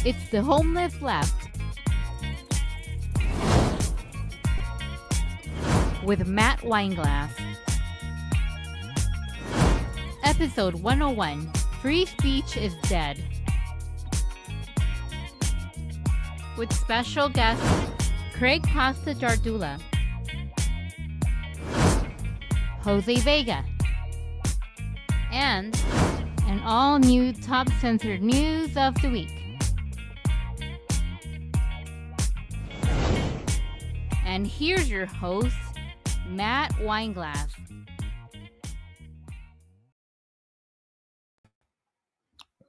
It's the Homeless Left with Matt Weinglass. Episode 101, Free Speech is Dead. With special guest Craig Pasta Jardula, Jose Vega, and an all-new top censored news of the week. And here's your host, Matt Weinglass.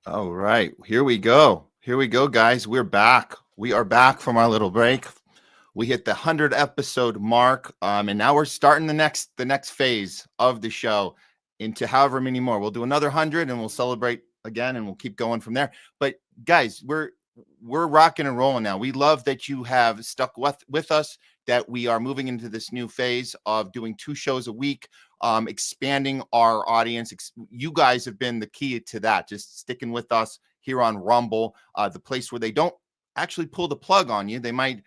All right, here we go. Here we go, guys. We're back. We are back from our little break. We hit the 100 episode mark, and now we're starting the next phase of the show into however many more. We'll do another 100, and we'll celebrate again, and we'll keep going from there. But guys, we're rocking and rolling now. We love that you have stuck with us, that we are moving into this new phase of doing 2 shows a week, expanding our audience. You guys have been the key to that, just sticking with us here on Rumble, the place where they don't actually pull the plug on you. They might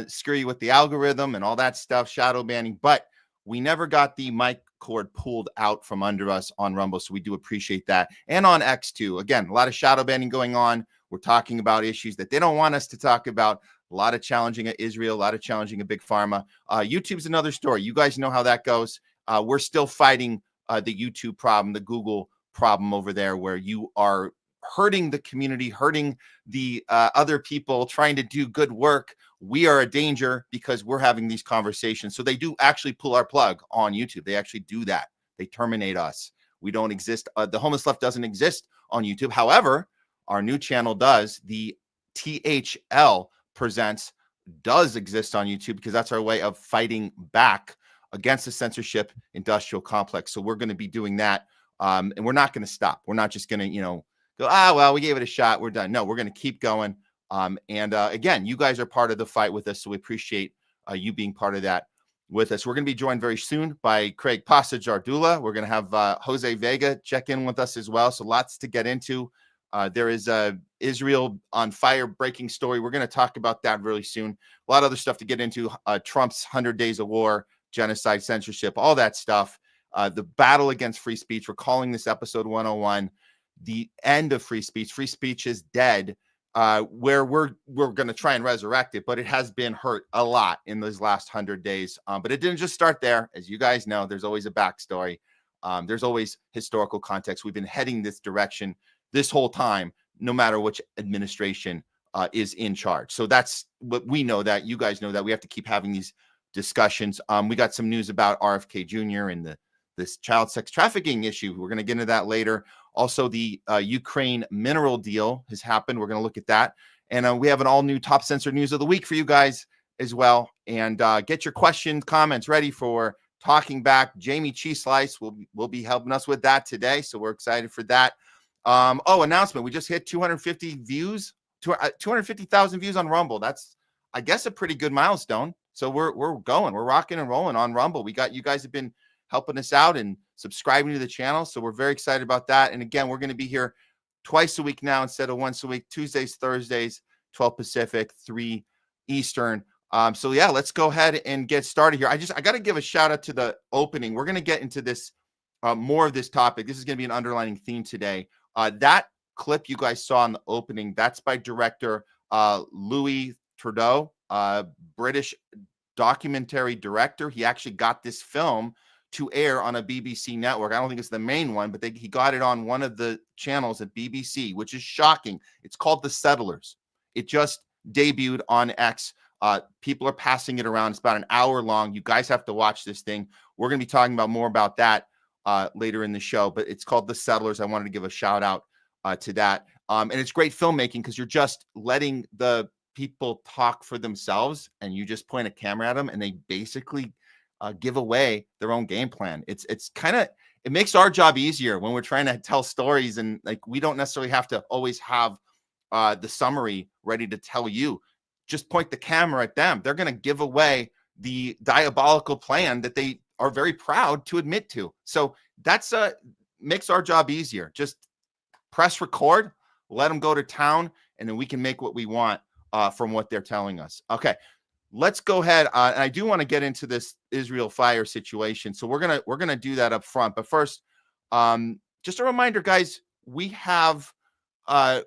screw you with the algorithm and all that stuff, shadow banning, but we never got the mic cord pulled out from under us on Rumble, so we do appreciate that. And on X too. Again, a lot of shadow banning going on. We're talking about issues that they don't want us to talk about. A lot of challenging at Israel, a lot of challenging at Big Pharma. YouTube's another story. You guys know how that goes. We're still fighting the YouTube problem, the Google problem over there, where you are hurting the community, hurting the other people trying to do good work. We are a danger because we're having these conversations. So they do actually pull our plug on YouTube. They actually do that. They terminate us. We don't exist. The Homeless Left doesn't exist on YouTube. However, our new channel does. The THL Presents does exist on YouTube because that's our way of fighting back against the censorship industrial complex. So we're going to be doing that. And we're not going to stop. We're not just going to, go, well, we gave it a shot, we're done. No, we're going to keep going. Again, you guys are part of the fight with us, so we appreciate you being part of that with us. We're going to be joined very soon by Craig Pasta Jardula. We're going to have Jose Vega check in with us as well. So lots to get into. There is a Israel on fire breaking story. We're going to talk about that really soon. A lot of other stuff to get into. Trump's 100 days of war, genocide, censorship, all that stuff. The battle against free speech. We're calling this episode 101. The end of free speech. Free speech is dead, where we're going to try and resurrect it, but it has been hurt a lot in those last 100 days. But it didn't just start there. As you guys know, there's always a backstory. There's always historical context. We've been heading this direction this whole time, no matter which administration is in charge. So that's what we know, that you guys know, that we have to keep having these discussions. We got some news about RFK Jr. and this child sex trafficking issue. We're going to get into that later. Also, the Ukraine mineral deal has happened. We're going to look at that. And we have an all-new top censored news of the week for you guys as well. And get your questions, comments ready for talking back. Jayme CheeseSlice will be helping us with that today. So we're excited for that. Announcement. We just hit 250 views, 250,000 views on Rumble. That's, I guess, a pretty good milestone. So we're rocking and rolling on Rumble. You guys have been helping us out and subscribing to the channel. So we're very excited about that. And again, we're going to be here twice a week now instead of once a week, Tuesdays, Thursdays, 12 Pacific, 3 Eastern. So yeah, let's go ahead and get started here. I got to give a shout out to the opening. We're going to get into this, more of this topic. This is going to be an underlining theme today. That clip you guys saw in the opening, that's by director Louis Trudeau, British documentary director. He actually got this film to air on a BBC network. I don't think it's the main one, but he got it on one of the channels at BBC, which is shocking. It's called The Settlers. It just debuted on X. People are passing it around. It's about an hour long. You guys have to watch this thing. We're going to be talking about more about that later in the show, but it's called The Settlers. I wanted to give a shout out to that. And it's great filmmaking because you're just letting the people talk for themselves, and you just point a camera at them and they basically give away their own game plan. It's kind of, it makes our job easier when we're trying to tell stories, and like, we don't necessarily have to always have the summary ready to tell you. Just point the camera at them. They're going to give away the diabolical plan that they are very proud to admit to. So that's makes our job easier. Just press record, let them go to town, and then we can make what we want from what they're telling us. Okay, let's go ahead. And I do want to get into this Israel fire situation, so we're gonna do that up front. But first, just a reminder, guys, we have a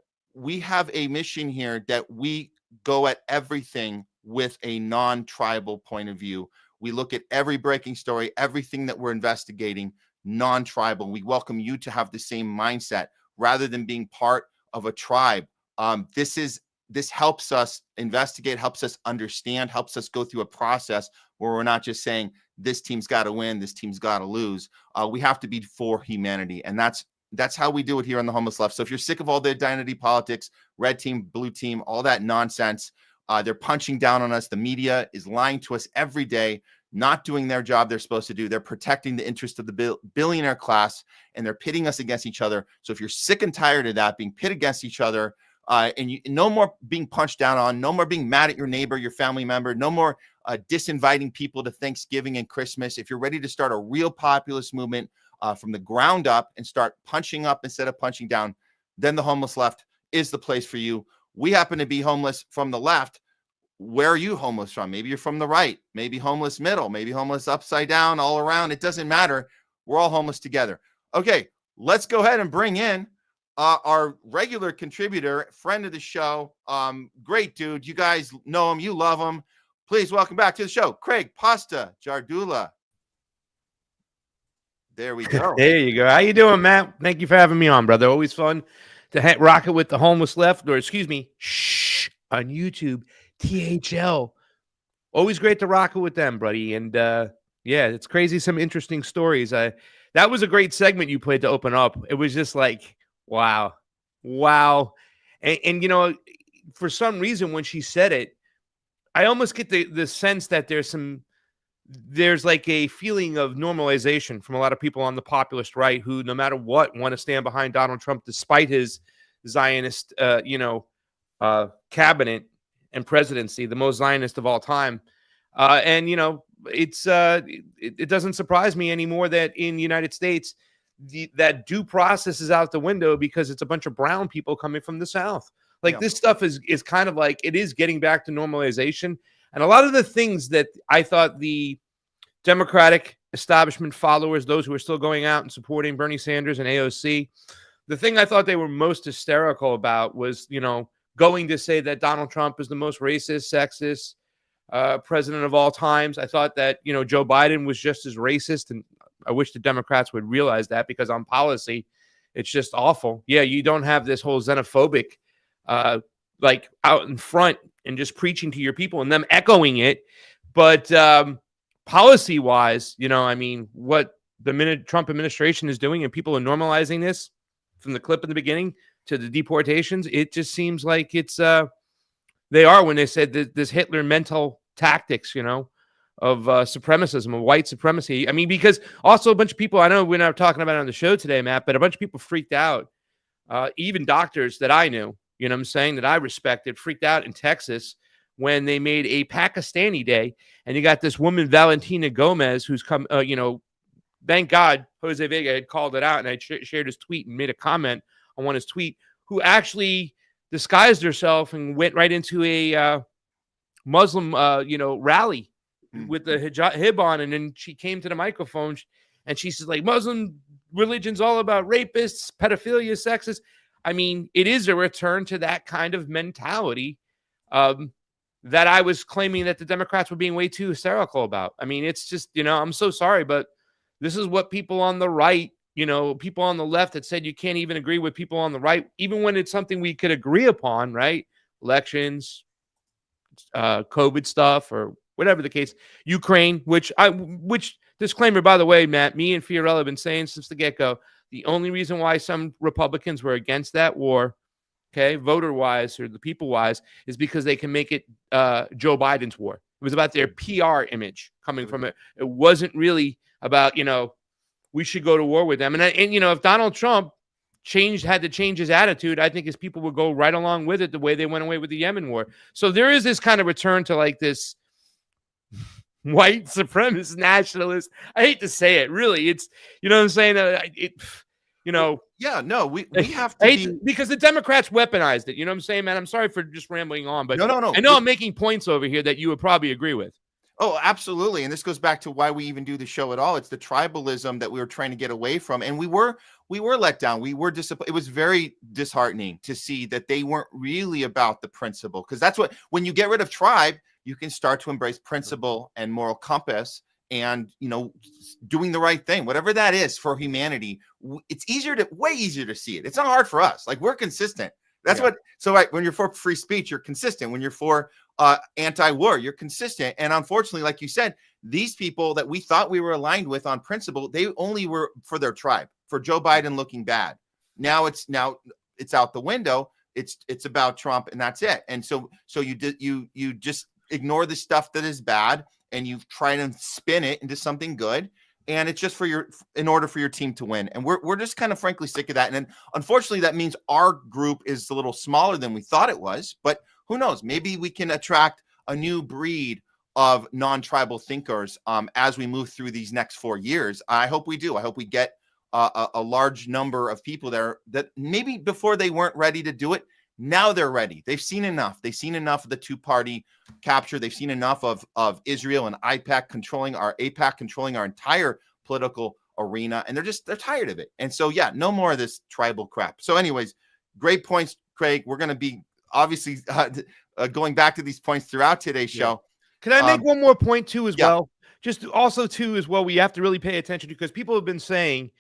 mission here that we go at everything with a non-tribal point of view. We look at every breaking story, everything that we're investigating, non-tribal. We welcome you to have the same mindset rather than being part of a tribe. This helps us investigate, helps us understand, helps us go through a process where we're not just saying this team's got to win, this team's got to lose. We have to be for humanity, and that's how we do it here on the Homeless Left. So if you're sick of all the identity politics, red team, blue team, all that nonsense, they're punching down on us. The media is lying to us every day, not doing their job they're supposed to do. They're protecting the interest of the billionaire class, and they're pitting us against each other. So if you're sick and tired of that, being pitted against each other, no more being punched down on, no more being mad at your neighbor, your family member, no more disinviting people to Thanksgiving and Christmas. If you're ready to start a real populist movement from the ground up and start punching up instead of punching down, then the Homeless Left is the place for you. We happen to be homeless from the left. Where are you homeless from? Maybe you're from the right, maybe homeless middle, maybe homeless upside down, all around. It doesn't matter. We're all homeless together. Okay, let's go ahead and bring in our regular contributor, friend of the show. Great dude. You guys know him. You love him. Please welcome back to the show, Craig Pasta Jardula. There we go. There you go. How you doing, Matt? Thank you for having me on, brother. Always fun to rock it with the Homeless Left, or excuse me, on YouTube, THL. Always great to rock it with them, buddy. And yeah, it's crazy. Some interesting stories. That was a great segment you played to open up. It was just like, wow. And you know, for some reason, when she said it, I almost get the sense that there's like a feeling of normalization from a lot of people on the populist right who, no matter what, want to stand behind Donald Trump despite his Zionist, cabinet and presidency, the most Zionist of all time. And, you know, it doesn't surprise me anymore that in the United States, that due process is out the window because it's a bunch of brown people coming from the South. Like this stuff is kind of like, it is getting back to normalization. And a lot of the things that I thought the Democratic establishment followers, those who are still going out and supporting Bernie Sanders and AOC, the thing I thought they were most hysterical about was, you know, going to say that Donald Trump is the most racist, sexist president of all times. I thought that, you know, Joe Biden was just as racist. And I wish the Democrats would realize that, because on policy, it's just awful. Yeah, you don't have this whole xenophobic, like out in front and just preaching to your people and them echoing it. But policy wise, you know, I mean, what the Trump administration is doing and people are normalizing this from the clip in the beginning to the deportations, it just seems like it's they are, when they said this Hitler mental tactics, you know, of supremacism, of white supremacy. I mean, because also a bunch of people, I know we're not talking about it on the show today, Matt, but a bunch of people freaked out. Even doctors that I knew, you know what I'm saying, that I respected, freaked out in Texas when they made a Pakistani day. And you got this woman, Valentina Gomez, who's come, you know, thank God Jose Vega had called it out, and I shared his tweet and made a comment on one of his tweet, who actually disguised herself and went right into a Muslim, you know, rally with the hijab on. And then she came to the microphone and she says, like, Muslim religion's all about rapists, pedophilia, sexist. I mean, it is a return to that kind of mentality that I was claiming that the Democrats were being way too hysterical about. I mean, it's just, you know, I'm so sorry, but this is what people on the right, you know, people on the left that said you can't even agree with people on the right, even when it's something we could agree upon, right? Elections, COVID stuff, or whatever the case, Ukraine, which disclaimer, by the way, Matt, me and Fiorella have been saying since the get-go, the only reason why some Republicans were against that war, okay, voter-wise or the people-wise, is because they can make it Joe Biden's war. It was about their PR image coming from it. It wasn't really about, you know, we should go to war with them. And you know, if Donald Trump had to change his attitude, I think his people would go right along with it the way they went away with the Yemen war. So there is this kind of return to like this white supremacist nationalist. I hate to say it, really. It's, you know what I'm saying? You you know. Yeah, no, we have to because the Democrats weaponized it. You know what I'm saying, man? I'm sorry for just rambling on, but no. I know I'm making points over here that you would probably agree with. Oh, absolutely. And this goes back to why we even do the show at all. It's the tribalism that we were trying to get away from. And we were let down. We were disappointed. It was very disheartening to see that they weren't really about the principle. Because that's what, when you get rid of tribe, you can start to embrace principle and moral compass and, you know, doing the right thing, whatever that is for humanity. It's way easier to see it. It's not hard for us. Like, we're consistent. That's what, so right, when you're for free speech, you're consistent. When you're for anti-war, you're consistent. And unfortunately, like you said, these people that we thought we were aligned with on principle, they only were for their tribe, for Joe Biden looking bad. Now it's out the window. It's about Trump, and that's it. And so you just ignore the stuff that is bad, and you try to spin it into something good. And it's just in order for your team to win. And we're just kind of frankly sick of that. And then unfortunately, that means our group is a little smaller than we thought it was. But who knows? Maybe we can attract a new breed of non-tribal thinkers as we move through these next 4 years. I hope we do. I hope we get a large number of people there that maybe before they weren't ready to do it. Now they're ready. They've seen enough. They've seen enough of the two-party capture. They've seen enough of Israel and AIPAC controlling our entire political arena, and they're tired of it. And so, yeah, no more of this tribal crap. So, anyways, great points, Craig. We're going to be obviously going back to these points throughout today's show. Can I make one more point too, as well? Just also too, as well, we have to really pay attention to, because people have been saying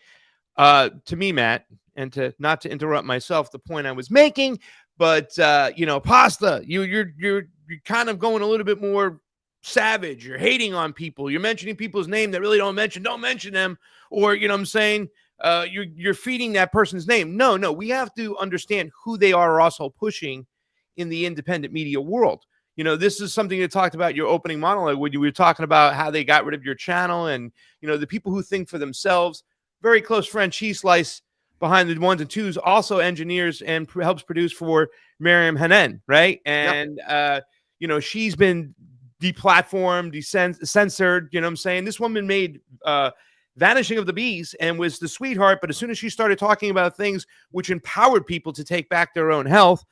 to me, Matt, and to not to interrupt myself, the point I was making. But you know, Pasta, you're kind of going a little bit more savage. You're hating on people. You're mentioning people's name that really don't mention them. Or, you know what I'm saying? You're feeding that person's name. No, we have to understand who they are also pushing in the independent media world. You know, this is something you talked about your opening monologue when you were talking about how they got rid of your channel, and, you know, the people who think for themselves. Very close friend CheeseSlice behind the ones and twos also engineers and helps produce for Miriam Hanen, right? And you know, she's been deplatformed, censored. You know what I'm saying? This woman made Vanishing of the Bees and was the sweetheart, but as soon as she started talking about things which empowered people to take back their own health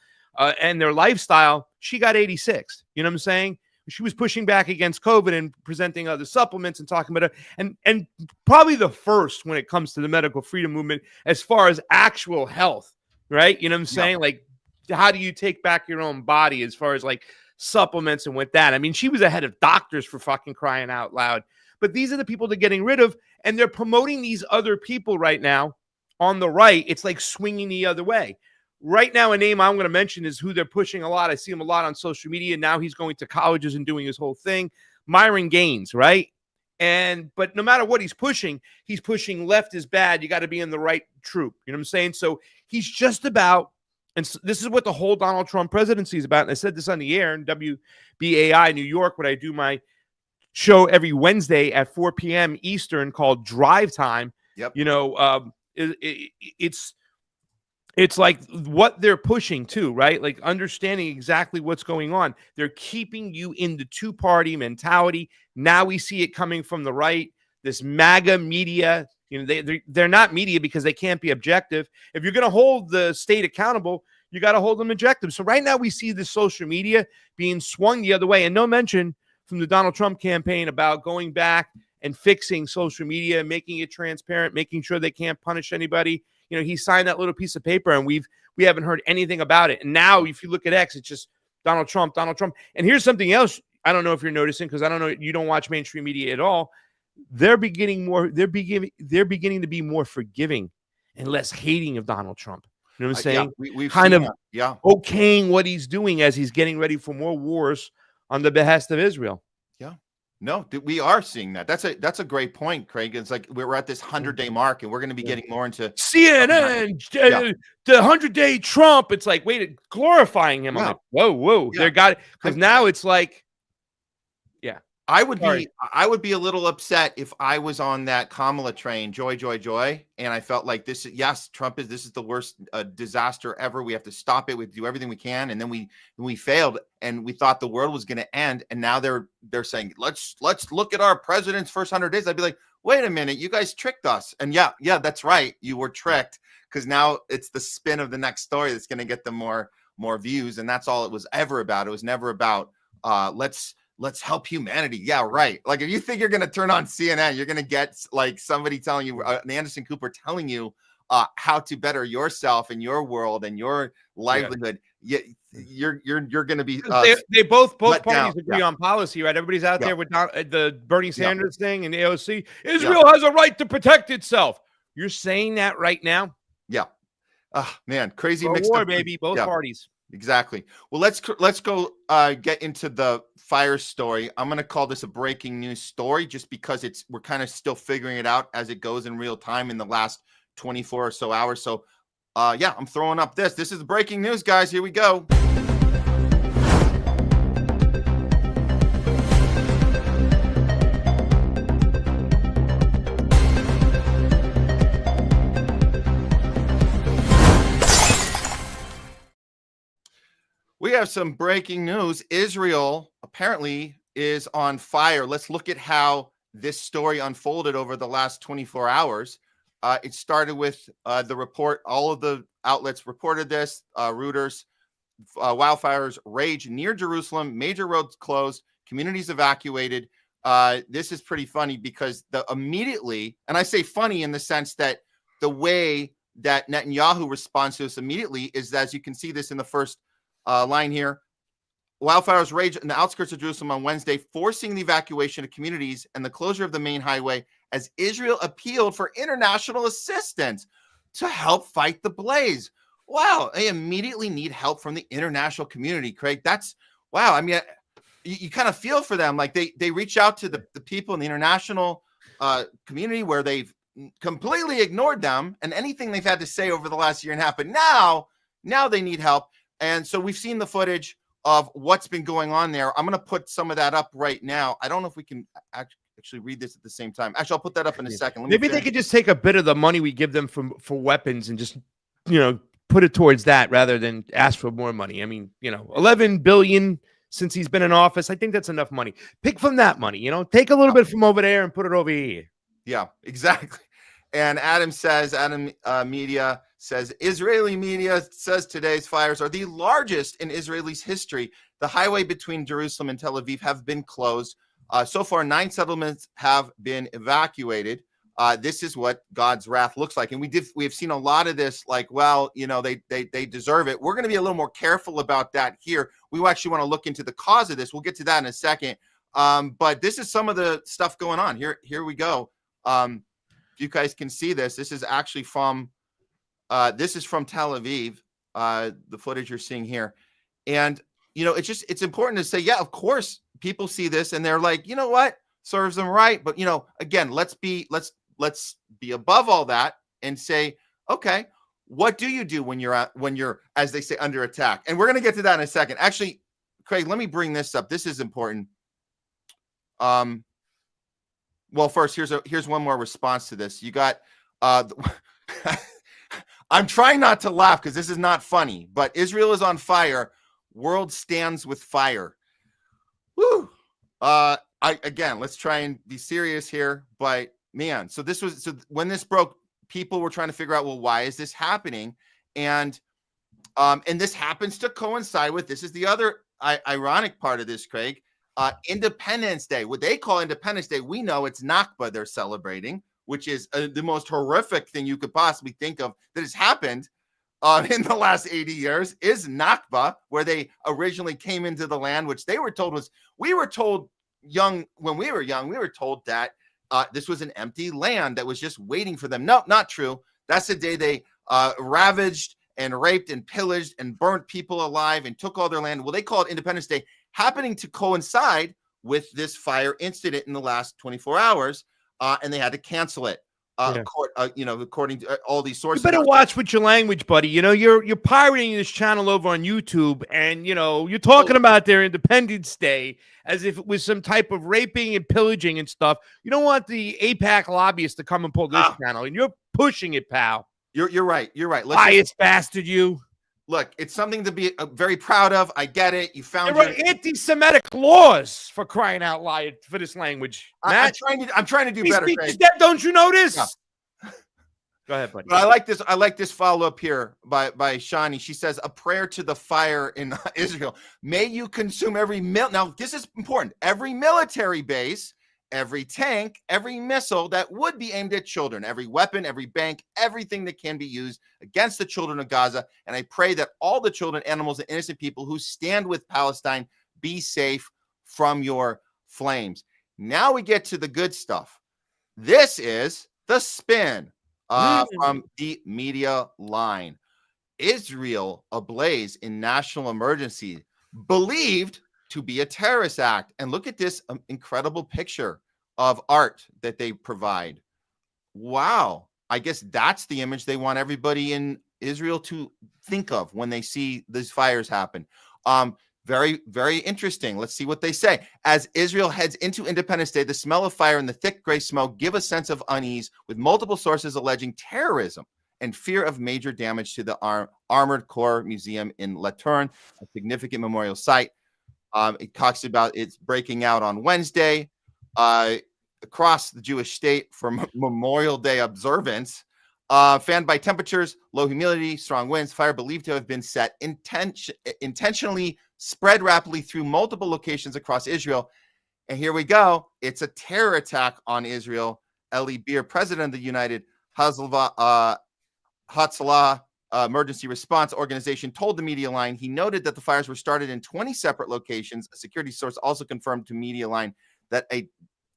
and their lifestyle, she got 86. You know what I'm saying? She was pushing back against COVID and presenting other supplements and talking about it, and probably the first when it comes to the medical freedom movement as far as actual health, right? You know what I'm saying? Like, how do you take back your own body as far as like supplements and with that? I mean, she was ahead of doctors, for fucking crying out loud. But these are the people they're getting rid of, and they're promoting these other people right now on the right. It's like swinging the other way. Right now, a name I'm going to mention is who they're pushing a lot. I see him a lot on social media. Now he's going to colleges and doing his whole thing. Myron Gaines, right? But no matter what he's pushing left is bad. You got to be in the right troop. You know what I'm saying? So he's just about, and this is what the whole Donald Trump presidency is about. And I said this on the air in WBAI New York, when I do my show every Wednesday at 4 p.m. Eastern called Drive Time. Yep. You know, it's like what they're pushing too, right? Like understanding exactly what's going on. They're keeping you in the two-party mentality. Now we see it coming from the right, this MAGA media. You know, they're not media because they can't be objective. If you're going to hold the state accountable, you got to hold them objective. So right now we see the social media being swung the other way, and no mention from the Donald Trump campaign about going back and fixing social media, making it transparent, making sure they can't punish anybody. You know, he signed that little piece of paper, and we haven't heard anything about it. And now, if you look at X, it's just Donald Trump. And here's something else. I don't know if you're noticing, because I don't know, you don't watch mainstream media at all. They're beginning to be more forgiving and less hating of Donald Trump. You know what I'm saying? We've kind of okaying what he's doing as he's getting ready for more wars on the behest of Israel. No, we are seeing that. That's a great point, Craig. It's like we're at this 100-day mark, and we're going to be getting more into CNN, the 100-day Trump. It's like, wait, glorifying him. I'm like, whoa. They got it, because now it's like, I would Sorry. be a little upset if I was on that Kamala train, joy, joy, joy, and I felt like this is the worst disaster ever. We have to stop it. We do everything we can, and then we failed, and we thought the world was going to end, and now they're saying let's look at our president's first 100 days. I'd be like, wait a minute, you guys tricked us, and yeah, that's right, you were tricked, because now it's the spin of the next story that's going to get them more views, and that's all it was ever about. It was never about let's help humanity. Yeah, right. Like if you think you're going to turn on CNN, you're going to get like somebody telling you, Anderson Cooper telling you how to better yourself and your world and your livelihood. Yeah, you're going to be. They both parties down. agree on policy, right? Everybody's out there with the Bernie Sanders thing and the AOC. Israel has a right to protect itself. You're saying that right now? Yeah. Man, crazy mixed war, up, baby. Both parties. Exactly. Well, let's go get into the fire story. I'm going to call this a breaking news story just because we're kind of still figuring it out as it goes in real time in the last 24 or so hours. So, I'm throwing up this. This is breaking news, guys. Here we go. We have some breaking news. Israel apparently is on fire. Let's look at how this story unfolded over the last 24 hours. It started with the report. All of the outlets reported this. Reuters, wildfires rage near Jerusalem. Major roads closed. Communities evacuated. This is pretty funny because immediately, and I say funny in the sense that the way that Netanyahu responds to this immediately is, as you can see this in the first line here. Wildfires rage in the outskirts of Jerusalem on Wednesday, forcing the evacuation of communities and the closure of the main highway as Israel appealed for international assistance to help fight the blaze. Wow, they immediately need help from the international community, Craig. That's wow. I mean, you kind of feel for them. Like they reach out to the people in the international community where they've completely ignored them and anything they've had to say over the last year and a half. But now they need help. And so we've seen the footage of what's been going on there. I'm going to put some of that up right now. I don't know if we can actually read this at the same time. Actually, I'll put that up in a second. Maybe they could just take a bit of the money we give them for weapons and just, put it towards that rather than ask for more money. I mean, 11 billion since he's been in office. I think that's enough money. Pick from that money, take a little bit from over there and put it over here. Yeah, exactly. And Adam Media says, Israeli media says today's fires are the largest in Israel's history. The highway between Jerusalem and Tel Aviv have been closed. So far, 9 settlements have been evacuated. This is what God's wrath looks like. And we have seen a lot of this, like, well, they deserve it. We're going to be a little more careful about that here. We actually want to look into the cause of this. We'll get to that in a second. But this is some of the stuff going on. Here we go. If you guys can see this, this is actually from Tel Aviv, the footage you're seeing here. And, it's important to say, yeah, of course, people see this and they're like, you know what, serves them right. But, again, let's be above all that and say, okay, what do you do when you're, as they say, under attack? And we're going to get to that in a second. Actually, Craig, let me bring this up. This is important. Well, first, here's one more response to this. You got, I'm trying not to laugh because this is not funny, but Israel is on fire. World stands with fire. Woo. Let's try and be serious here, but man, so when this broke, people were trying to figure out, well, why is this happening? And this happens to coincide with, this is the other ironic part of this, Craig, Independence Day. What they call Independence Day, we know it's Nakba they're celebrating, which is the most horrific thing you could possibly think of that has happened in the last 80 years is Nakba, where they originally came into the land, which they were told when we were told that this was an empty land that was just waiting for them. No, not true. That's the day they ravaged and raped and pillaged and burnt people alive and took all their land. Well, they call it Independence Day, happening to coincide with this fire incident in the last 24 hours, and they had to cancel it. Yeah. According to all these You sources. better watch with your language, buddy. You know, you're pirating this channel over on YouTube, and you know you're talking about their Independence Day as if it was some type of raping and pillaging and stuff. You don't want the APAC lobbyists to come and pull this channel, and you're pushing it, pal. You're right. You're right. Bias bastard, you. Look, it's something to be very proud of. I get it. You found there are anti-Semitic laws, for crying out loud, for this language. Matt, I'm trying to do better. Craig. Don't you notice? Yeah. Go ahead, buddy. But I like this follow-up here by Shani. She says, a prayer to the fire in Israel. May you consume every now this is important. Every military base, every tank, every missile that would be aimed at children, every weapon, every bank, everything that can be used against the children of Gaza. And I pray that all the children, animals, and innocent people who stand with Palestine be safe from your flames. Now we get to the good stuff. This is the spin from the media line. Israel ablaze in national emergency, believed to be a terrorist act. And look at this incredible picture of art that they provide. Wow. I guess that's the image they want everybody in Israel to think of when they see these fires happen. Very, very interesting. Let's see what they say. As Israel heads into Independence Day, the smell of fire and the thick gray smoke give a sense of unease, with multiple sources alleging terrorism and fear of major damage to the Armored Corps Museum in Laturn, a significant memorial site. It talks about it's breaking out on Wednesday across the Jewish state for Memorial Day observance. Fanned by temperatures, low humidity, strong winds, fire believed to have been set intentionally spread rapidly through multiple locations across Israel. And here we go. It's a terror attack on Israel. Eli Beer, president of the United Hatzlah Emergency Response Organization, told the media line he noted that the fires were started in 20 separate locations. A security source also confirmed to media line that a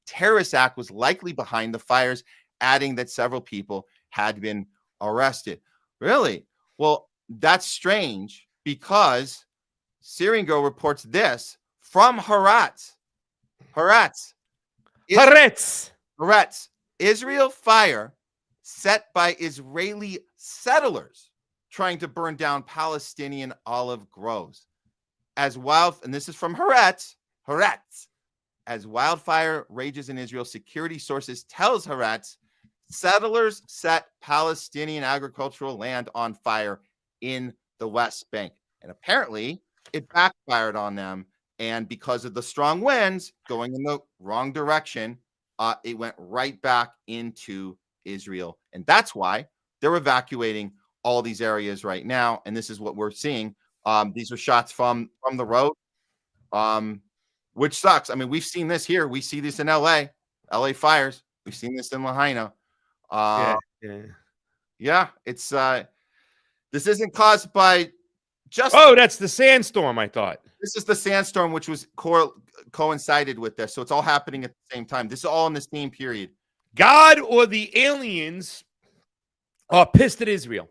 terrorist act was likely behind the fires, adding that several people had been arrested. Really? Well, that's strange because Syrian Girl reports this from Haaretz. Israel fire set by Israeli settlers trying to burn down Palestinian olive groves. And this is from Haaretz. As wildfire rages in Israel, security sources tells Haaretz settlers set Palestinian agricultural land on fire in the West Bank. And apparently it backfired on them. And because of the strong winds going in the wrong direction, it went right back into Israel. And that's why they're evacuating all these areas right now. And this is what we're seeing. These are shots from the road, which sucks. I mean, we've seen this here. We see this in LA fires. We've seen this in Lahaina. Yeah, it's this isn't caused by just that's the sandstorm. I thought this is the sandstorm, which was coincided with this, so it's all happening at the same time. This is all in the same period. God or the aliens are pissed at Israel,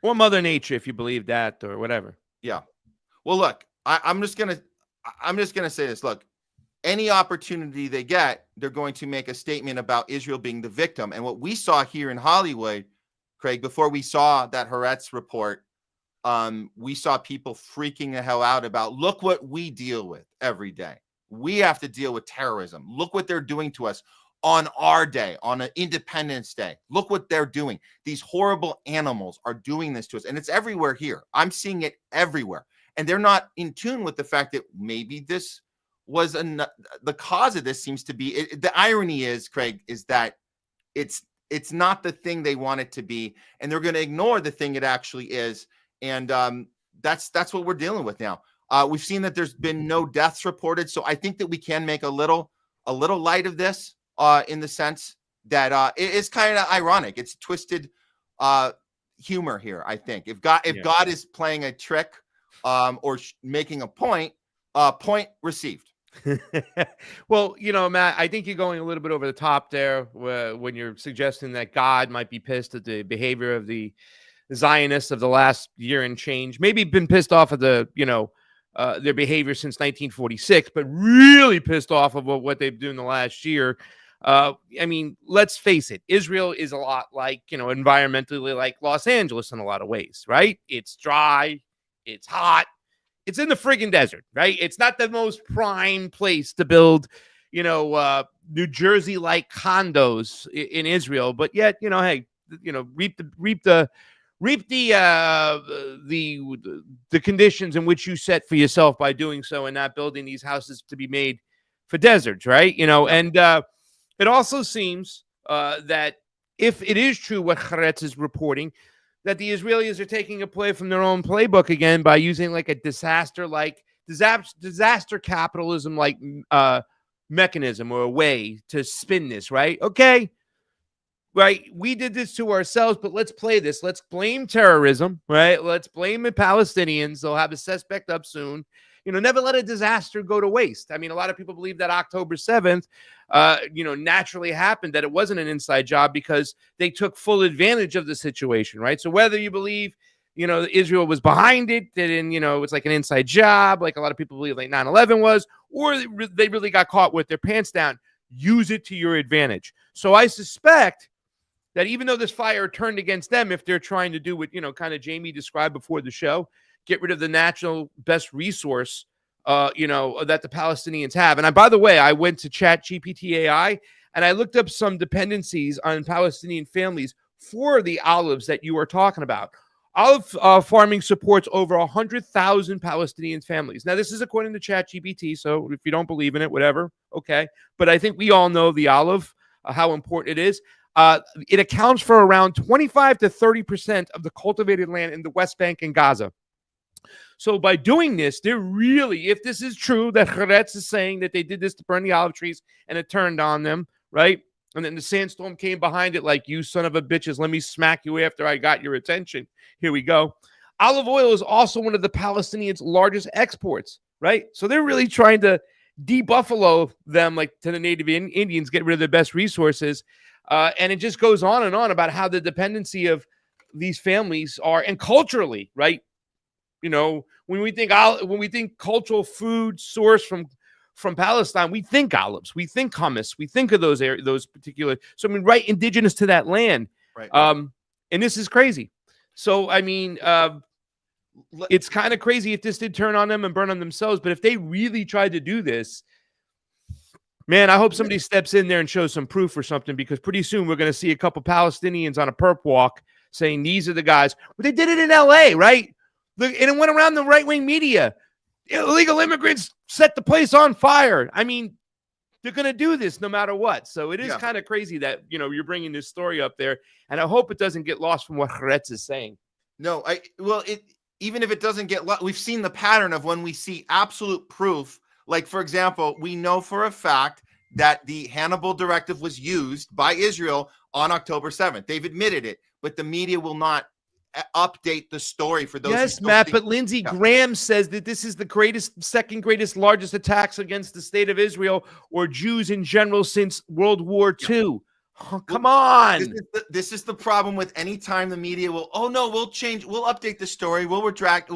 or Mother Nature, if you believe that, or whatever. Yeah. Well, look, I'm just gonna say this. Look, any opportunity they get, they're going to make a statement about Israel being the victim. And what we saw here in Hollywood, Craig, before we saw that Haaretz report, we saw people freaking the hell out about, look what we deal with every day. We have to deal with terrorism. Look what they're doing to us on our day, on an Independence Day. Look what they're doing. These horrible animals are doing this to us. And it's everywhere here. I'm seeing it everywhere. And they're not in tune with the fact that maybe this was the cause of this seems to be the irony is, Craig, is that it's not the thing they want it to be, and they're going to ignore the thing it actually is. And that's what we're dealing with now. We've seen that there's been no deaths reported, so I think that we can make a little light of this in the sense that it is kind of ironic. It's twisted humor here. I think if God is playing a trick or making a point received. Well, Matt, I think you're going a little bit over the top there when you're suggesting that God might be pissed at the behavior of the Zionists of the last year and change. Maybe been pissed off of their behavior since 1946, but really pissed off of what they've done in the last year. I mean, let's face it. Israel is a lot like, environmentally like Los Angeles in a lot of ways, right? It's dry. It's hot. It's in the friggin' desert, right? It's not the most prime place to build, New Jersey-like condos in Israel, but yet, hey, reap the conditions in which you set for yourself by doing so and not building these houses to be made for deserts, right? And it also seems that if it is true what Haaretz is reporting, that the Israelis are taking a play from their own playbook again by using like a disaster capitalism like mechanism or a way to spin this, right? Okay, right, we did this to ourselves, but let's play this. Let's blame terrorism, right? Let's blame the Palestinians. They'll have a suspect up soon. Never let a disaster go to waste. I mean, a lot of people believe that October 7th, naturally happened, that it wasn't an inside job because they took full advantage of the situation, right? So whether you believe, Israel was behind it, it's like an inside job, like a lot of people believe like 9/11 was, or they really got caught with their pants down, use it to your advantage. So I suspect that even though this fire turned against them, if they're trying to do what, kind of Jayme described before the show, get rid of the natural best resource, that the Palestinians have. And by the way, I went to ChatGPT AI and I looked up some dependencies on Palestinian families for the olives that you are talking about. Olive farming supports over 100,000 Palestinian families. Now, this is according to ChatGPT, so if you don't believe in it, whatever, okay. But I think we all know the olive, how important it is. It accounts for around 25 to 30% of the cultivated land in the West Bank and Gaza. So by doing this, they're really, if this is true, that Haaretz is saying that they did this to burn the olive trees and it turned on them, right? And then the sandstorm came behind it like, you son of a bitches, let me smack you after I got your attention. Here we go. Olive oil is also one of the Palestinians' largest exports, right? So they're really trying to de-buffalo them, like to the native Indians, get rid of their best resources. And it just goes on and on about how the dependency of these families are, and culturally, right? When we think cultural food source from Palestine, we think olives, we think hummus, we think of those particular. So I mean, right, indigenous to that land, right. And this is crazy. So I mean, it's kind of crazy if this did turn on them and burn on themselves. But if they really tried to do this, man, I hope somebody steps in there and shows some proof or something, because pretty soon we're going to see a couple Palestinians on a perp walk saying these are the guys. But they did it in LA, right? And it went around the right-wing media. Illegal immigrants set the place on fire. I mean, they're going to do this no matter what. So it is kind of crazy that, you're bringing this story up there. And I hope it doesn't get lost from what Haaretz is saying. No, even if it doesn't get lost, we've seen the pattern of when we see absolute proof. Like, for example, we know for a fact that the Hannibal Directive was used by Israel on October 7th. They've admitted it, but the media will not update the story for those. Yes, Matt, but Lindsey Graham says that this is the second greatest, largest attacks against the state of Israel or Jews in general since World War II. Oh, come on. This is the problem with any time the media will, we'll update the story. We'll retract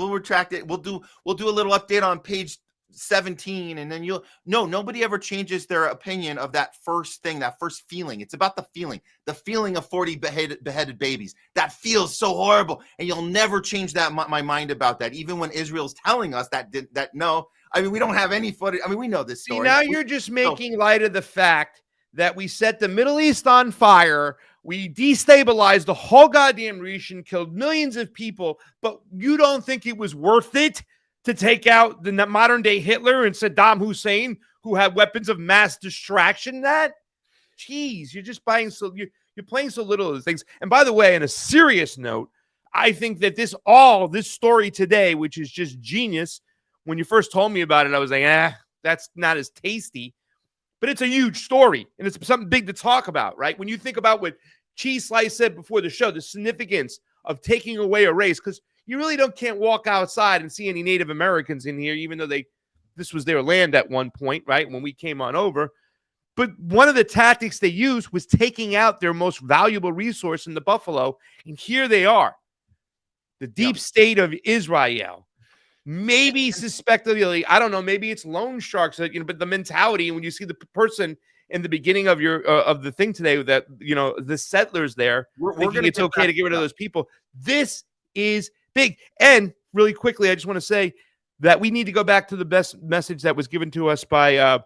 it. We'll do a little update on page 17, and then nobody ever changes their opinion of that first thing, that first feeling. It's about the feeling of 40 beheaded babies. That feels so horrible, and you'll never change my mind about that, even when Israel's telling us that no. I mean, we don't have any footage. I mean, we know this story. See, now you're just making light of the fact that we set the Middle East on fire. We destabilized the whole goddamn region, killed millions of people, but you don't think it was worth it to take out the modern day Hitler and Saddam Hussein, who had weapons of mass destruction? Jeez, you're just you're playing so little of these things. And by the way, on a serious note, I think that this story today, which is just genius. When you first told me about it, I was like, that's not as tasty, but it's a huge story and it's something big to talk about, right? When you think about what CheeseSlice said before the show, the significance of taking away a race, because you really can't walk outside and see any Native Americans in here, even though this was their land at one point, right? When we came on over. But one of the tactics they used was taking out their most valuable resource in the buffalo. And here they are, the deep state of Israel. Maybe suspectively, I don't know, maybe it's loan sharks, but the mentality, when you see the person in the beginning of your of the thing today that the settlers there thinking it's okay to get rid of those people. This is big. And really quickly, I just want to say that we need to go back to the best message that was given to us by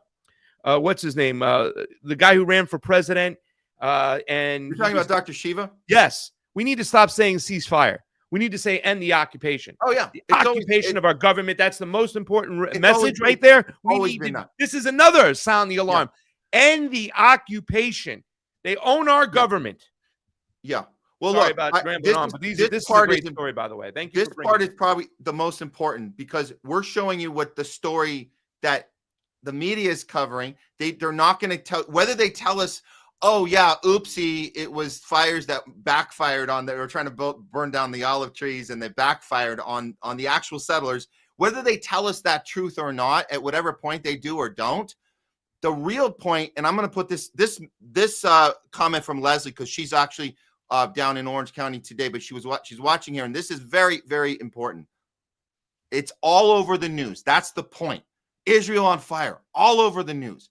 what's his name, the guy who ran for president. And you're talking about Dr. Shiva? Yes, we need to stop saying ceasefire. We need to say end the occupation. Oh yeah, the occupation of our government. That's the most important message right there. This is another sound the alarm. Yeah. End the occupation. They own our government. Yeah. Well, sorry look, about rambling on, but this part is a great story, by the way. Thank you. This part is probably the most important because we're showing you what the story that the media is covering. They're not going to tell whether they tell us, oh yeah, oopsie, it was fires that backfired on that were trying to burn down the olive trees and they backfired on the actual settlers. Whether they tell us that truth or not, at whatever point they do or don't, the real point, and I'm going to put this comment from Leslie because she's actually down in Orange County today, but she's watching here, and this is very, very important. It's all over the news. That's the point. Israel on fire, all over the news.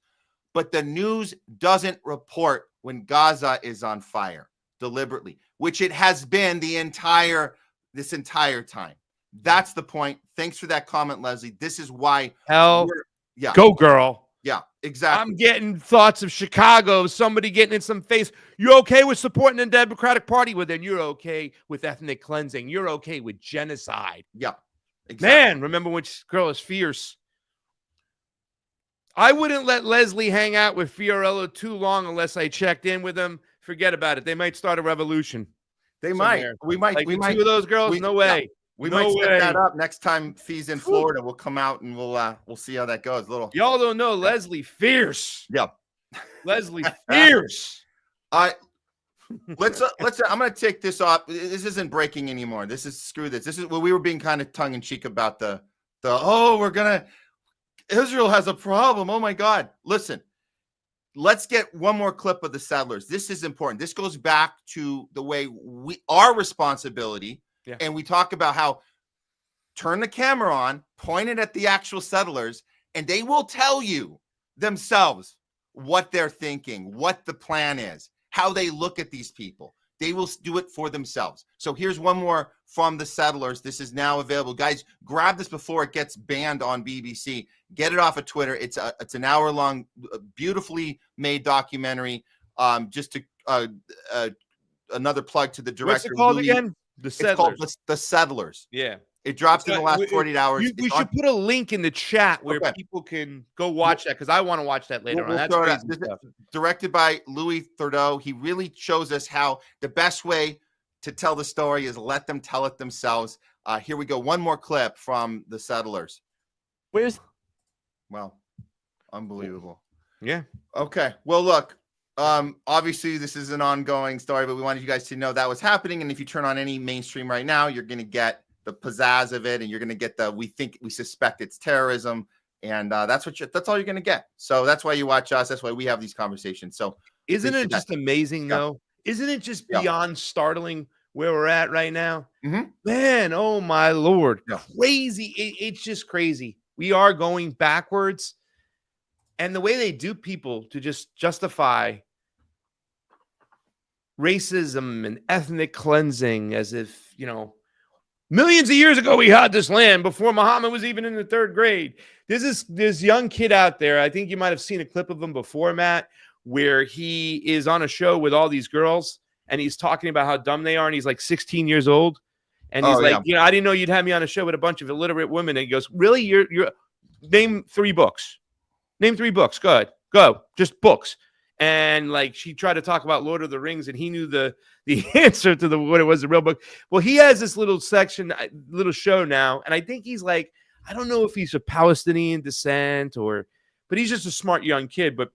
But the news doesn't report when Gaza is on fire deliberately, which it has been this entire time. That's the point. Thanks for that comment, Leslie. This is why. Go girl. Yeah, exactly. I'm getting thoughts of Chicago, somebody getting in some face. You're okay with supporting the Democratic Party? Well, then you're okay with ethnic cleansing. You're okay with genocide. Yeah, exactly. Man, remember when girl is fierce. I wouldn't let Leslie hang out with Fiorello too long unless I checked in with them. Forget about it. They might start a revolution. They might. We might. Like we might. Two of those girls? No way. Yeah. We might set that up next time Fee's in Florida. We'll come out and we'll see how that goes. Y'all don't know Leslie fierce. Yeah. Leslie fierce. Let's I'm gonna take this off. This isn't breaking anymore. This is screw this. This is what we were being kind of tongue in cheek about Israel has a problem. Oh my God. Listen, let's get one more clip of the settlers. This is important. This goes back to the way our responsibility. Yeah. And we talk about how turn the camera on, point it at the actual settlers, and they will tell you themselves what they're thinking, what the plan is, how they look at these people. They will do it for themselves. So here's one more from the settlers. This is now available. Guys, grab this before it gets banned on BBC. Get it off of Twitter. It's an hour-long, beautifully made documentary. Just to another plug to the director. What's it called again? It's called The Settlers. Yeah. It dropped in the last 48 hours. We should put a link in the chat where people can go watch that because I want to watch that later on. That's crazy stuff. Directed by Louis Theroux. He really shows us how the best way to tell the story is let them tell it themselves. Here we go. One more clip from The Settlers. Well, unbelievable. Yeah. Okay. Well, look. Obviously, this is an ongoing story, but we wanted you guys to know that was happening. And if you turn on any mainstream right now, you're going to get the pizzazz of it, and you're going to get we suspect it's terrorism, and that's all you're going to get. So that's why you watch us. That's why we have these conversations. So isn't it just amazing though? Isn't it just beyond startling where we're at right now? Mm-hmm. Man, oh my Lord, crazy! It's just crazy. We are going backwards, and the way they do people to just justify racism and ethnic cleansing as if, millions of years ago we had this land before Muhammad was even in the 3rd grade. There's this young kid out there. I think you might have seen a clip of him before, Matt, where he is on a show with all these girls and he's talking about how dumb they are. And he's like 16 years old. And he's I didn't know you'd have me on a show with a bunch of illiterate women. And he goes, really? You're name 3 books. Name 3 books. Go ahead. Go. Just books. And like she tried to talk about Lord of the Rings, and he knew the answer to what it was, the real book. Well, he has this little little show now, and I think he's like, I don't know if he's of Palestinian descent but he's just a smart young kid. But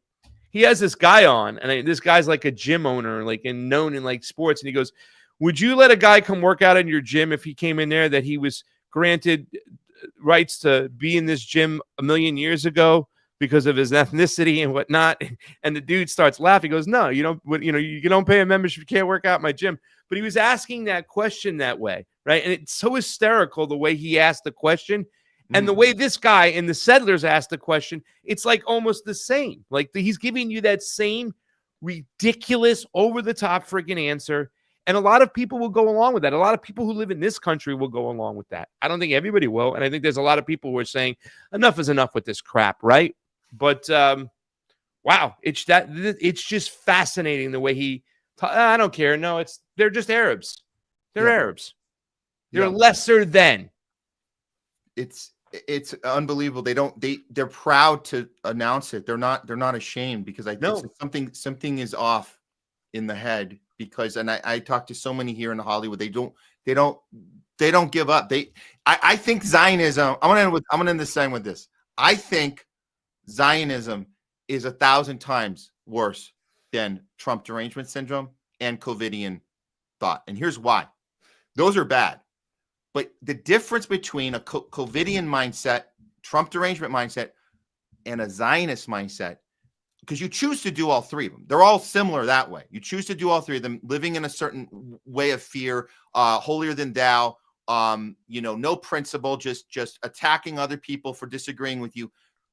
he has this guy on, and this guy's like a gym owner, known in like sports, and he goes, "Would you let a guy come work out in your gym if he came in there that he was granted rights to be in this gym a million years ago?" Because of his ethnicity and whatnot, and the dude starts laughing. He goes, "No, you don't pay a membership. You can't work out in my gym." But he was asking that question that way, right? And it's so hysterical the way he asked the question, And the way this guy and the settlers asked the question, it's like almost the same. Like he's giving you that same ridiculous, over-the-top freaking answer. And a lot of people will go along with that. A lot of people who live in this country will go along with that. I don't think everybody will. And I think there's a lot of people who are saying enough is enough with this crap, right? But wow, it's just fascinating the way he I don't care. No, they're just Arabs. They're Arabs. They're lesser than. It's unbelievable. They're proud to announce it. They're not ashamed, because I think something is off in the head, because, and I talk to so many here in Hollywood. They don't give up. I think Zionism, I'm gonna end the same with this. I think Zionism is 1,000 times worse than Trump derangement syndrome and COVIDian thought. And here's why. Those are bad. But the difference between a COVIDian mindset, Trump derangement mindset, and a Zionist mindset, because you choose to do all three of them. They're all similar that way. You choose to do all three of them, living in a certain way of fear, holier than thou, no principle, just attacking other people for disagreeing with you.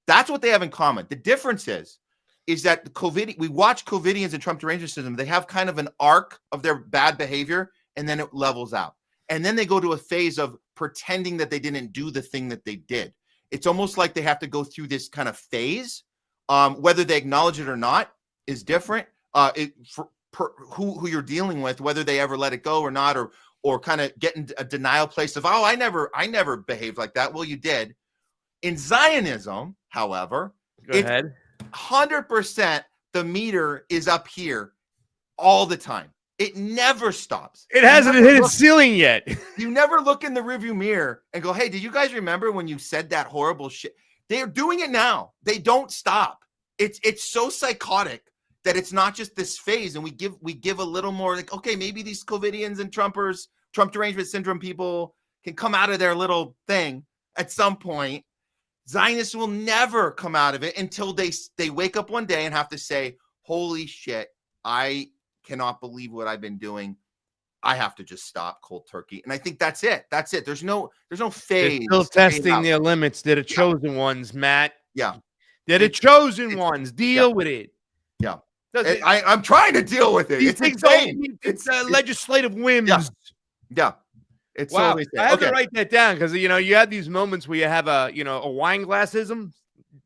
That's what they have in common. The difference is that we watch COVIDians and Trump derangement syndrome. They have kind of an arc of their bad behavior, and then it levels out. And then they go to a phase of pretending that they didn't do the thing that they did. It's almost like they have to go through this kind of phase. Whether they acknowledge it or not is different. Who you're dealing with, whether they ever let it go or not, or kind of get in a denial place of, I never behaved like that. Well, you did. In Zionism, however, go ahead. 100% the meter is up here all the time. It never stops. It hasn't hit its ceiling yet. You never look in the rearview mirror and go, hey, do you guys remember when you said that horrible shit? They're doing it now. They don't stop. It's so psychotic that it's not just this phase. And we give a little more like, okay, maybe these COVIDians and Trump derangement syndrome people can come out of their little thing at some point. Zionists will never come out of it until they wake up one day and have to say, holy shit, I cannot believe what I've been doing. I have to just stop cold turkey. And I think that's it. There's no phase. They're still testing their limits. They're the chosen ones, Matt. Yeah. They're the chosen ones. Deal with it. Yeah. I'm trying to deal with it. It's insane. It's legislative whims. Yeah. It's wow. so I have to write that down, because you have these moments where you have a Weinglassism,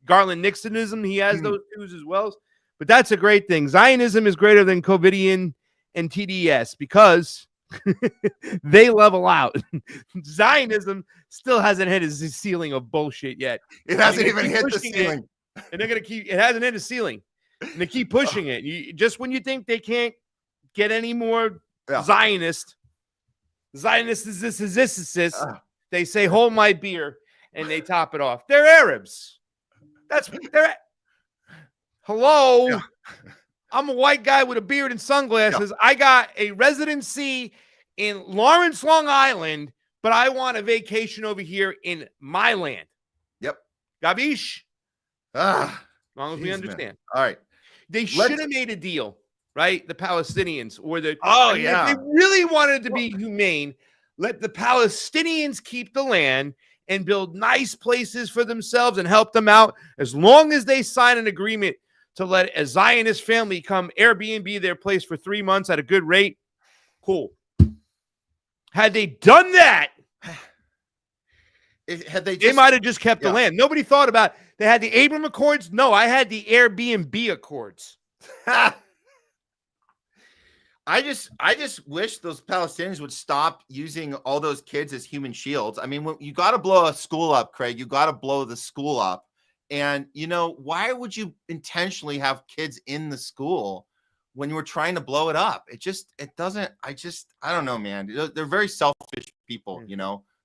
Garland Nixonism. He has those twos as well. But that's a great thing. Zionism is greater than COVIDian and TDS because they level out. Zionism still hasn't hit his ceiling of bullshit yet. It hasn't even hit the ceiling. And they're going to keep, it hasn't hit the ceiling. And they keep pushing it. Just when you think they can't get any more Zionist is this, they say, hold my beer, and they top it off. They're Arabs. That's what they're. Hello. Yeah. I'm a white guy with a beard and sunglasses. Yeah. I got a residency in Lawrence, Long Island, but I want a vacation over here in my land. Yep. Gabish? As long as we understand. Man. All right. They should have made a deal, right? The Palestinians or the... If they really wanted to be humane, let the Palestinians keep the land and build nice places for themselves and help them out, as long as they sign an agreement to let a Zionist family come Airbnb their place for 3 months at a good rate. Cool. Had they done that, they might have just kept the land. Nobody thought about it. They had the Abraham Accords. No, I had the Airbnb Accords. I just wish those Palestinians would stop using all those kids as human shields. I mean, you got to blow a school up, Craig. You got to blow the school up. And, why would you intentionally have kids in the school when you were trying to blow it up? I don't know, man. They're very selfish people,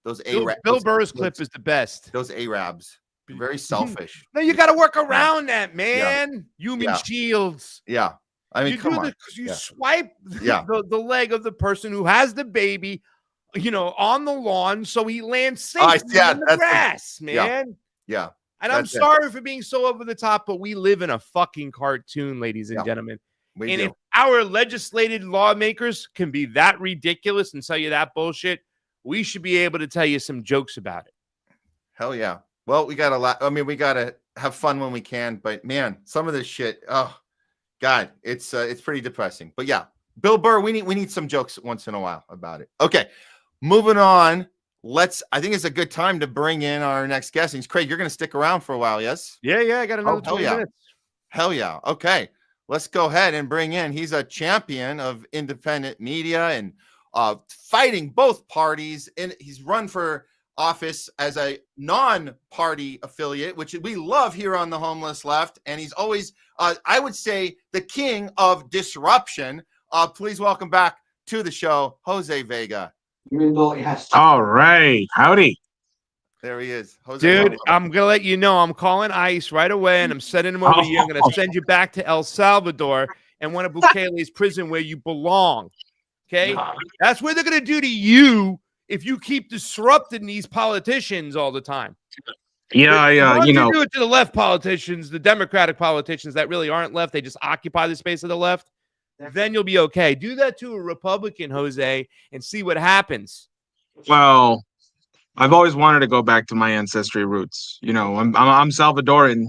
those Arabs. Bill Burr's clip is the best. Those Arabs, very selfish. No, you got to work around that, man. Human shields. Yeah. I mean, you swipe the leg of the person who has the baby, on the lawn, so he lands safely in the grass, man. Yeah. And I'm sorry for being so over the top, but we live in a fucking cartoon, ladies and gentlemen. If our legislated lawmakers can be that ridiculous and tell you that bullshit, we should be able to tell you some jokes about it. Hell yeah. Well, we got a lot. I mean, we got to have fun when we can, but man, some of this shit, oh God, it's pretty depressing. But yeah, Bill Burr, we need some jokes once in a while about it. Okay, moving on. I think it's a good time to bring in our next guest. And Craig, you're going to stick around for a while, yes? Yeah, I got another 20 minutes. Hell yeah. Okay, let's go ahead and bring in. He's a champion of independent media and fighting both parties. And he's run for office as a non-party affiliate, which we love here on the Homeless Left. And he's always, I would say, the king of disruption. Please welcome back to the show, Jose VEGA. All right. Howdy. There he is. Jose, dude, welcome. I'm going to let you know I'm calling ICE right away, and I'm sending him over here. I'm going to send you back to El Salvador and one of Bukele's prison where you belong. Okay? That's what they're going to do to you if you keep disrupting these politicians all the time. Yeah, You do it to the left politicians, the Democratic politicians that really aren't left. They just occupy the space of the left. Then you'll be okay. Do that to a Republican, Jose, and see what happens. Well, I've always wanted to go back to my ancestry roots. You know, I'm Salvadoran,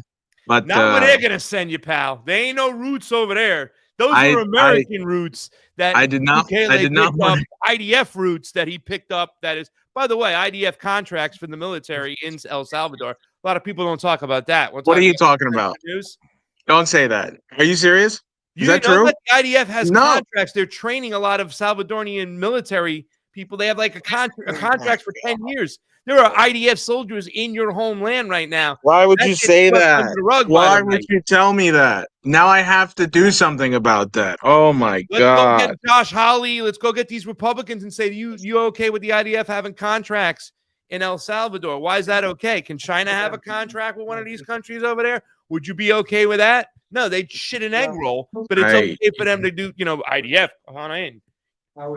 but not what they're gonna send you, pal. There ain't no roots over there. Those are American roots that I did not IDF roots that he picked up. That is, by the way, IDF contracts for the military in El Salvador. A lot of people don't talk about that. What are you talking about? News? Don't say that. Are you serious? Is that know true? that the IDF has contracts. They're training a lot of Salvadorian military people. They have like a contract for 10 years. There are IDF soldiers in your homeland right now. Why would you say that? Why would you tell me that? Now I have to do something about that. Oh my God. Let's go get Josh Hawley. Let's go get these Republicans and say, you okay with the IDF having contracts in El Salvador? Why is that okay? Can China have a contract with one of these countries over there? Would you be okay with that? No, they shit an egg roll, but it's okay for them to do, IDF on in.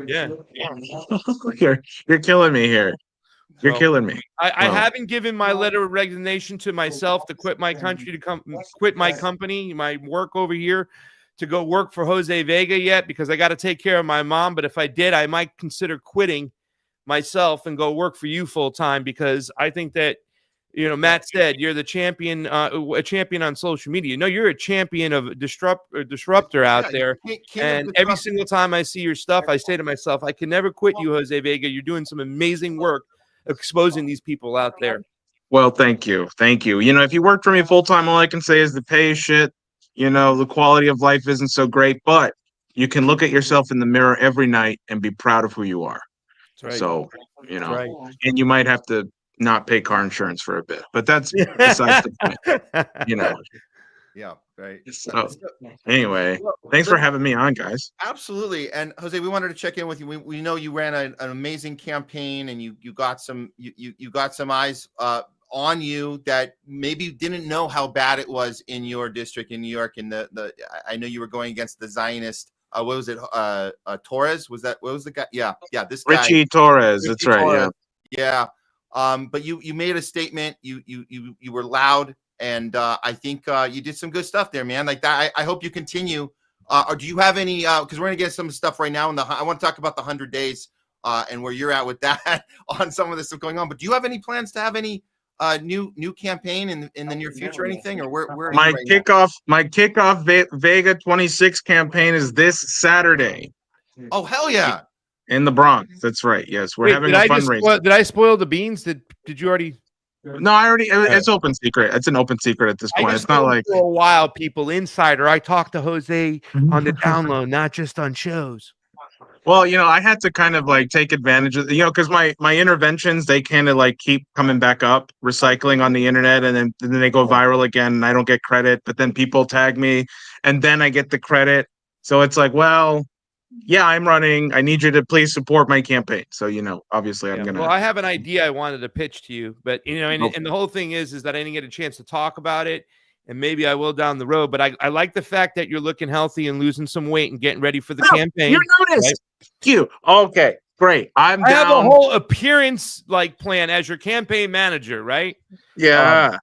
Yeah. You're killing me here. You're killing me. I haven't given my letter of resignation to myself to quit my country, to quit my company, my work over here, to go work for Jose VEGA yet, because I got to take care of my mom. But if I did, I might consider quitting myself and go work for you full time, because I think that, Matt said you're the champion, a champion on social media. No, you're a champion of disruptor out there. And every single time I see your stuff, I say to myself, I can never quit you, Jose VEGA. You're doing some amazing work exposing these people out there. Well, thank you. Thank you. If you work for me full time, all I can say is the pay is shit. The quality of life isn't so great, but you can look at yourself in the mirror every night and be proud of who you are. That's right. So, and you might have to not pay car insurance for a bit, but that's besides the point, Yeah, right. So, anyway, thanks for having me on, guys. Absolutely. And Jose, we wanted to check in with you. We know you ran an amazing campaign, and you got some you got some eyes on you that maybe didn't know how bad it was in your district in New York. And I know you were going against the Zionist. What was it? Torres? What was the guy? Yeah, this guy. Richie Torres. That's right. Torres. Yeah. But you made a statement. You were loud, and I think you did some good stuff there, man. Like that. I hope you continue. Or do you have any? Because we're gonna get some stuff right now. I want to talk about the 100 days and where you're at with that on some of this stuff going on. But do you have any plans to have any new campaign in the near future or anything? Or where my kickoff VEGA 26 campaign is this Saturday. Oh hell yeah! In the Bronx. That's right. Yes, we're having a fundraiser. Did I spoil the beans? Did you already? No, I already. It's open secret. It's an open secret at this point. It's not like for a while. People insider. I talked to Jose on the download, not just on shows. Well, I had to kind of like take advantage of, because my interventions, they kind of like keep coming back up, recycling on the internet, and then they go viral again, and I don't get credit, but then people tag me, and then I get the credit. So it's like, well, yeah, I'm running. I need you to please support my campaign. So, obviously I'm going to. Well, I have an idea I wanted to pitch to you, but, and the whole thing is that I didn't get a chance to talk about it, and maybe I will down the road. But I like the fact that you're looking healthy and losing some weight and getting ready for the campaign. You noticed. Right? Cute. Okay, great. I have a whole appearance plan as your campaign manager, right? Yeah.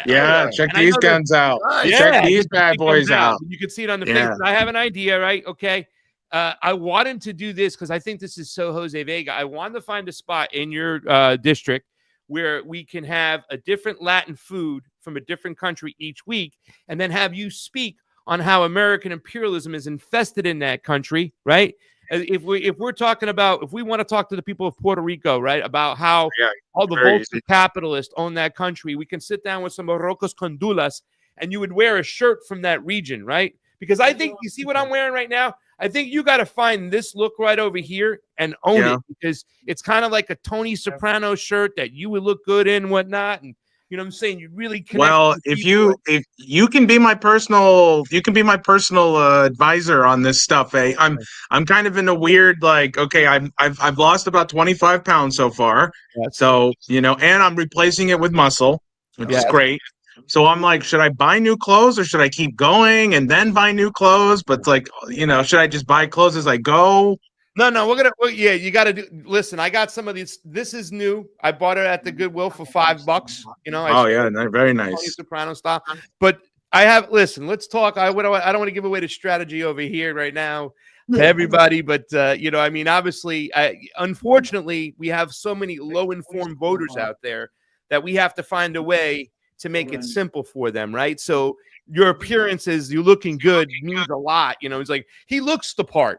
Check these guns out. Check these bad boys out. You can see it on the face. I have an idea, right? Okay. I wanted to do this because I think this is so Jose VEGA. I wanted to find a spot in your district where we can have a different Latin food from a different country each week, and then have you speak on how American imperialism is infested in that country, right? If we're talking about, if we want to talk to the people of Puerto Rico, right, about how all the vulture capitalists own that country, we can sit down with some Morocco's condulas, and you would wear a shirt from that region, right? Because I think, you see what I'm wearing right now? I think you got to find this look right over here and own it, because it's kind of like a Tony Soprano shirt that you would look good in, whatnot. And you know what I'm saying? You really connect. Well, if you can be my personal, advisor on this stuff. I'm kind of in a weird, like, okay, I've lost about 25 pounds so far. So, you know, and I'm replacing it with muscle, which is great. So I'm like, should I buy new clothes or should I keep going and then buy new clothes? But it's like, you know, should I just buy clothes as I go? No, you got to do. Listen, I got some of these. This is new. I bought it at the Goodwill for $5. You know. Very nice. Tony Soprano style. But I have. Listen, let's talk. I don't want to give away the strategy over here right now to everybody. But you know, I mean, obviously, unfortunately, we have so many low-informed voters out there that we have to find a way to make it simple for them, right? So your appearances, you looking good means a lot. You know, it's like he looks the part.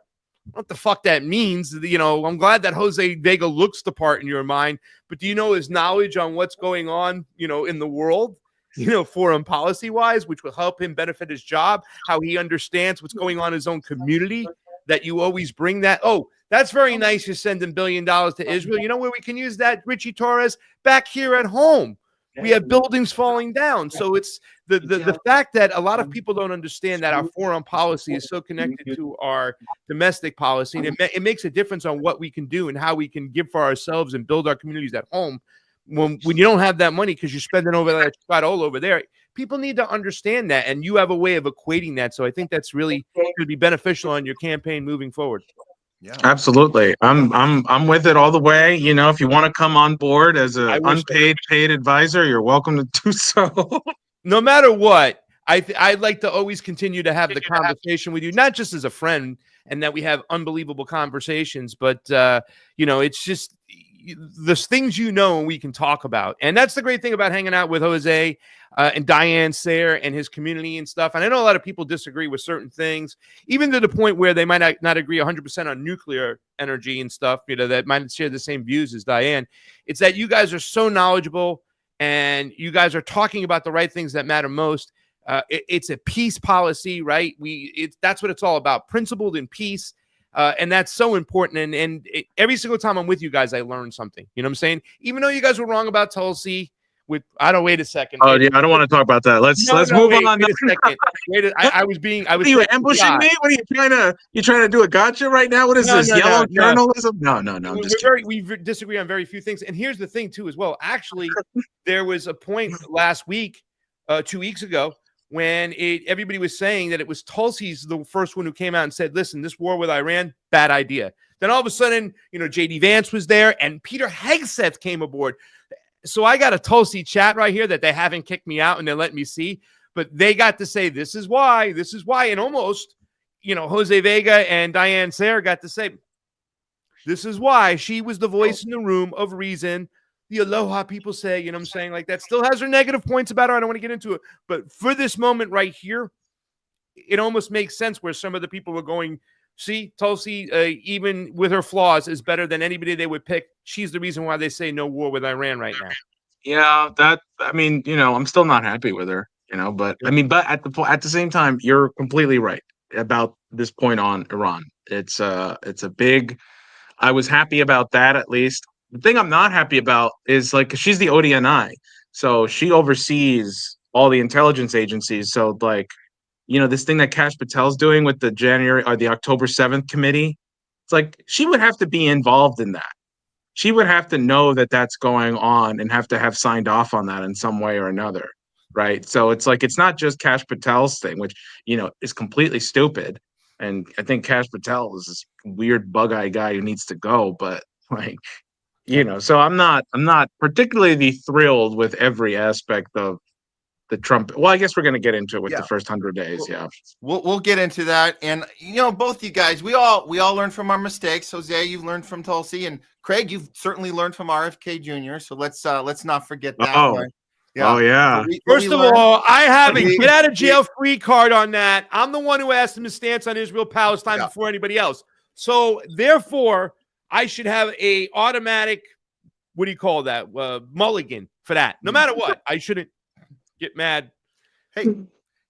What the fuck that means? You know, I'm glad that Jose Vega looks the part in your mind, but do you know his knowledge on what's going on, you know, in the world, you know, foreign policy wise, which will help him benefit his job, how he understands what's going on in his own community, that you always bring that. Oh, that's very nice. You're sending $1 billion to Israel. You know where we can use that, Richie Torres? Back here at home. We have buildings falling down. So it's the fact that a lot of people don't understand that our foreign policy is so connected to our domestic policy. And it makes a difference on what we can do and how we can give for ourselves and build our communities at home. When you don't have that money because you're spending over that spot all over there, people need to understand that. And you have a way of equating that. So I think that's really going to be beneficial on your campaign moving forward. Yeah, absolutely. I'm with it all the way. You know, if you want to come on board as an paid advisor, you're welcome to do so. No matter what, I'd like to always continue to have the conversation with you, not just as a friend, and that we have unbelievable conversations, but you know, it's just there's things you know and we can talk about. And that's the great thing about hanging out with Jose and Diane Sayre and his community and stuff. And I know a lot of people disagree with certain things, even to the point where they might not agree 100% on nuclear energy and stuff, you know, that might share the same views as Diane. It's that you guys are so knowledgeable and you guys are talking about the right things that matter most. It's a peace policy, right? That's what it's all about, principled in peace. And that's so important. And every single time I'm with you guys, I learn something. You know what I'm saying? Even though you guys were wrong about Tulsi, wait a second. Oh yeah, I don't want to talk about that. Let's move on. Wait a second. I was Are you ambushing me? What are you trying to do a gotcha right now? What is this? Yellow journalism? No. We disagree on very few things. And here's the thing too, as well. Actually, there was a point last week, 2 weeks ago, when everybody was saying that it was Tulsi's the first one who came out and said, listen, this war with Iran, bad idea. Then all of a sudden, you know, J.D. Vance was there and Peter Hegseth came aboard. So I got a Tulsi chat right here that they haven't kicked me out and they're letting me see, but they got to say, this is why. And almost, you know, Jose Vega and Diane Sayre got to say, this is why. She was the voice in the room of reason. The aloha people say, you know what I'm saying? Like that still has her negative points about her. I don't want to get into it. But for this moment right here, it almost makes sense where some of the people were going, see, Tulsi, even with her flaws, is better than anybody they would pick. She's the reason why they say no war with Iran right now. Yeah, I mean, you know, I'm still not happy with her, you know, but I mean, but at the same time, you're completely right about this point on Iran. It's a big, I was happy about that at least. The thing I'm not happy about is like, 'cause she's the ODNI, so she oversees all the intelligence agencies. So like, you know, this thing that Kash Patel's doing with the January or the October 7th committee, it's like she would have to be involved in that. She would have to know that that's going on and have to have signed off on that in some way or another, right? So it's like, it's not just Kash Patel's thing, which, you know, is completely stupid. And I think Kash Patel is this weird bug-eyed guy who needs to go, but like, you know, so I'm not particularly thrilled with every aspect of the Trump. Well, I guess we're going to get into it with Yeah. the first 100 days. Yeah. We'll get into that. And both you guys, we all learn from our mistakes. Jose, you've learned from Tulsi, and Craig, you've certainly learned from RFK Jr. So let's not forget that one. Yeah. Oh yeah. So First of all, I have a get out of jail free card on that. I'm the one who asked him to stance on Israel Palestine before anybody else. So therefore, I should have a automatic, what do you call that? Mulligan for that. No matter what, I shouldn't get mad. Hey,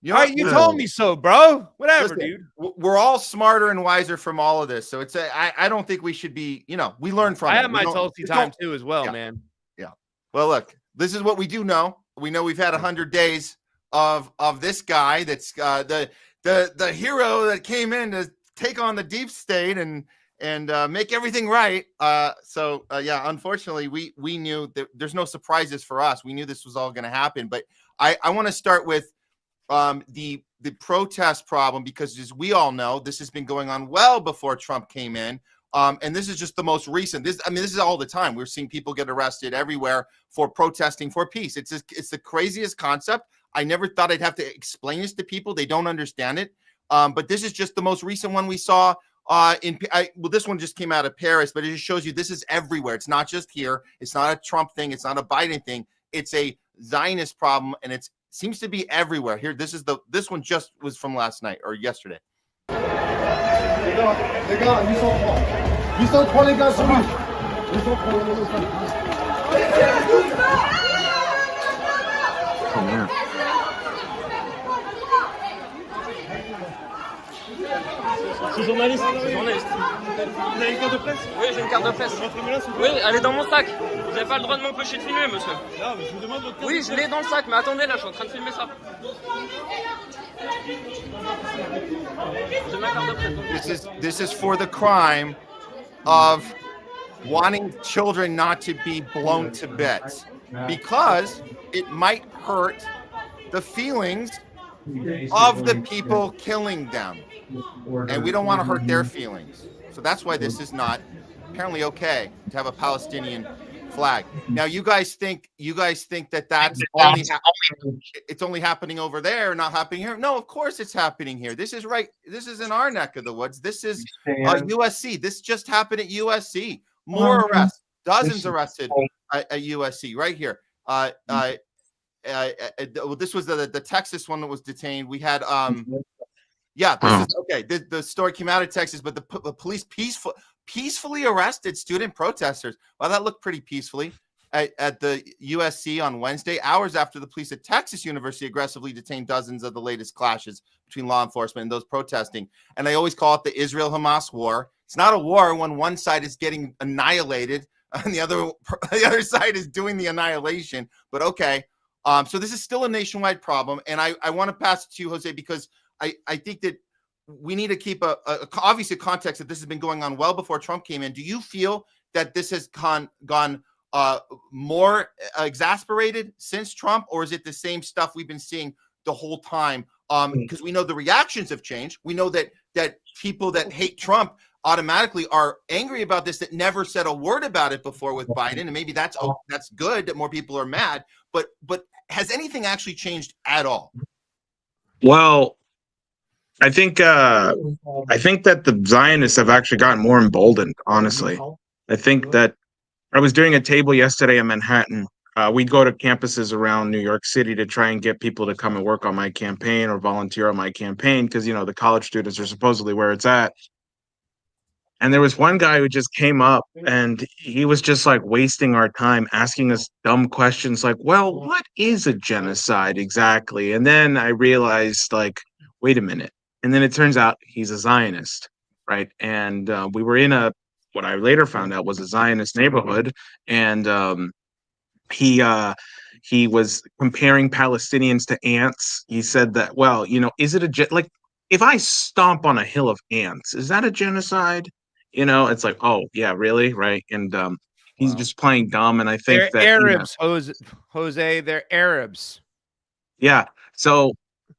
you told me so, bro. Whatever, listen, dude. We're all smarter and wiser from all of this. So I don't think we should be, we learn from it. I have my Tulsi time too as well, man. Yeah. Well, look, this is what we do know. We know we've had 100 days of this guy that's the hero that came in to take on the deep state and make everything right. Unfortunately, we knew that there's no surprises for us. We knew this was all going to happen. But I want to start with the protest problem, because as we all know, this has been going on well before Trump came in. And this is just the most recent. This is all the time. We're seeing people get arrested everywhere for protesting for peace. It's the craziest concept. I never thought I'd have to explain this to people. They don't understand it. But this is just the most recent one we saw. This one just came out of Paris, but it just shows you this is everywhere. It's not just here. It's not a Trump thing. It's not a Biden thing. It's a Zionist problem, and it seems to be everywhere. Here, this one just was from last night or yesterday. Les gars, 803 les gars, sur lui. 803 Je suis journaliste. Vous avez une carte de presse? Oui, j'ai une carte de presse. Oui, elle est dans mon sac. Vous n'avez pas le droit de m'empêcher de filmer, monsieur. Non, mais je vous demande votre carte. Oui, je l'ai dans le sac, mais attendez, là, je suis en train de filmer ça. J'ai ma carte de presse. This is for the crime of wanting children not to be blown to bits, because it might hurt the feelings of the people killing them, and we don't want to hurt their feelings. So that's why this is not apparently okay to have a Palestinian flag. Now, you guys think that that's it's only happening over there, not happening here? No, of course it's happening here. This is right. This is in our neck of the woods. This is USC. This just happened at USC. More arrests, dozens arrested at USC right here. This was the Texas one that was detained. We had the story came out of Texas, but the police peacefully arrested student protesters. Well, that looked pretty peacefully at the USC on Wednesday, hours after the police at Texas University aggressively detained dozens of the latest clashes between law enforcement and those protesting. And I always call it the Israel-Hamas war. It's not a war when one side is getting annihilated and the other side is doing the annihilation. But okay. So this is still a nationwide problem. And I want to pass it to you, Jose, because I think that we need to keep obviously context that this has been going on well before Trump came in. Do you feel that this has gone more exasperated since Trump, or is it the same stuff we've been seeing the whole time? Because we know the reactions have changed. We know that people that hate Trump automatically are angry about this that never said a word about it before with Biden, and maybe that's good that more people are mad. But has anything actually changed at all? Well, I think that the Zionists have actually gotten more emboldened, honestly. I think that I was doing a table yesterday in Manhattan. We'd go to campuses around New York City to try and get people to come and work on my campaign or volunteer on my campaign because, the college students are supposedly where it's at. And there was one guy who just came up and he was just like wasting our time asking us dumb questions like, well, what is a genocide exactly? And then I realized, like, wait a minute. And then it turns out he's a Zionist, right? And we were in what I later found out was a Zionist neighborhood. And he was comparing Palestinians to ants. He said that, well, is it like if I stomp on a hill of ants, is that a genocide? It's like, oh yeah, really, right? And he's just playing dumb. And I think they're Arabs, Jose. They're Arabs. Yeah. So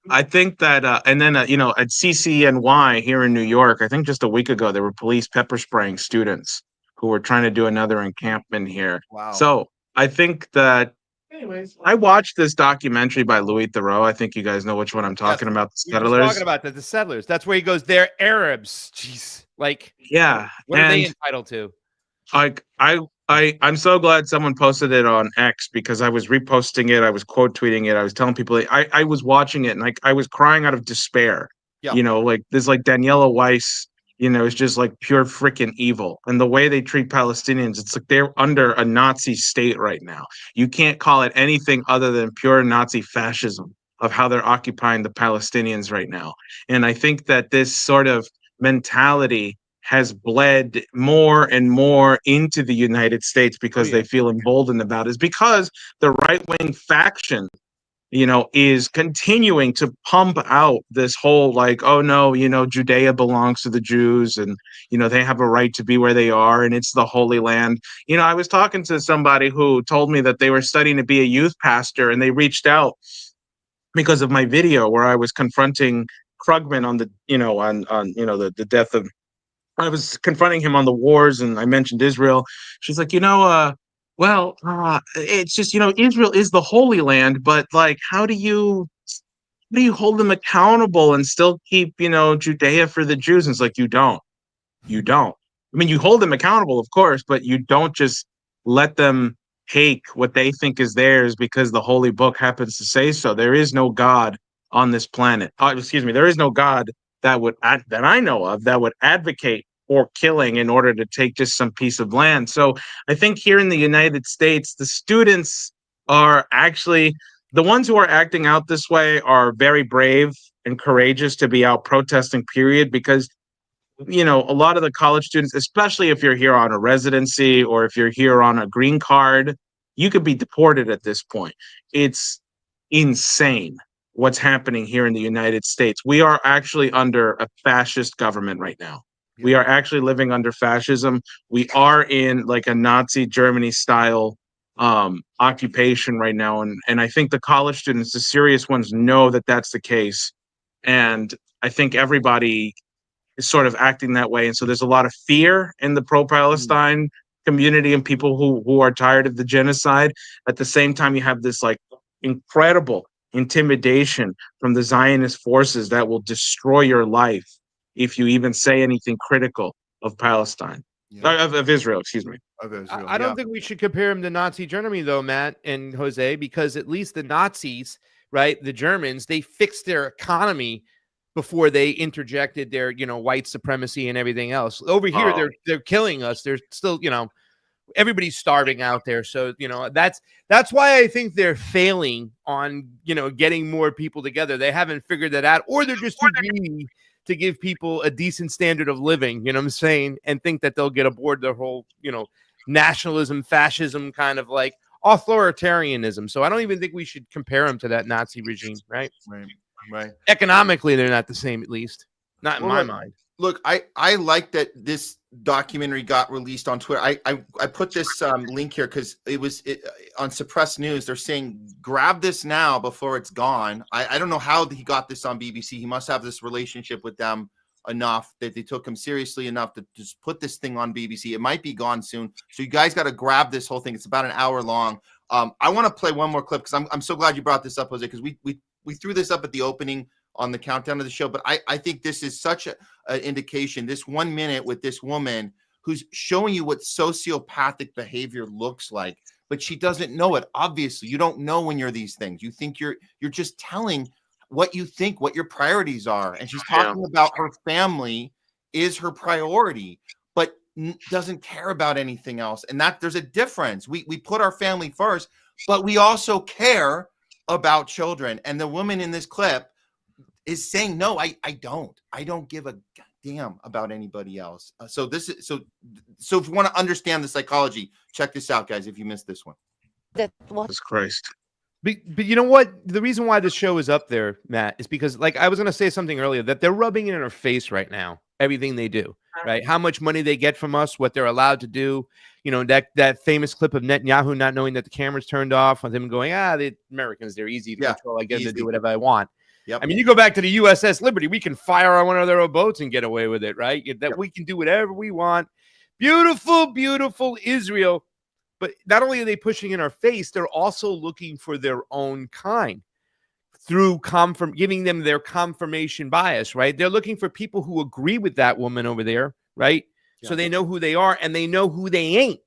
I think that, and then at CCNY here in New York, I think just a week ago there were police pepper spraying students who were trying to do another encampment here. Wow. So I think that Anyways, I watched this documentary by Louis Theroux. I think you guys know which one I'm talking about. The We were just Settlers. talking about that. The Settlers. That's where he goes. They're Arabs. Jeez. Like, Yeah. what are they entitled to? I'm so glad someone posted it on X because I was reposting it. I was quote tweeting it. I was telling people I was watching it and I was crying out of despair. Yeah. You know, like this, like Daniela Weiss, you know, is just like pure freaking evil. And the way they treat Palestinians, it's like they're under a Nazi state right now. You can't call it anything other than pure Nazi fascism of how they're occupying the Palestinians right now. And I think that this sort of mentality has bled more and more into the United States because they feel emboldened about it. Is because the right-wing faction, you know, is continuing to pump out this whole like, oh no, you know, Judea belongs to the Jews and, you know, they have a right to be where they are and it's the Holy Land. You know, I was talking to somebody who told me that they were studying to be a youth pastor and they reached out because of my video where I was confronting Krugman on the, you know, on you know, the death of, I was confronting him on the wars and I mentioned Israel. She's like, you know, it's just, you know, Israel is the Holy Land, but like, how do you hold them accountable and still keep, you know, Judea for the Jews? And it's like, you don't. I mean, you hold them accountable, of course, but you don't just let them take what they think is theirs because the Holy Book happens to say so. There is no God on this planet. There is no God that I know of that would advocate for killing in order to take just some piece of land. So I think here in the United States, the students are actually the ones who are acting out this way are very brave and courageous to be out protesting, period, because, you know, a lot of the college students, especially if you're here on a residency or if you're here on a green card, you could be deported at this point. It's insane what's happening here in the United States. We are actually under a fascist government right now. Yeah. We are actually living under fascism. We are in like a Nazi Germany style occupation right now. And I think the college students, the serious ones, know that that's the case. And I think everybody is sort of acting that way. And so there's a lot of fear in the pro-Palestine community and people who are tired of the genocide. At the same time, you have this like incredible intimidation from the Zionist forces that will destroy your life if you even say anything critical of Palestine, of Israel, excuse me. Of Israel, I don't think we should compare him to Nazi Germany, though, Matt and Jose, because at least the Nazis, right, the Germans, they fixed their economy before they interjected their, you know, white supremacy and everything else. Over here, they're killing us. They're still, you know, everybody's starving out there. So, you know, that's why I think they're failing on, you know, getting more people together. They haven't figured that out, or they're just too greedy to give people a decent standard of living, you know what I'm saying, and think that they'll get aboard the whole, you know, nationalism, fascism, kind of like authoritarianism. So I don't even think we should compare them to that Nazi regime, right? Right. Economically, they're not the same, at least. Not in my mind. Look, I like that this documentary got released on Twitter. I put this link here because it was on Suppressed News. They're saying grab this now before it's gone. I don't know how he got this on BBC. He must have this relationship with them enough that they took him seriously enough to just put this thing on BBC. It might be gone soon. So you guys got to grab this whole thing. It's about an hour long. I want to play one more clip because I'm so glad you brought this up, Jose, because we threw this up at the opening on the countdown of the show, but I think this is such an indication, this 1 minute with this woman who's showing you what sociopathic behavior looks like, but she doesn't know it. Obviously, you don't know when you're these things. You think you're just telling what you think, what your priorities are. And she's talking about her family is her priority, but doesn't care about anything else. And that there's a difference. We put our family first, but we also care about children. And the woman in this clip is saying, no, I don't give a damn about anybody else. So if you want to understand the psychology, check this out, guys, if you missed this one. Jesus Christ. But you know what? The reason why this show is up there, Matt, is because, like, I was going to say something earlier, that they're rubbing it in our face right now, everything they do, right? How much money they get from us, what they're allowed to do. You know, that famous clip of Netanyahu not knowing that the camera's turned off, with him going, the Americans, they're easy to control. I get to do whatever I want. Yep. I mean, you go back to the USS Liberty, we can fire on one of their boats and get away with it, right? That we can do whatever we want. Beautiful, beautiful Israel. But not only are they pushing in our face, they're also looking for their own kind through giving them their confirmation bias, right? They're looking for people who agree with that woman over there, right? Yeah. So they know who they are and they know who they ain't.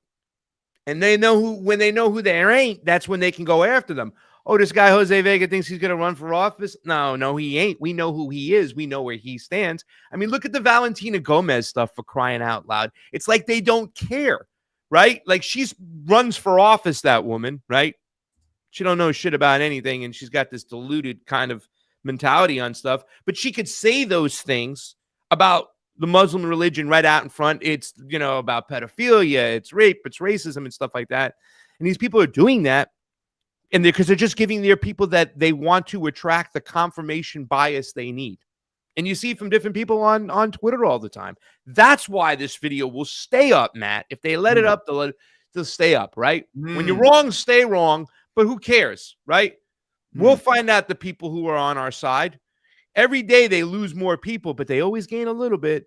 And they know when they know who they ain't, that's when they can go after them. Oh, this guy Jose Vega thinks he's going to run for office. No, he ain't. We know who he is. We know where he stands. I mean, look at the Valentina Gomez stuff, for crying out loud. It's like they don't care, right? Like she's runs for office, that woman, right? She don't know shit about anything, and she's got this diluted kind of mentality on stuff. But she could say those things about the Muslim religion right out in front. It's, about pedophilia, it's rape, it's racism and stuff like that. And these people are doing that. And because they're just giving their people that they want to attract the confirmation bias they need. And you see from different people on Twitter all the time. That's why this video will stay up, Matt. If they let it up, they'll stay up, right? When you're wrong, stay wrong. But who cares, right? We'll find out the people who are on our side. Every day they lose more people, but they always gain a little bit.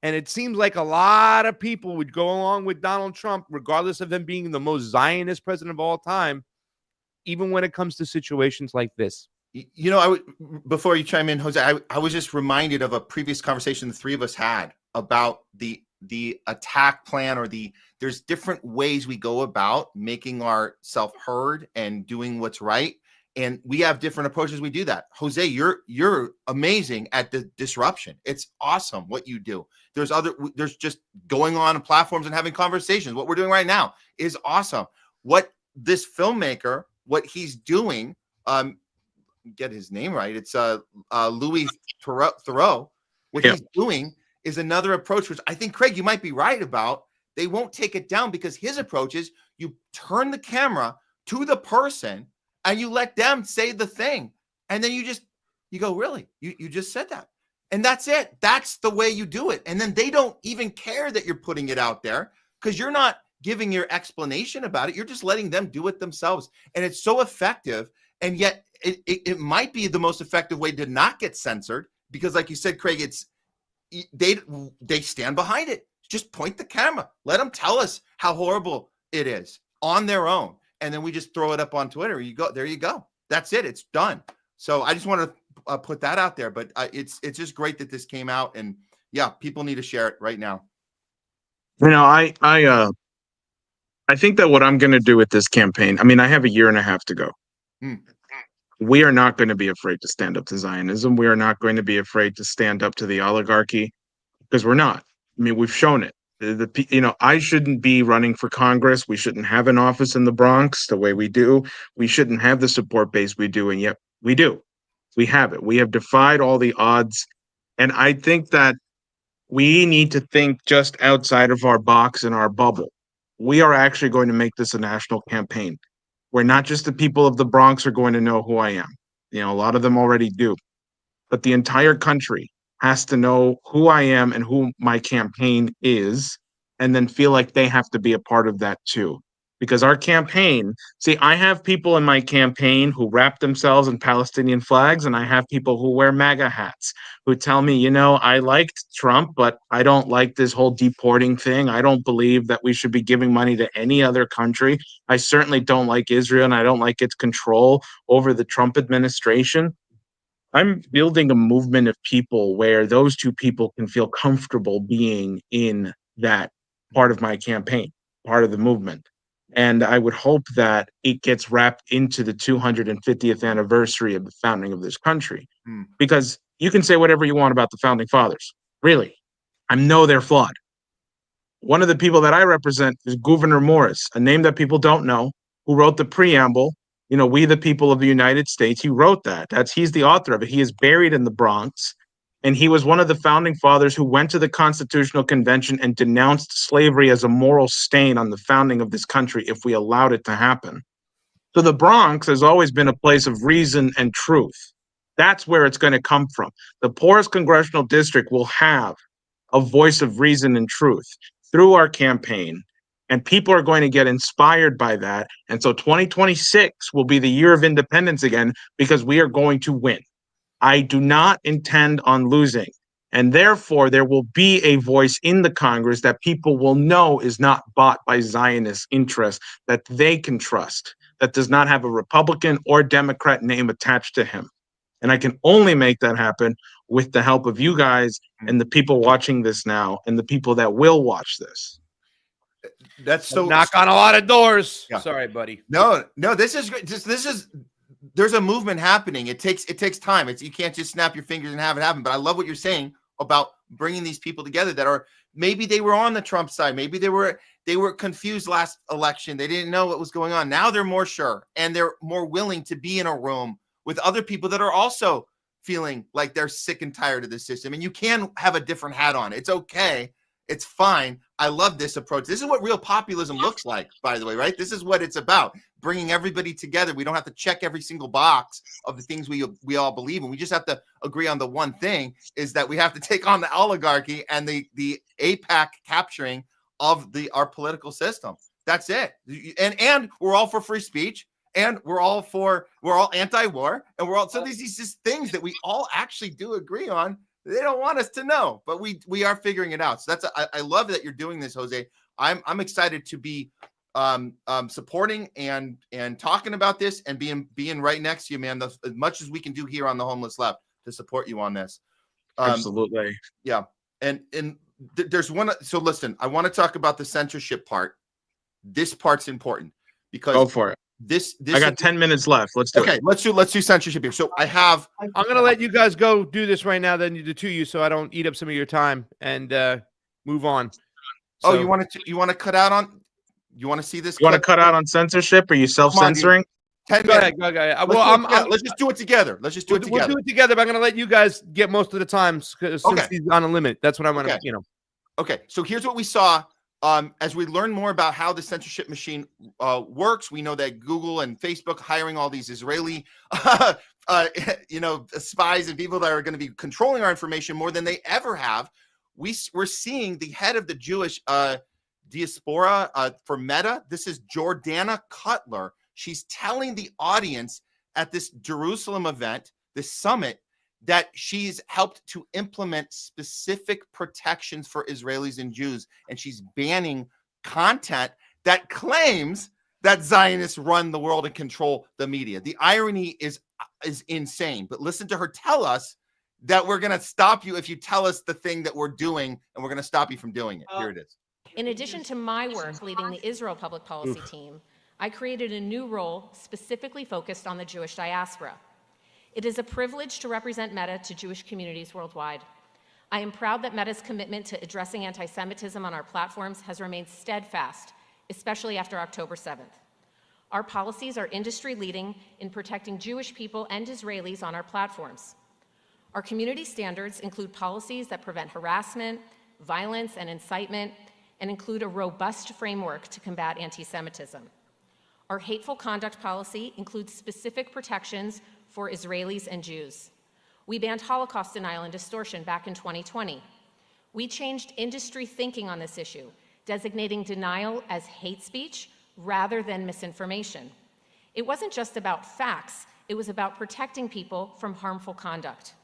And it seems like a lot of people would go along with Donald Trump, regardless of him being the most Zionist president of all time, even when it comes to situations like this. Before you chime in, Jose, I was just reminded of a previous conversation the three of us had about the attack plan, or there's different ways we go about making ourselves heard and doing what's right. And we have different approaches. We do that. Jose, you're amazing at the disruption. It's awesome what you do. There's just going on platforms and having conversations. What we're doing right now is awesome. What this filmmaker, what he's doing, get his name right. It's Louis Theroux. What he's doing is another approach, which I think, Craig, you might be right about. They won't take it down because his approach is you turn the camera to the person and you let them say the thing. And then you go, really? You just said that. And that's it. That's the way you do it. And then they don't even care that you're putting it out there because you're not giving your explanation about it. You're just letting them do it themselves. And it's so effective. And yet it might be the most effective way to not get censored because, like you said, Craig, they stand behind it. Just point the camera. Let them tell us how horrible it is on their own. And then we just throw it up on Twitter. There you go. That's it. It's done. So I just want to put that out there. But it's just great that this came out. And yeah, people need to share it right now. I think that what I'm going to do with this campaign, I have a year and a half to go. We are not going to be afraid to stand up to Zionism. We are not going to be afraid to stand up to the oligarchy because we're not. We've shown it. I shouldn't be running for Congress. We shouldn't have an office in the Bronx the way we do. We shouldn't have the support base we do, and yet we do. We have it. We have defied all the odds. And I think that we need to think just outside of our box and our bubble. We are actually going to make this a national campaign where not just the people of the Bronx are going to know who I am. A lot of them already do. But the entire country has to know who I am and who my campaign is, and then feel like they have to be a part of that too. Because our campaign, I have people in my campaign who wrap themselves in Palestinian flags, and I have people who wear MAGA hats who tell me, I liked Trump, but I don't like this whole deporting thing. I don't believe that we should be giving money to any other country. I certainly don't like Israel, and I don't like its control over the Trump administration. I'm building a movement of people where those two people can feel comfortable being in that part of my campaign, part of the movement. And I would hope that it gets wrapped into the 250th anniversary of the founding of this country. Because you can say whatever you want about the founding fathers. Really, I know they're flawed. One of the people that I represent is Gouverneur Morris, a name that people don't know, who wrote the preamble. We the people of the United States. He wrote that. He's the author of it. He is buried in the Bronx. And he was one of the founding fathers who went to the Constitutional Convention and denounced slavery as a moral stain on the founding of this country if we allowed it to happen. So the Bronx has always been a place of reason and truth. That's where it's going to come from. The poorest congressional district will have a voice of reason and truth through our campaign. And people are going to get inspired by that. And so 2026 will be the year of independence again because we are going to win. I do not intend on losing. And therefore, there will be a voice in the Congress that people will know is not bought by Zionist interests, that they can trust, that does not have a Republican or Democrat name attached to him. And I can only make that happen with the help of you guys and the people watching this now and the people that will watch this. That's so knock on a lot of doors. Yeah. Sorry, buddy. No, this is great. There's a movement happening. It takes time. You can't just snap your fingers and have it happen. But I love what you're saying about bringing these people together that are, maybe they were on the Trump side. Maybe they were confused last election. They didn't know what was going on. Now they're more sure, and they're more willing to be in a room with other people that are also feeling like they're sick and tired of the system. And you can have a different hat on. It's okay. It's fine. I love this approach. This is what real populism looks like, by the way, right? This is what it's about, bringing everybody together. We don't have to check every single box of the things we all believe in. We just have to agree on the one thing, is that we have to take on the oligarchy and the APAC capturing of our political system. That's it. And we're all for free speech, and we're all anti-war, and we're all, so these just things that we all actually do agree on. They don't want us to know, but we are figuring it out. So I love that you're doing this, Jose. I'm excited to be supporting and talking about this and being right next to you, man. As much as we can do here on the Homeless Left to support you on this. Absolutely. Yeah. And there's one. So listen, I want to talk about the censorship part. This part's important because go for it. This I got 10 minutes left. Let's do it. Okay, let's do censorship here. So I'm gonna let you guys go do this right now, then the two of you, so I don't eat up some of your time, and move on. So, you want to cut out on? You want to see this? You want to cut out on censorship? Are you self-censoring? Go ahead. Well, let's just do it together. We'll do it together. But I'm gonna let you guys get most of the time since he's on a limit. That's what I'm gonna, Okay. So here's what we saw. As we learn more about how the censorship machine works, we know that Google and Facebook hiring all these Israeli, spies and people that are going to be controlling our information more than they ever have. We're seeing the head of the Jewish diaspora for Meta. This is Jordana Cutler. She's telling the audience at this Jerusalem event, this summit, that she's helped to implement specific protections for Israelis and Jews, and she's banning content that claims that Zionists run the world and control the media. The irony is insane, but listen to her tell us that we're going to stop you if you tell us the thing that we're doing, and we're going to stop you from doing it. Here it is. In addition to my work leading the Israel public policy team, I created a new role specifically focused on the Jewish diaspora. It is a privilege to represent Meta to Jewish communities worldwide. I am proud that Meta's commitment to addressing anti-Semitism on our platforms has remained steadfast, especially after October 7th. Our policies are industry-leading in protecting Jewish people and Israelis on our platforms. Our community standards include policies that prevent harassment, violence, and incitement, and include a robust framework to combat anti-Semitism. Our hateful conduct policy includes specific protections for Israelis and Jews. We banned Holocaust denial and distortion back in 2020. We changed industry thinking on this issue, designating denial as hate speech rather than misinformation. It wasn't just about facts, it was about protecting people from harmful conduct.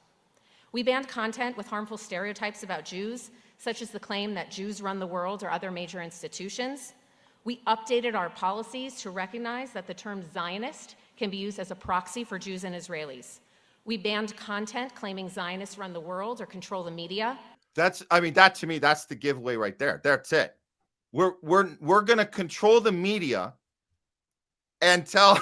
We banned content with harmful stereotypes about Jews, such as the claim that Jews run the world or other major institutions. We updated our policies to recognize that the term Zionist can be used as a proxy for Jews and Israelis. We banned content claiming Zionists run the world or control the media. That to me, that's the giveaway right there. That's it. We're going to control the media and tell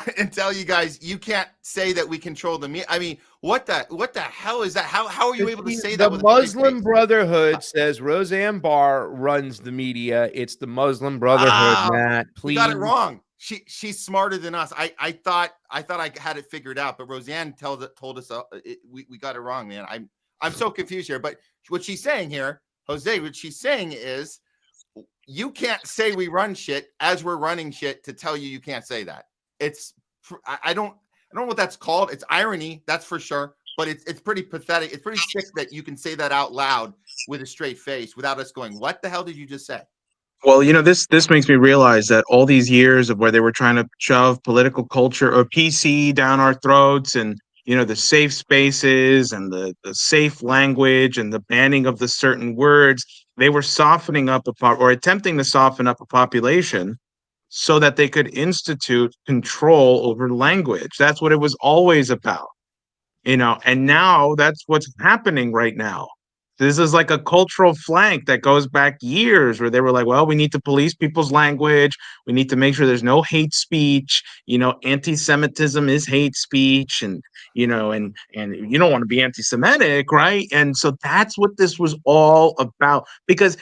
you guys you can't say that we control the media. I mean, what the hell is that? How are you able to say that? The Muslim Brotherhood says Roseanne Barr runs the media. It's the Muslim Brotherhood, Matt. Please. You got it wrong. She's smarter than us. I thought I had it figured out, but Roseanne told us we got it wrong, man. I'm so confused here. But what she's saying here, Jose, what she's saying is you can't say we run shit as we're running shit to tell you can't say that. I don't know what that's called. It's irony, that's for sure. But it's pretty pathetic. It's pretty sick that you can say that out loud with a straight face without us going, what the hell did you just say? Well, this makes me realize that all these years of where they were trying to shove political culture or PC down our throats and the safe spaces and the safe language and the banning of the certain words, they were softening up or attempting to soften up a population so that they could institute control over language. That's what it was always about, and now that's what's happening right now. This is like a cultural flank that goes back years where they were like, well, we need to police people's language. We need to make sure there's no hate speech. Anti-Semitism is hate speech, and you don't want to be anti-Semitic, right? And so that's what this was all about, because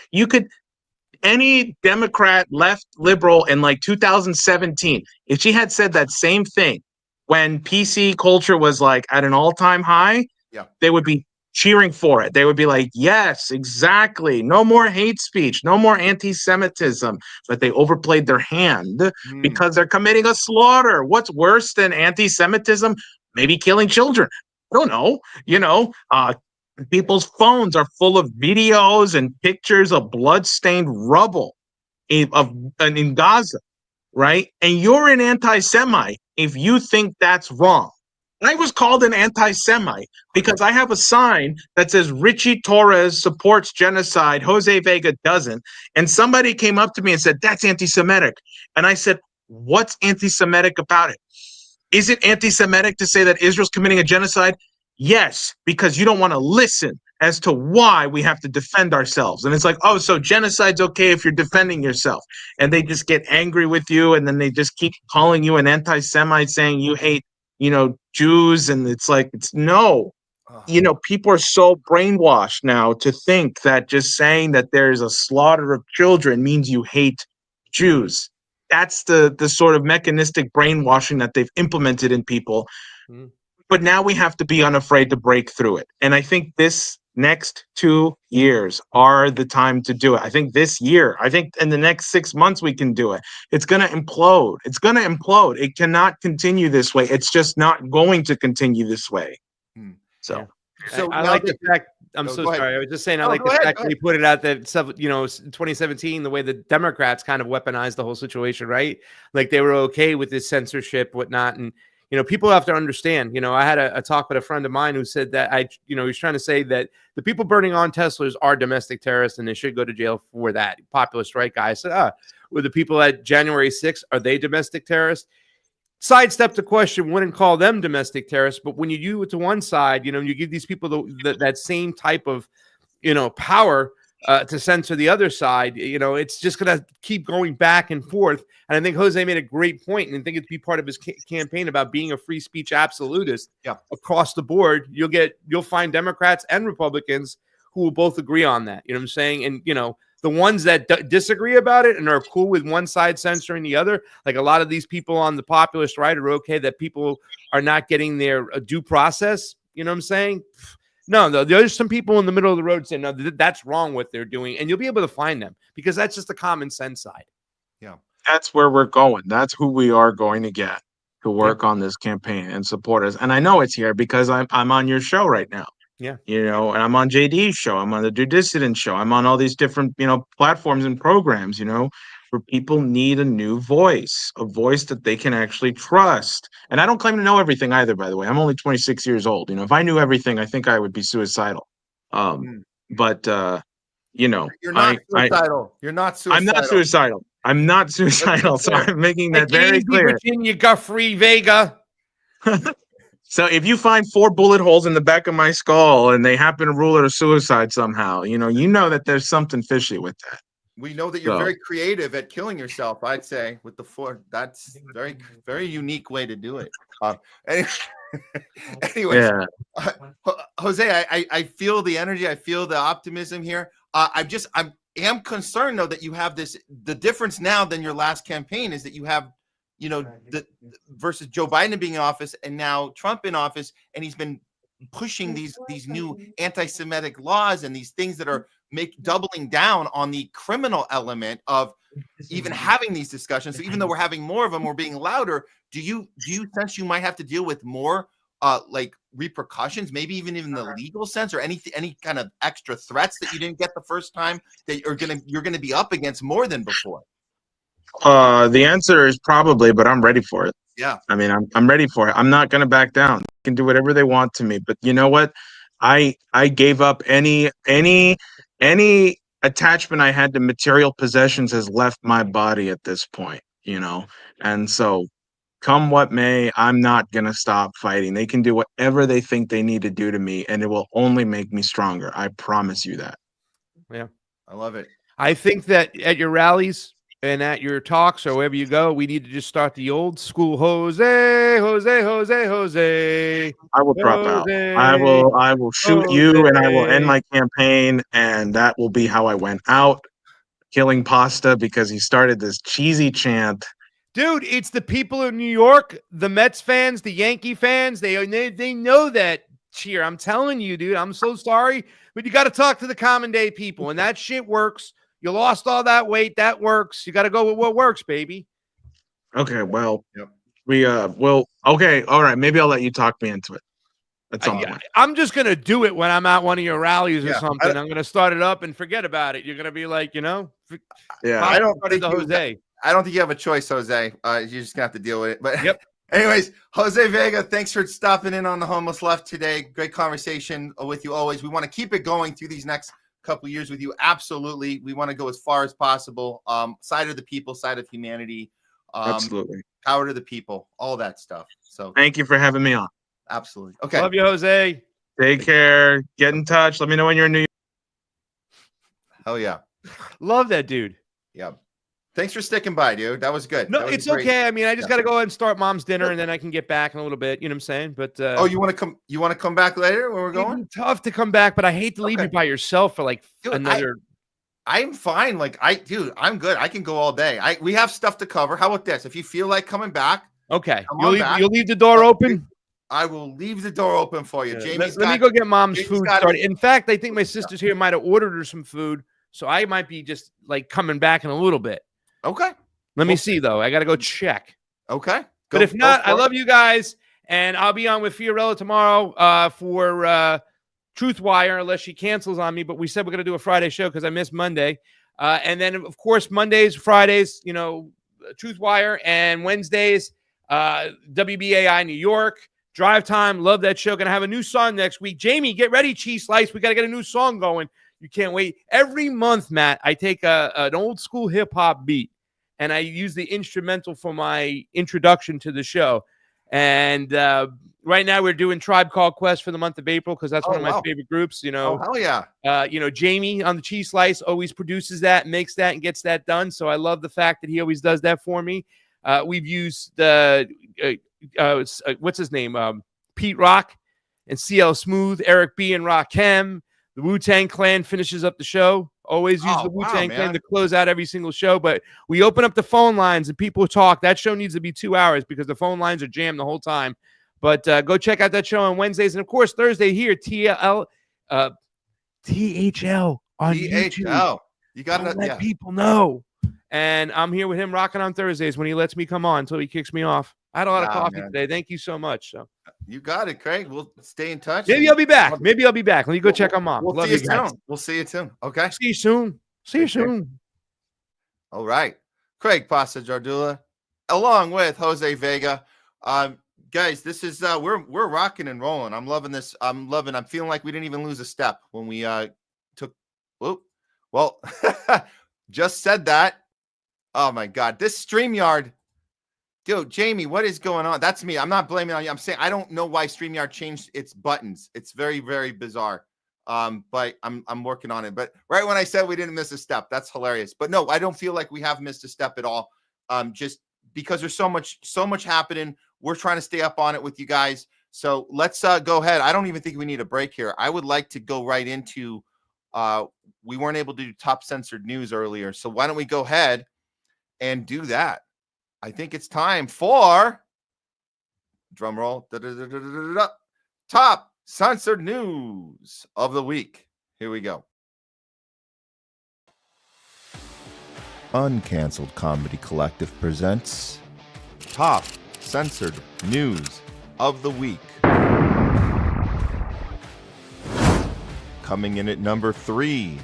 any Democrat, left, liberal in like 2017, if she had said that same thing when PC culture was like at an all-time high, they would be cheering for it. They would be like, yes, exactly. No more hate speech, no more anti-Semitism. But they overplayed their hand because they're committing a slaughter. What's worse than anti-Semitism? Maybe killing children. I don't know. People's phones are full of videos and pictures of blood-stained rubble in Gaza, right? And you're an anti-Semite if you think that's wrong. I was called an anti-Semite because I have a sign that says Richie Torres supports genocide, Jose Vega doesn't. And somebody came up to me and said, that's anti-Semitic. And I said, what's anti-Semitic about it? Is it anti-Semitic to say that Israel's committing a genocide? Yes, because you don't want to listen as to why we have to defend ourselves. And it's like, oh, so genocide's okay if you're defending yourself. And they just get angry with you, and then they just keep calling you an anti-Semite, saying you hate Jews. And it's like, no, people are so brainwashed now to think that just saying that there's a slaughter of children means you hate Jews. That's the sort of mechanistic brainwashing that they've implemented in people. But now we have to be unafraid to break through it. And I think this next 2 years are the time to do it. I think this year, in the next 6 months, we can do it. It's going to implode. It cannot continue this way. It's just not going to continue this way. So I like the fact, I'm so sorry. I was just saying, I like the fact that you put it out that, 2017, the way the Democrats kind of weaponized the whole situation, right? Like they were okay with this censorship, whatnot. And, people have to understand, I had a talk with a friend of mine who said that he's trying to say that the people burning on Teslas are domestic terrorists and they should go to jail for that. Populist right guy. I said, were the people at January 6th, are they domestic terrorists? Sidestep the question, wouldn't call them domestic terrorists, but when you do it to one side, you give these people that same type of, power to censor the other side, it's just going to keep going back and forth. And I think Jose made a great point, and I think it'd be part of his campaign about being a free speech absolutist across the board. You'll find Democrats and Republicans who will both agree on that. You know what I'm saying? And, the ones that disagree about it and are cool with one side censoring the other, like a lot of these people on the populist right are okay that people are not getting their due process. You know what I'm saying? No, there's some people in the middle of the road saying, no, that's wrong what they're doing. And you'll be able to find them because that's just the common sense side. Yeah. That's where we're going. That's who we are going to get to work on this campaign and support us. And I know it's here because I'm on your show right now. Yeah. And I'm on JD's show. I'm on the Do Dissident show. I'm on all these different, platforms and programs, where people need a new voice, a voice that they can actually trust. And I don't claim to know everything either, by the way. I'm only 26 years old. If I knew everything, I think I would be suicidal. But you're not suicidal. You're not suicidal. I'm not suicidal. I'm not suicidal. So I'm making that very clear. Virginia Guffrey Vega. So if you find 4 bullet holes in the back of my skull and they happen to rule it a suicide somehow, you know that there's something fishy with that. We know that you're very creative at killing yourself, I'd say, with the 4. That's very, very unique way to do it. Anyway, Jose, I feel the energy. I feel the optimism here. I am concerned, though, that you have the difference now than your last campaign is that you have, the versus Joe Biden being in office and now Trump in office, and he's been pushing these new anti-Semitic laws and these things that are doubling down on the criminal element of even having these discussions. So even though we're having more of them, we're being louder. Do you sense you might have to deal with more like repercussions, maybe even in the legal sense, or any kind of extra threats that you didn't get the first time that you're gonna be up against more than before? The answer is probably, but I'm ready for it. Yeah. I mean, I'm ready for it. I'm not going to back down. They can do whatever they want to me, but you know what? I gave up any attachment I had to material possessions has left my body at this point, you know. And so come what may, I'm not going to stop fighting. They can do whatever they think they need to do to me, and it will only make me stronger. I promise you that. Yeah. I love it. I think that at your rallies and at your talks or wherever you go, we need to just start the old school Jose. I will drop out. I will shoot you, and I will end my campaign, and that will be how I went out, killing Pasta because he started this cheesy chant. Dude, it's the people of New York, the Mets fans, the Yankee fans. They know that cheer. I'm telling you, dude. I'm so sorry, but you got to talk to the common day people, and that shit works. You lost all that weight. That works. You got to go with what works, baby. Okay, well, Yep. Okay, all right. Maybe I'll let you talk me into it. That's all. I'm just going to do it when I'm at one of your rallies or Yeah, something. I'm going to start it up and forget about it. You're going to be like, Yeah, I don't think Jose. I don't think you have a choice, Jose. You're just gonna have to deal with it. But Yep. Anyways, Jose Vega, thanks for stopping in on the Homeless Left today. Great conversation with you always. We want to keep it going through these next couple of years with you. Absolutely. We want to go as far as possible. Side of the people, side of humanity. absolutely. Power to the people, all that stuff. So Thank you for having me on. absolutely. Okay. Love you, Jose. Take care. Get in touch. Let me know when you're in New York. Hell yeah. Love that dude. Yeah. Thanks for sticking by, dude. That was good. No, That was it's great. okay. I mean, I just got to go ahead and start mom's dinner, and then I can get back in a little bit. You know what I'm saying? But Oh, you want to come? You want to come back later when we're going? tough to come back, but I hate to leave Okay. you by yourself for like Dude, another. I'm fine. Like dude, I'm good. I can go all day. We have stuff to cover. How about this? If you feel like coming back, Okay, come on back. you'll leave the door open. I will leave the door open for you. Yeah. Jamie's Let me go get mom's Jamie's food got started. it. In fact, I think my sister's here might have ordered her some food, so I might be just like coming back in a little bit. Okay. Let me Well, see though. I got to go check. Okay. But if not, I love you guys, and I'll be on with Fiorella tomorrow for Truth Wire, unless she cancels on me. But we said we're gonna do a Friday show because I missed Monday, and then of course Mondays, Fridays, you know, Truth Wire, and Wednesdays, WBAI New York Drive Time. Love that show. Gonna have a new song next week. Jayme, get ready, CheeseSlice. We gotta get a new song going. You can't wait. Every month, Matt, I take an old school hip hop beat, and I use the instrumental for my introduction to the show. And right now we're doing Tribe Called Quest for the month of April because that's one of my favorite groups. You know, hell yeah. Jayme on the Cheese always produces that, makes that, and gets that done. So I love the fact that he always does that for me. We've used what's his name, Pete Rock and CL Smooth, Eric B and Rakim. The Wu-Tang Clan finishes up the show. Always use the Wu-Tang Clan to close out every single show. But we open up the phone lines and people talk. That show needs to be 2 hours because the phone lines are jammed the whole time. But go check out that show on Wednesdays. And, of course, Thursday here, THL on YouTube. You got to let people know. And I'm here with him rocking on Thursdays when he lets me come on until he kicks me off. I had a lot of coffee today. Thank you so much. So you got it, Craig. We'll stay in touch. Maybe I'll be back. Let me go check on mom. We'll see you soon. We'll see you soon. Okay. See you soon. See you soon. All right. Craig Pasta Jardula, along with Jose Vega. Guys, this is we're rocking and rolling. I'm loving this. I'm feeling like we didn't even lose a step when we took. Whoop. Well, just said that. Oh my God, this StreamYard, dude, Jayme, what is going on? That's me. I'm not blaming on you. I'm saying I don't know why StreamYard changed its buttons. It's very, very bizarre. But I'm working on it. But right when I said we didn't miss a step, that's hilarious. But no, I don't feel like we have missed a step at all. Just because there's so much happening. We're trying to stay up on it with you guys. So let's go ahead. I don't even think we need a break here. I would like to go right into we weren't able to do top censored news earlier. So why don't we go ahead and do that? I think it's time for drum roll. Top censored news of the week. Here we go. Uncanceled Comedy Collective presents Top Censored News of the Week. Coming in at number 3,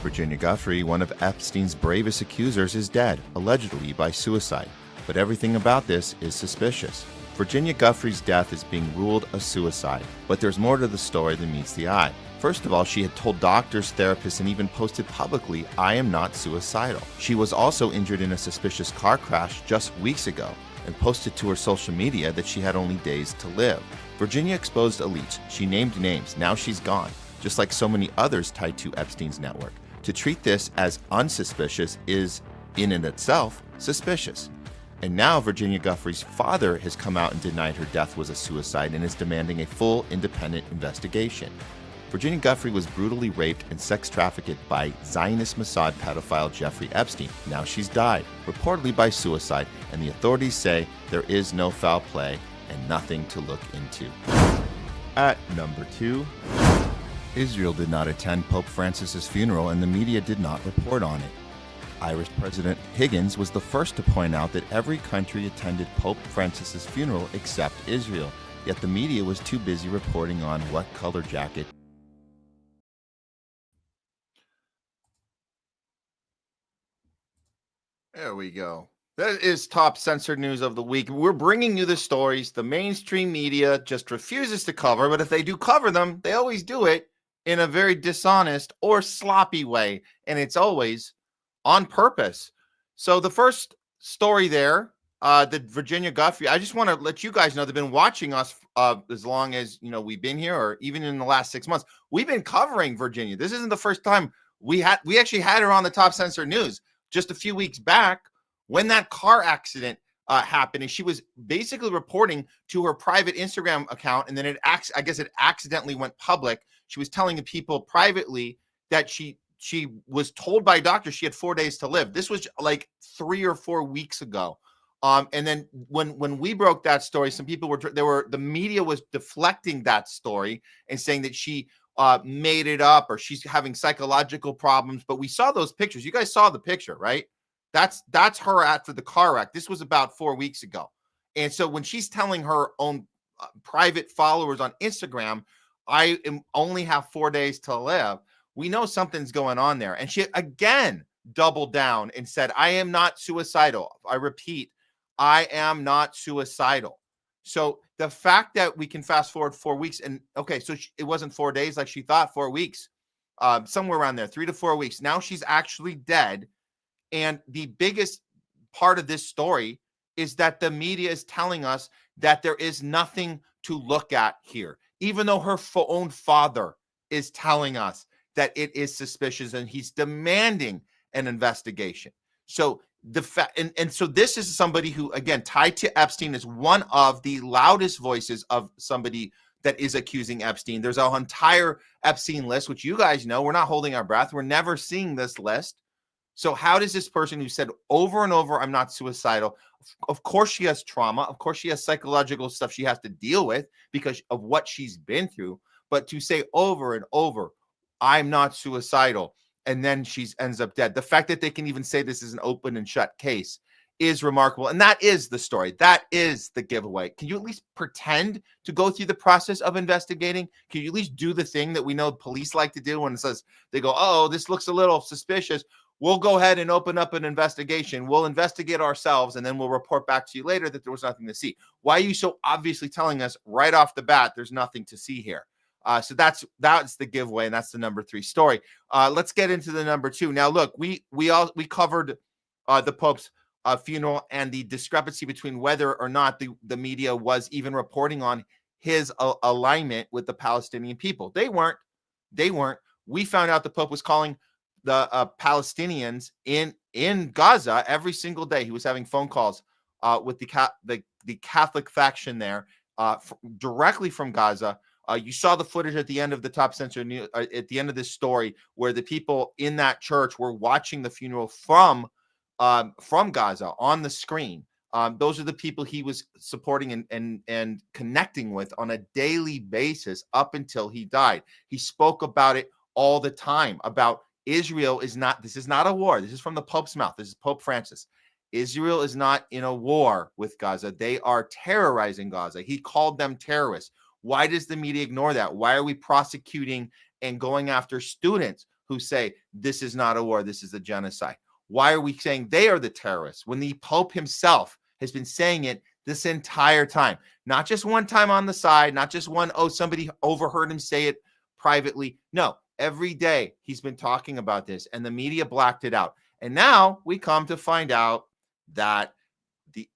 Virginia Guthrie, one of Epstein's bravest accusers, is dead, allegedly by suicide. But everything about this is suspicious. Virginia Guthrie's death is being ruled a suicide, but there's more to the story than meets the eye. First of all, she had told doctors, therapists, and even posted publicly, "I am not suicidal." She was also injured in a suspicious car crash just weeks ago and posted to her social media that she had only days to live. Virginia exposed elites. She named names. Now she's gone, just like so many others tied to Epstein's network. To treat this as unsuspicious is, in and itself, suspicious. And now Virginia Guthrie's father has come out and denied her death was a suicide and is demanding a full, independent investigation. Virginia Guthrie was brutally raped and sex trafficked by Zionist Mossad pedophile Jeffrey Epstein. Now she's died, reportedly by suicide, and the authorities say there is no foul play and nothing to look into. At number 2, Israel did not attend Pope Francis's funeral and the media did not report on it. Irish President Higgins was the first to point out that every country attended Pope Francis's funeral except Israel, yet the media was too busy reporting on what color jacket. There we go. That is top censored news of the week. We're bringing you the stories the mainstream media just refuses to cover, but if they do cover them, they always do it in a very dishonest or sloppy way, and it's always on purpose. So the first story there, the Virginia Guthrie, I just want to let you guys know they've been watching us as long as we've been here, or even in the last 6 months. We've been covering Virginia. This isn't the first time we actually had her on the top censored news just a few weeks back when that car accident happened, and she was basically reporting to her private Instagram account, and then I guess it accidentally went public. She was telling the people privately that she was told by doctors she had 4 days to live. This was like 3 or 4 weeks ago. And then when we broke that story, some people the media was deflecting that story and saying that she made it up or she's having psychological problems. But we saw those pictures. You guys saw the picture, right? That's her after the car wreck. This was about 4 weeks ago. And so when she's telling her own private followers on Instagram, I only have 4 days to live, we know something's going on there. And she again doubled down and said, I am not suicidal. I repeat, I am not suicidal. So the fact that we can fast forward 4 weeks and okay, so it wasn't 4 days like she thought, 4 weeks, somewhere around there, 3 to 4 weeks. Now she's actually dead. And the biggest part of this story is that the media is telling us that there is nothing to look at here, even though her own father is telling us that it is suspicious and he's demanding an investigation. So so this is somebody who, again, tied to Epstein, is one of the loudest voices of somebody that is accusing Epstein. There's an entire Epstein list, which you guys know. We're not holding our breath. We're never seeing this list. So how does this person who said over and over, I'm not suicidal, of course she has trauma, of course she has psychological stuff she has to deal with because of what she's been through, but to say over and over, I'm not suicidal, and then she ends up dead. The fact that they can even say this is an open and shut case is remarkable. And that is the story. That is the giveaway. Can you at least pretend to go through the process of investigating? Can you at least do the thing that we know police like to do when it says they go, oh, this looks a little suspicious. We'll go ahead and open up an investigation. We'll investigate ourselves, and then we'll report back to you later that there was nothing to see. Why are you so obviously telling us right off the bat there's nothing to see here? So that's the giveaway, and that's the number 3 story. Let's get into the number 2. Now, look, we covered the Pope's funeral and the discrepancy between whether or not the media was even reporting on his alignment with the Palestinian people. They weren't. We found out the Pope was calling the Palestinians in Gaza every single day. He was having phone calls with the Catholic faction there directly from Gaza. You saw the footage at the end of the top censored news, at the end of this story, where the people in that church were watching the funeral from Gaza on the screen. Those are the people he was supporting and connecting with on a daily basis up until he died. He spoke about it all the time, about Israel this is not a war. This is from the Pope's mouth. This is Pope Francis. Israel is not in a war with Gaza. They are terrorizing Gaza. He called them terrorists. Why does the media ignore that? Why are we prosecuting and going after students who say this is not a war, this is a genocide? Why are we saying they are the terrorists when the Pope himself has been saying it this entire time? Not just one time on the side, not just one, oh, somebody overheard him say it privately. No, every day he's been talking about this, and the media blacked it out. And now we come to find out that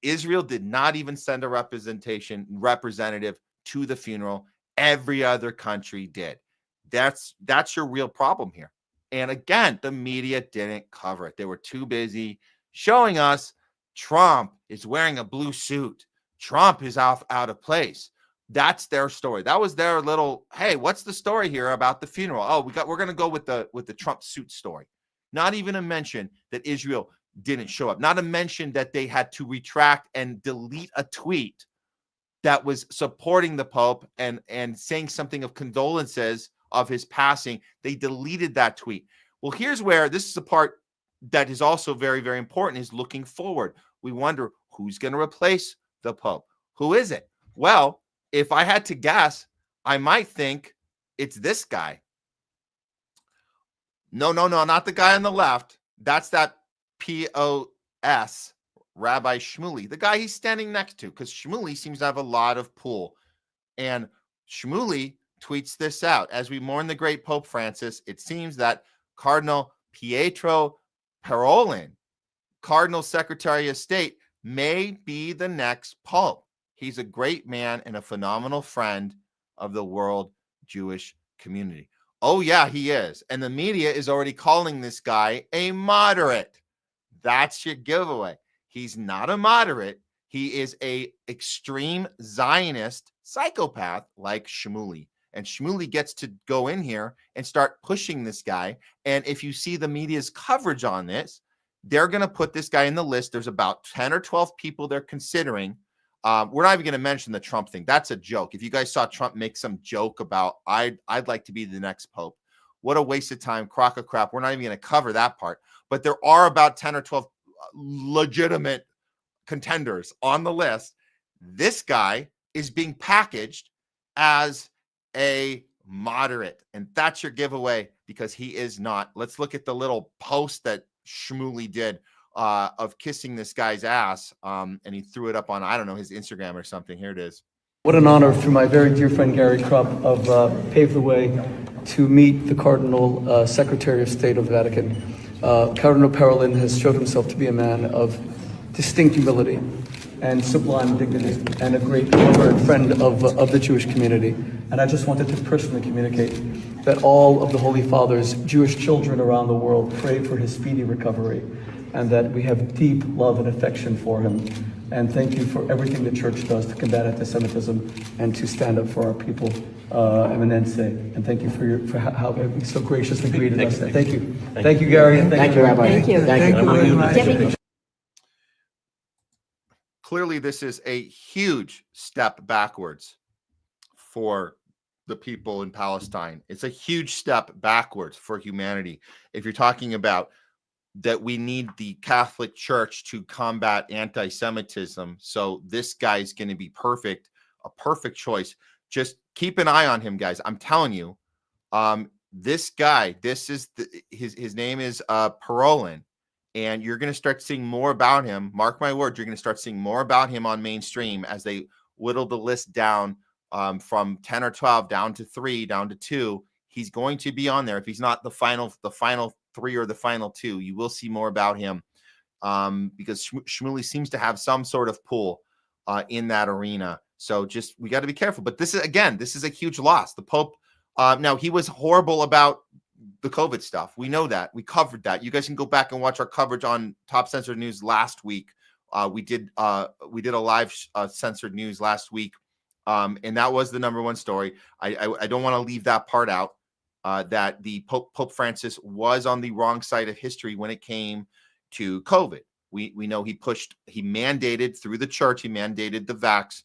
Israel did not even send a representative to the funeral. Every other country did. That's your real problem here. And again, the media didn't cover it. They were too busy showing us Trump is wearing a blue suit. Trump is out of place. That's their story. That was their little, hey, what's the story here about the funeral? Oh, we're going to go with the Trump suit story. Not even a mention that Israel didn't show up. Not a mention that they had to retract and delete a tweet that was supporting the Pope and saying something of condolences of his passing. They deleted that tweet. Well, here's where this is the part that is also very, very important, is looking forward. We wonder who's going to replace the Pope. Who is it? Well, if I had to guess, I might think it's this guy. No, not the guy on the left. That's that POS, Rabbi Shmuley, the guy he's standing next to, because Shmuley seems to have a lot of pull. And Shmuley tweets this out. As we mourn the great Pope Francis, it seems that Cardinal Pietro Parolin, Cardinal Secretary of State, may be the next Pope. He's a great man and a phenomenal friend of the world Jewish community. Oh, yeah, he is. And the media is already calling this guy a moderate. That's your giveaway. He's not a moderate. He is a extreme Zionist psychopath like Shmuley. And Shmuley gets to go in here and start pushing this guy. And if you see the media's coverage on this, they're going to put this guy in the list. There's about 10 or 12 people they're considering. We're not even going to mention the Trump thing. That's a joke. If you guys saw Trump make some joke about, I'd like to be the next Pope. What a waste of time, crock of crap. We're not even going to cover that part. But there are about 10 or 12 legitimate contenders on the list. This guy is being packaged as a moderate, and that's your giveaway, because he is not. Let's look at the little post that Shmuley did of kissing this guy's ass, and he threw it up on, I don't know, his Instagram or something. Here it is. What an honor, through my very dear friend Gary Krupp, of Pave the Way, to meet the Cardinal Secretary of State of the Vatican. Cardinal Parolin has showed himself to be a man of distinct humility and sublime dignity, and a great lover and friend of the Jewish community. And I just wanted to personally communicate that all of the Holy Father's Jewish children around the world pray for his speedy recovery, and that we have deep love and affection for him. And thank you for everything the Church does to combat anti-Semitism and to stand up for our people, Eminence. And thank you for how you so graciously greeted us. Thank you. Thank you, Gary. And thank you, Rabbi. Thank you. Thank you very much. Clearly, this is a huge step backwards for the people in Palestine. It's a huge step backwards for humanity. If you're talking about that we need the Catholic Church to combat anti-Semitism, so this guy's going to be perfect, a perfect choice. Just keep an eye on him, guys. I'm telling you, this guy, this is his name is Parolin, and you're going to start seeing more about him. Mark my words, you're going to start seeing more about him on mainstream as they whittle the list down from 10 or 12 down to 3, down to 2. He's going to be on there. If he's not the final 3 or the final 2, you will see more about him, because Shmuley seems to have some sort of pull in that arena. So we got to be careful. But this is a huge loss. The Pope, now he was horrible about the COVID stuff. We know that. We covered that. You guys can go back and watch our coverage on Top Censored News last week. We did a live censored news last week, and that was the #1 story. I don't want to leave that part out. That the Pope Francis was on the wrong side of history when it came to COVID. We know he mandated through the church, he mandated the vax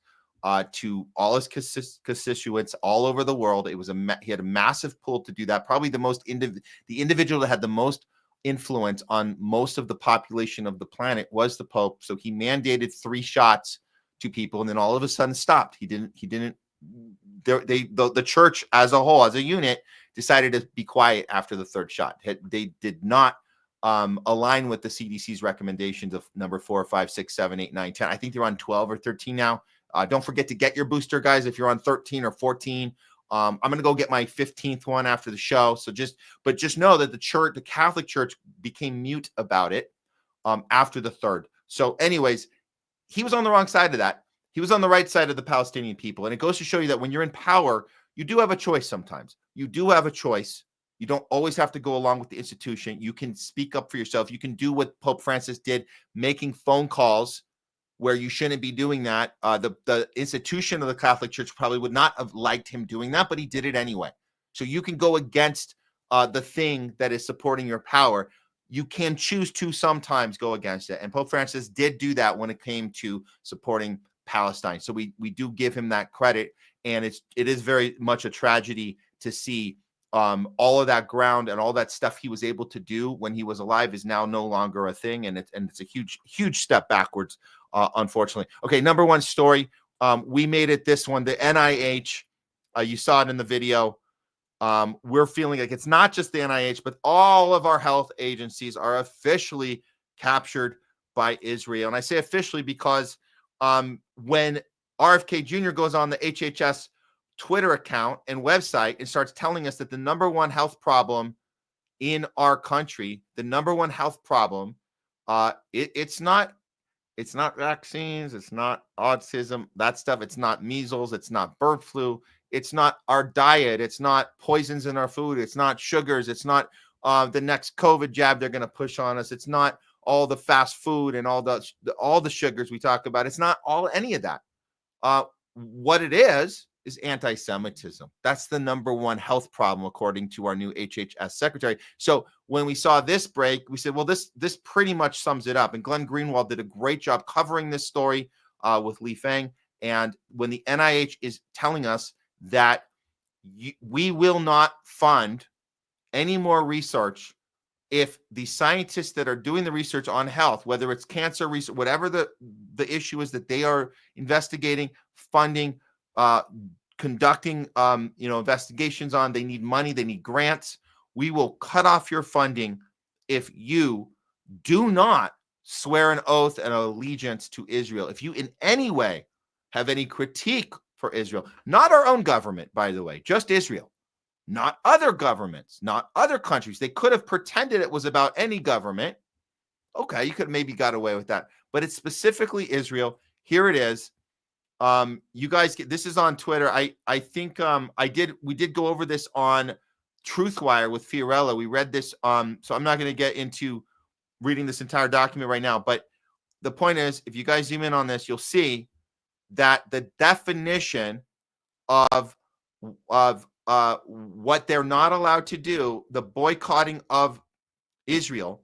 to all his constituents all over the world. It was he had a massive pull to do that. Probably the individual that had the most influence on most of the population of the planet was the Pope. So he mandated 3 shots to people, and then all of a sudden stopped. He didn't the church as a whole, as a unit, decided to be quiet after the third shot. They did not align with the CDC's recommendations of number 4, 5, 6, 7, 8, 9, 10. I think they're on 12 or 13 now. Don't forget to get your booster, guys. If you're on 13 or 14, I'm going to go get my 15th one after the show. So just know that the Catholic Church became mute about it after the third. So anyways, he was on the wrong side of that. He was on the right side of the Palestinian people. And it goes to show you that when you're in power, you do have a choice sometimes. You do have a choice. You don't always have to go along with the institution. You can speak up for yourself. You can do what Pope Francis did, making phone calls where you shouldn't be doing that. The institution of the Catholic Church probably would not have liked him doing that, but he did it anyway. So you can go against the thing that is supporting your power. You can choose to sometimes go against it. And Pope Francis did do that when it came to supporting Palestine. So we do give him that credit. And it is very much a tragedy to see all of that ground and all that stuff he was able to do when he was alive is now no longer a thing. And it's a huge step backwards, unfortunately. Okay, number one story. We made it this one. The NIH, you saw it in the video. We're feeling like it's not just the NIH, but all of our health agencies are officially captured by Israel. And I say officially because when RFK Jr. goes on the HHS Twitter account and website and starts telling us that the number one health problem in our country, the number one health problem, it's not vaccines, it's not autism, that stuff, it's not measles, it's not bird flu, it's not our diet, it's not poisons in our food, it's not sugars, it's not the next COVID jab they're going to push on us, it's not all the fast food and all the sugars we talk about, it's not any of that. What it is anti-Semitism. That's the number one health problem, according to our new HHS secretary. So when we saw this break, we said, well, this pretty much sums it up. And Glenn Greenwald did a great job covering this story with Li Feng. And when the NIH is telling us that we will not fund any more research if the scientists that are doing the research on health, whether it's cancer research, whatever the issue is that they are investigating, funding, conducting, investigations on, they need money, they need grants. We will cut off your funding if you do not swear an oath and allegiance to Israel. If you in any way have any critique for Israel, not our own government, by the way, just Israel, not other governments, not other countries. They could have pretended it was about any government. Okay, you could have maybe got away with that, but it's specifically Israel. Here it is. You guys this is on Twitter. I think we did go over this on Truthwire with Fiorella. We read this so I'm not going to get into reading this entire document right now, but the point is, if you guys zoom in on this, you'll see that the definition of what they're not allowed to do, the boycotting of Israel,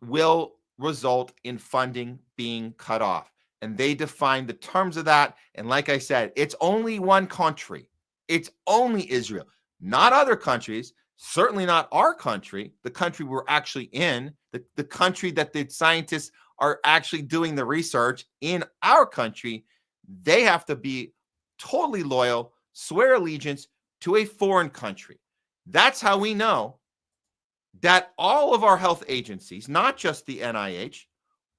will result in funding being cut off. And they define the terms of that. And like I said, it's only one country. It's only Israel, not other countries, certainly not our country, the country we're actually in, the country that the scientists are actually doing the research in our country. They have to be totally loyal, swear allegiance to a foreign country. That's how we know that all of our health agencies, not just the NIH,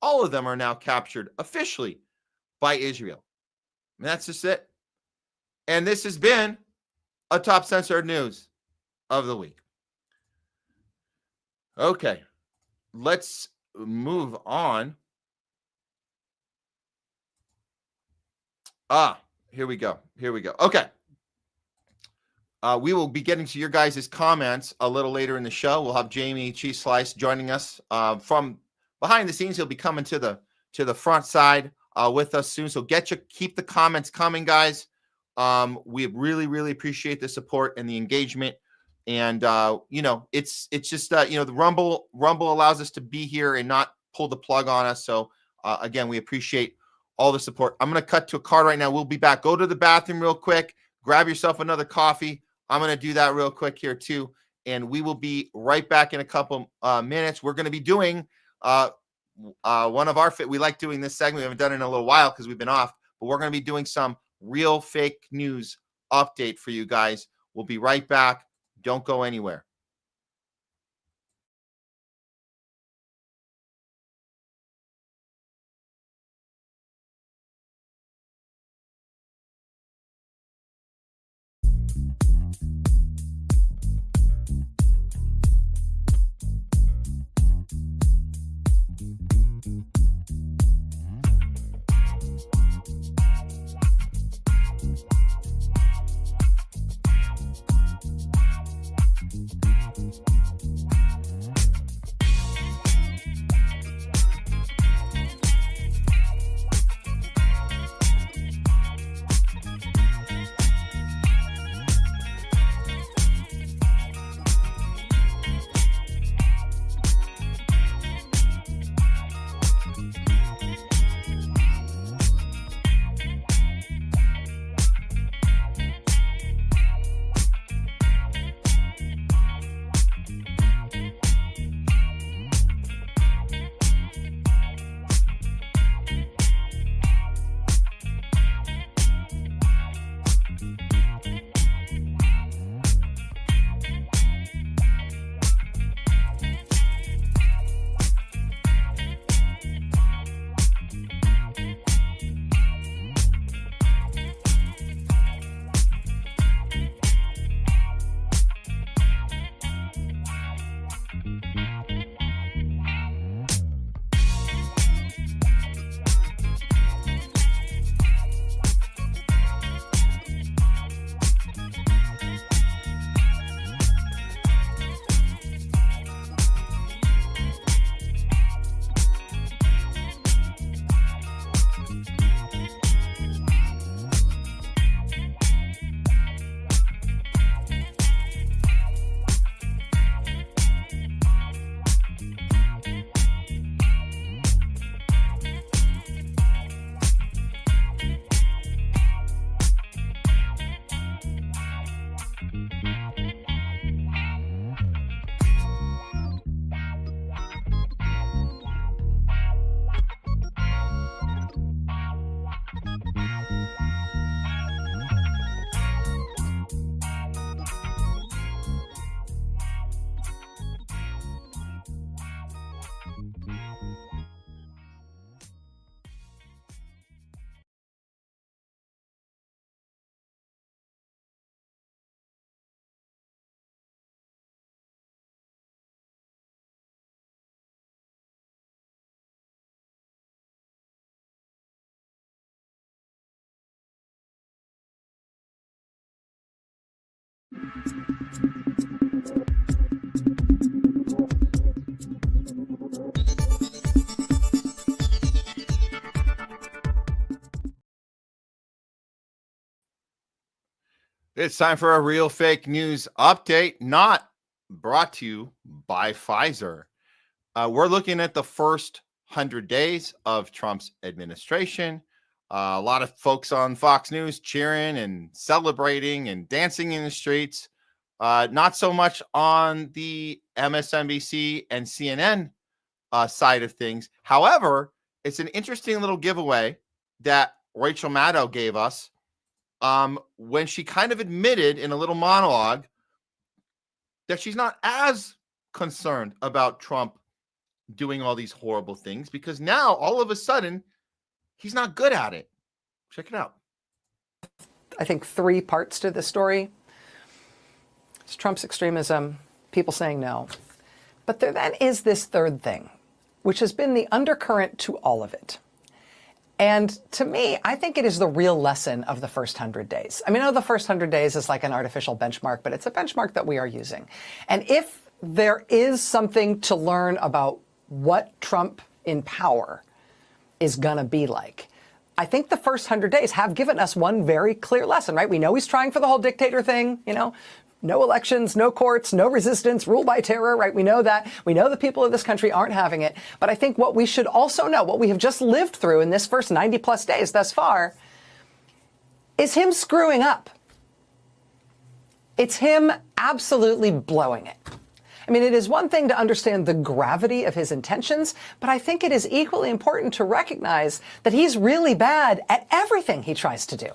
all of them are now captured officially by Israel. And that's just it. And this has been a top censored news of the week. Okay, let's move on. Here we go. Okay. We will be getting to your guys' comments a little later in the show. We'll have Jayme CheeseSlice joining us from behind the scenes. He'll be coming to the front side with us soon. So keep the comments coming, guys. We really, really appreciate the support and the engagement. And it's just the Rumble allows us to be here and not pull the plug on us. So again, we appreciate all the support. I'm going to cut to a card right now. We'll be back. Go to the bathroom real quick. Grab yourself another coffee. I'm going to do that real quick here too. And we will be right back in a couple minutes. We're going to be doing one of our we like doing this segment. We haven't done it in a little while because we've been off, but we're going to be doing some real fake news update for you guys. We'll be right back. Don't go anywhere. It's time for a real fake news update, not brought to you by Pfizer. We're looking at the first 100 days of Trump's administration. A lot of folks on Fox News cheering and celebrating and dancing in the streets. Not so much on the MSNBC and CNN side of things. However, it's an interesting little giveaway that Rachel Maddow gave us when she kind of admitted in a little monologue that she's not as concerned about Trump doing all these horrible things because now all of a sudden he's not good at it. Check it out. I think three parts to this story. It's Trump's extremism, people saying no. But there then is this third thing, which has been the undercurrent to all of it. And to me, I think it is the real lesson of the first 100 days. I mean, I know the first 100 days is like an artificial benchmark, but it's a benchmark that we are using. And if there is something to learn about what Trump in power is going to be like, I think the first 100 days have given us one very clear lesson, right? We know he's trying for the whole dictator thing, you know, no elections, no courts, no resistance, rule by terror, right? We know that. We know the people of this country aren't having it. But I think what we should also know, what we have just lived through in this first 90 plus days thus far, is him screwing up. It's him absolutely blowing it. I mean, it is one thing to understand the gravity of his intentions, but I think it is equally important to recognize that he's really bad at everything he tries to do.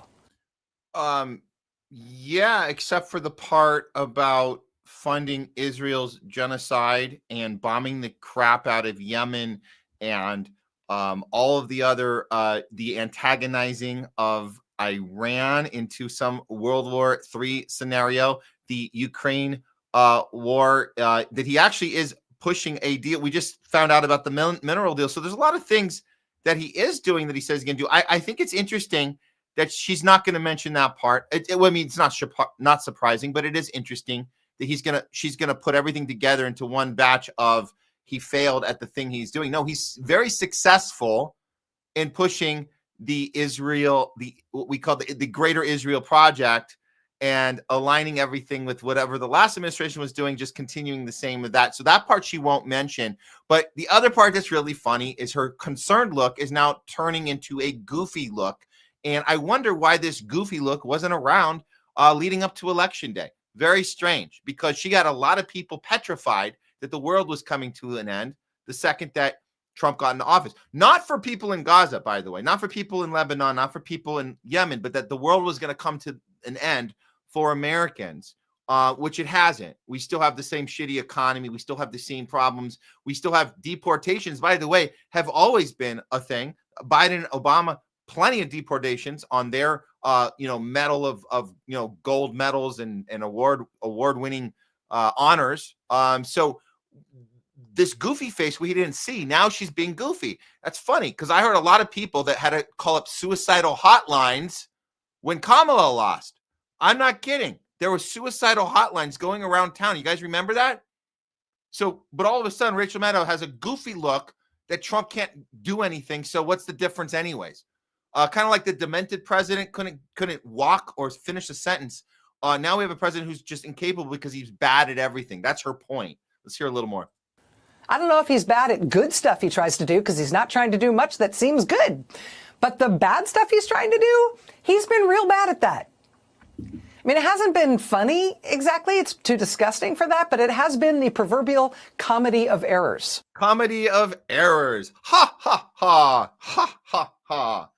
Yeah, except for the part about funding Israel's genocide and bombing the crap out of Yemen and all of the other the antagonizing of Iran into some World War III scenario, the Ukraine war, that he actually is pushing a deal. We just found out about the mineral deal. So there's a lot of things that he is doing that he says he's going to do. I think it's interesting that she's not going to mention that part. I mean, it's not surprising, but it is interesting that she's gonna put everything together into one batch of he failed at the thing he's doing. No, he's very successful in pushing what we call the Greater Israel Project and aligning everything with whatever the last administration was doing, just continuing the same with that. So that part she won't mention. But the other part that's really funny is her concerned look is now turning into a goofy look. And I wonder why this goofy look wasn't around leading up to Election Day. Very strange, because she got a lot of people petrified that the world was coming to an end the second that Trump got into office. Not for people in Gaza, by the way, not for people in Lebanon, not for people in Yemen, but that the world was going to come to an end for Americans, which it hasn't. We still have the same shitty economy. We still have the same problems. We still have deportations, by the way, have always been a thing. Biden and Obama, plenty of deportations on their medal of gold medals and award-winning honors. So this goofy face we didn't see, now she's being goofy. That's funny, because I heard a lot of people that had to call up suicidal hotlines when Kamala lost. I'm not kidding. There were suicidal hotlines going around town. You guys remember that? So, but all of a sudden, Rachel Maddow has a goofy look that Trump can't do anything. So what's the difference anyways? Kind of like the demented president couldn't walk or finish a sentence. Now we have a president who's just incapable because he's bad at everything. That's her point. Let's hear a little more. I don't know if he's bad at good stuff he tries to do, because he's not trying to do much that seems good. But the bad stuff he's trying to do, he's been real bad at that. I mean, it hasn't been funny exactly. It's too disgusting for that, but it has been the proverbial comedy of errors. Comedy of errors. Ha, ha, ha. Ha, ha, ha.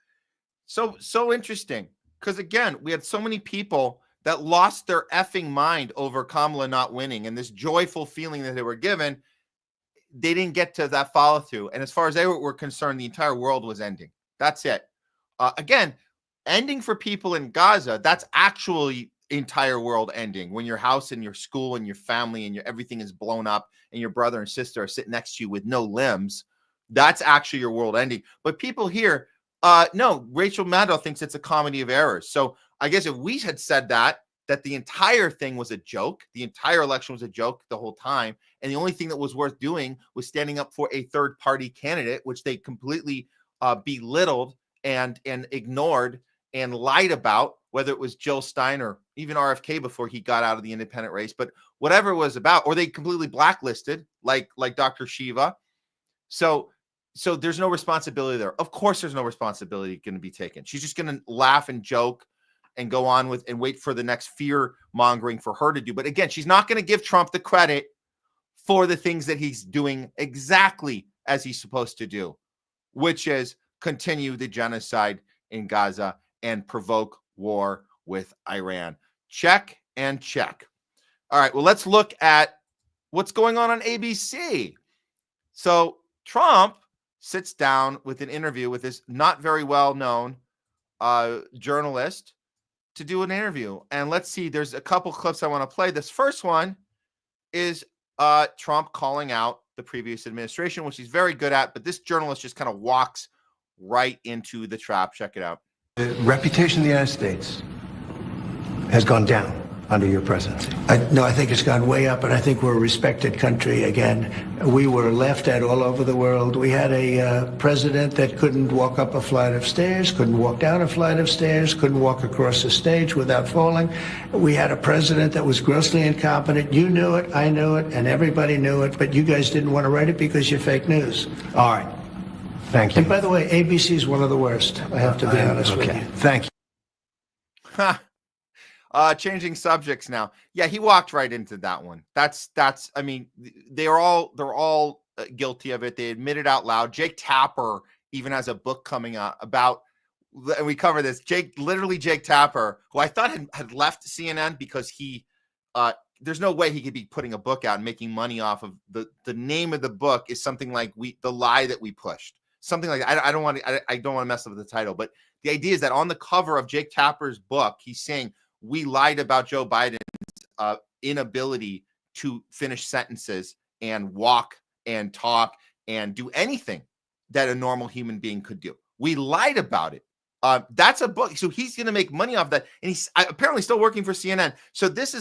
So interesting, because again, we had so many people that lost their effing mind over Kamala not winning, and this joyful feeling that they were given, they didn't get to that follow through. And as far as they were concerned, the entire world was ending. That's it. Again, ending for people in Gaza, that's actually entire world ending. When your house and your school and your family and everything is blown up and your brother and sister are sitting next to you with no limbs, that's actually your world ending. But people here, no, Rachel Maddow thinks it's a comedy of errors. So I guess if we had said that the entire thing was a joke, the entire election was a joke the whole time, and the only thing that was worth doing was standing up for a third party candidate, which they completely belittled and ignored and lied about, whether it was Jill Stein or even RFK before he got out of the independent race, but whatever it was about, or they completely blacklisted like Dr. Shiva. So there's no responsibility there. Of course, there's no responsibility going to be taken. She's just going to laugh and joke and go on with and wait for the next fear mongering for her to do. But again, she's not going to give Trump the credit for the things that he's doing exactly as he's supposed to do, which is continue the genocide in Gaza and provoke war with Iran. Check and check. All right, well, let's look at what's going on ABC. So Trump sits down with an interview with this not very well-known journalist to do an interview. And let's see, there's a couple clips I want to play. This first one is Trump calling out the previous administration, which he's very good at, but this journalist just kind of walks right into the trap. Check it out. The reputation of the United States has gone down under your presidency. No, I think it's gone way up, and I think we're a respected country again. We were laughed at all over the world. We had a president that couldn't walk up a flight of stairs, couldn't walk down a flight of stairs, couldn't walk across a stage without falling. We had a president that was grossly incompetent. You knew it, I knew it, and everybody knew it, but you guys didn't want to write it because you're fake news. All right. Thank you. And by the way, ABC is one of the worst, I have to be honest with you. Thank you. Changing subjects now. Yeah, he walked right into that one. That's. I mean, they're all guilty of it. They admit it out loud. Jake Tapper even has a book coming out about and we cover this. Jake Tapper, who I thought had left CNN because he, there's no way he could be putting a book out and making money off of the name of the book is something like the lie that we pushed, something like that. I don't want to mess up with the title, but the idea is that on the cover of Jake Tapper's book, he's saying we lied about Joe Biden's inability to finish sentences and walk and talk and do anything that a normal human being could do. We lied about it. That's a book. So he's going to make money off that. And he's apparently still working for CNN. So this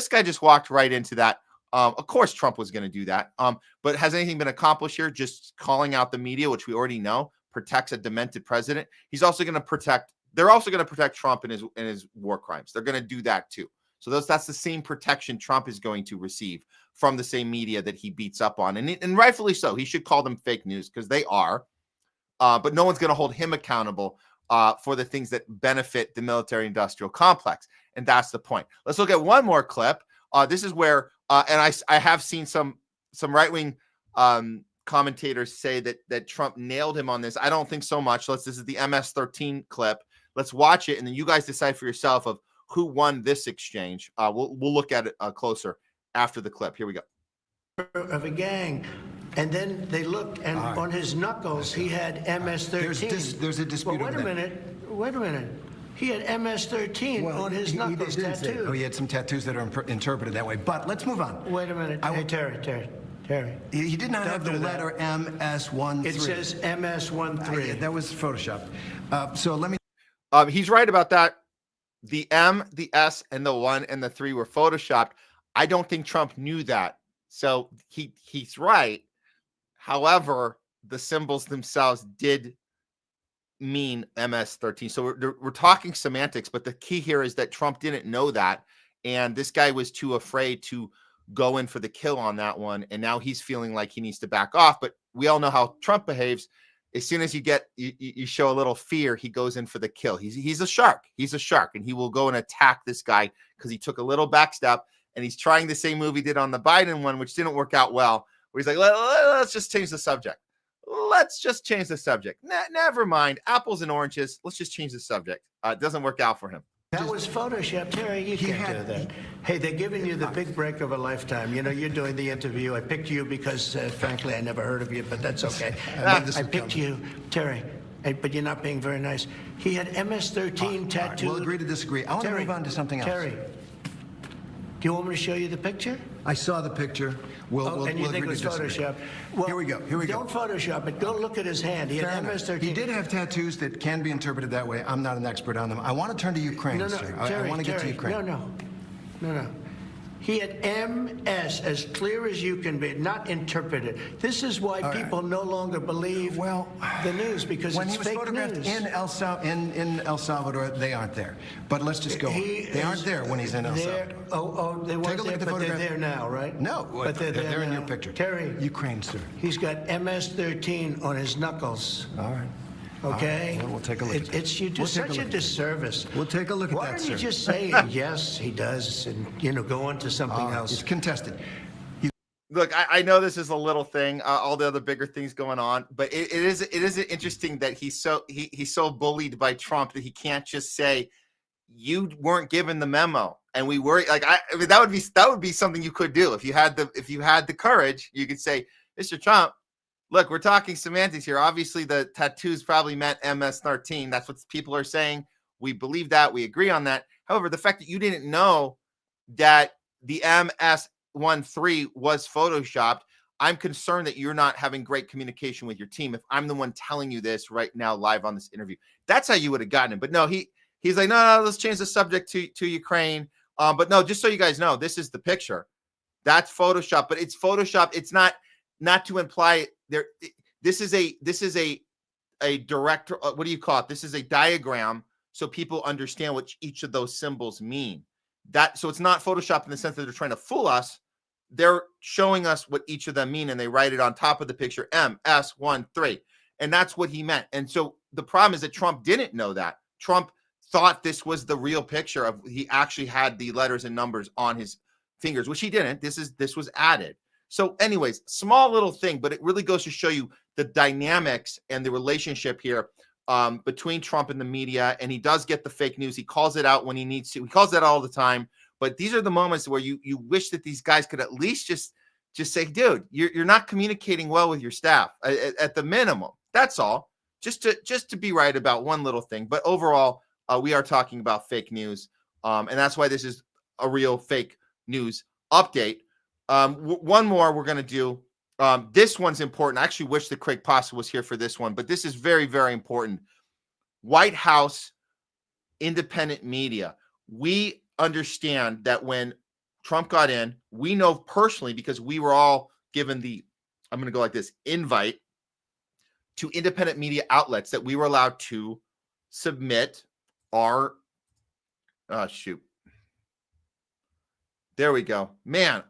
guy just walked right into that. Of course, Trump was going to do that. But has anything been accomplished here? Just calling out the media, which we already know protects a demented president. They're also going to protect Trump and his war crimes. They're going to do that too. So that's the same protection Trump is going to receive from the same media that he beats up on. And rightfully so. He should call them fake news because they are. But no one's going to hold him accountable for the things that benefit the military-industrial complex. And that's the point. Let's look at one more clip. This is where, and I have seen some right-wing commentators say that Trump nailed him on this. I don't think so much. This is the MS-13 clip. Let's watch it, and then you guys decide for yourself of who won this exchange. We'll look at it closer after the clip. Here we go. Of a gang. And then they looked, and on his knuckles, he had MS-13. There's a dispute Wait a minute. He had MS-13 on his knuckles tattooed. Oh, he had some tattoos that are interpreted that way. But let's move on. Wait a minute. Hey, Terry. He did not have the letter MS-13. It says MS-13. That was Photoshopped. So let me... He's right about that. The M, the S, and the 1 and the 3 were Photoshopped. I don't think Trump knew that. So he's right. However, the symbols themselves did mean MS-13. So we're talking semantics, but the key here is that Trump didn't know that. And this guy was too afraid to go in for the kill on that one. And now he's feeling like he needs to back off. But we all know how Trump behaves. As soon as you show a little fear, he goes in for the kill. He's a shark. He's a shark. And he will go and attack this guy because he took a little back step. And he's trying the same move he did on the Biden one, which didn't work out well, where he's like, let's just change the subject. Never mind. Apples and oranges. Let's just change the subject. It doesn't work out for him. That was Photoshop. Terry, you can't do that. Hey, they're giving you the big break of a lifetime. You know, you're doing the interview. I picked you because, frankly, I never heard of you, but that's okay. I picked you, Terry. But you're not being very nice. He had MS-13 tattooed. We'll agree to disagree. I want to move on to something else. Terry. Do you want me to show you the picture? I saw the picture. And you think it was Photoshop? Well, here we go. Don't Photoshop it. Go look at his hand. He had MS-13. He did have tattoos that can be interpreted that way. I'm not an expert on them. I want to turn to Ukraine, sir. Terry, I want to get to Ukraine. No. He had MS as clear as you can be, not interpreted. This is why people no longer believe the news, because when it's he was fake photographed news. in El Salvador, they aren't there. But let's just go on. They aren't there when he's in El Salvador. They weren't there, but they're there now, right? No, but they're there in now. your picture. Terry. Ukraine, sir. He's got MS-13 on his knuckles. All right. Okay? Well, we'll take a look at that. You do such a disservice. We'll take a look at that, Why don't you sir. just say, yes, he does, and, go on to something else? It's contested. Look, I know this is a little thing, all the other bigger things going on, but it is interesting that he's so bullied by Trump that he can't just say, you weren't given the memo. And we were like, I mean, that would be something you could do. If you had the courage, you could say, Mr. Trump, look, we're talking semantics here. Obviously, the tattoos probably meant MS-13. That's what people are saying. We believe that. We agree on that. However, the fact that you didn't know that the MS-13 was Photoshopped, I'm concerned that you're not having great communication with your team. If I'm the one telling you this right now live on this interview, that's how you would have gotten him. But no, he's like, no, let's change the subject to Ukraine. But no, just so you guys know, this is the picture. That's Photoshop, but it's Photoshop. It's not to imply there. This is a direct. What do you call it? This is a diagram so people understand what each of those symbols mean. So it's not Photoshop in the sense that they're trying to fool us. They're showing us what each of them mean, and they write it on top of the picture, MS-13, and that's what he meant. And so the problem is that Trump didn't know that. Trump thought this was the real picture of. He actually had the letters and numbers on his fingers, which he didn't. This was added. So anyways, small little thing, but it really goes to show you the dynamics and the relationship here between Trump and the media, and he does get the fake news. He calls it out when he needs to. He calls it all the time. But these are the moments where you wish that these guys could at least just say, dude, you're not communicating well with your staff at the minimum. That's all. Just to be right about one little thing. But overall, we are talking about fake news, and that's why this is a real fake news update. One more we're going to do. This one's important. I actually wish that Craig Pasta was here for this one, but this is very, very important. White House independent media. We understand that when Trump got in, we know personally, because we were all given I'm going to go like this, invite to independent media outlets, that we were allowed to submit our, there we go. Man,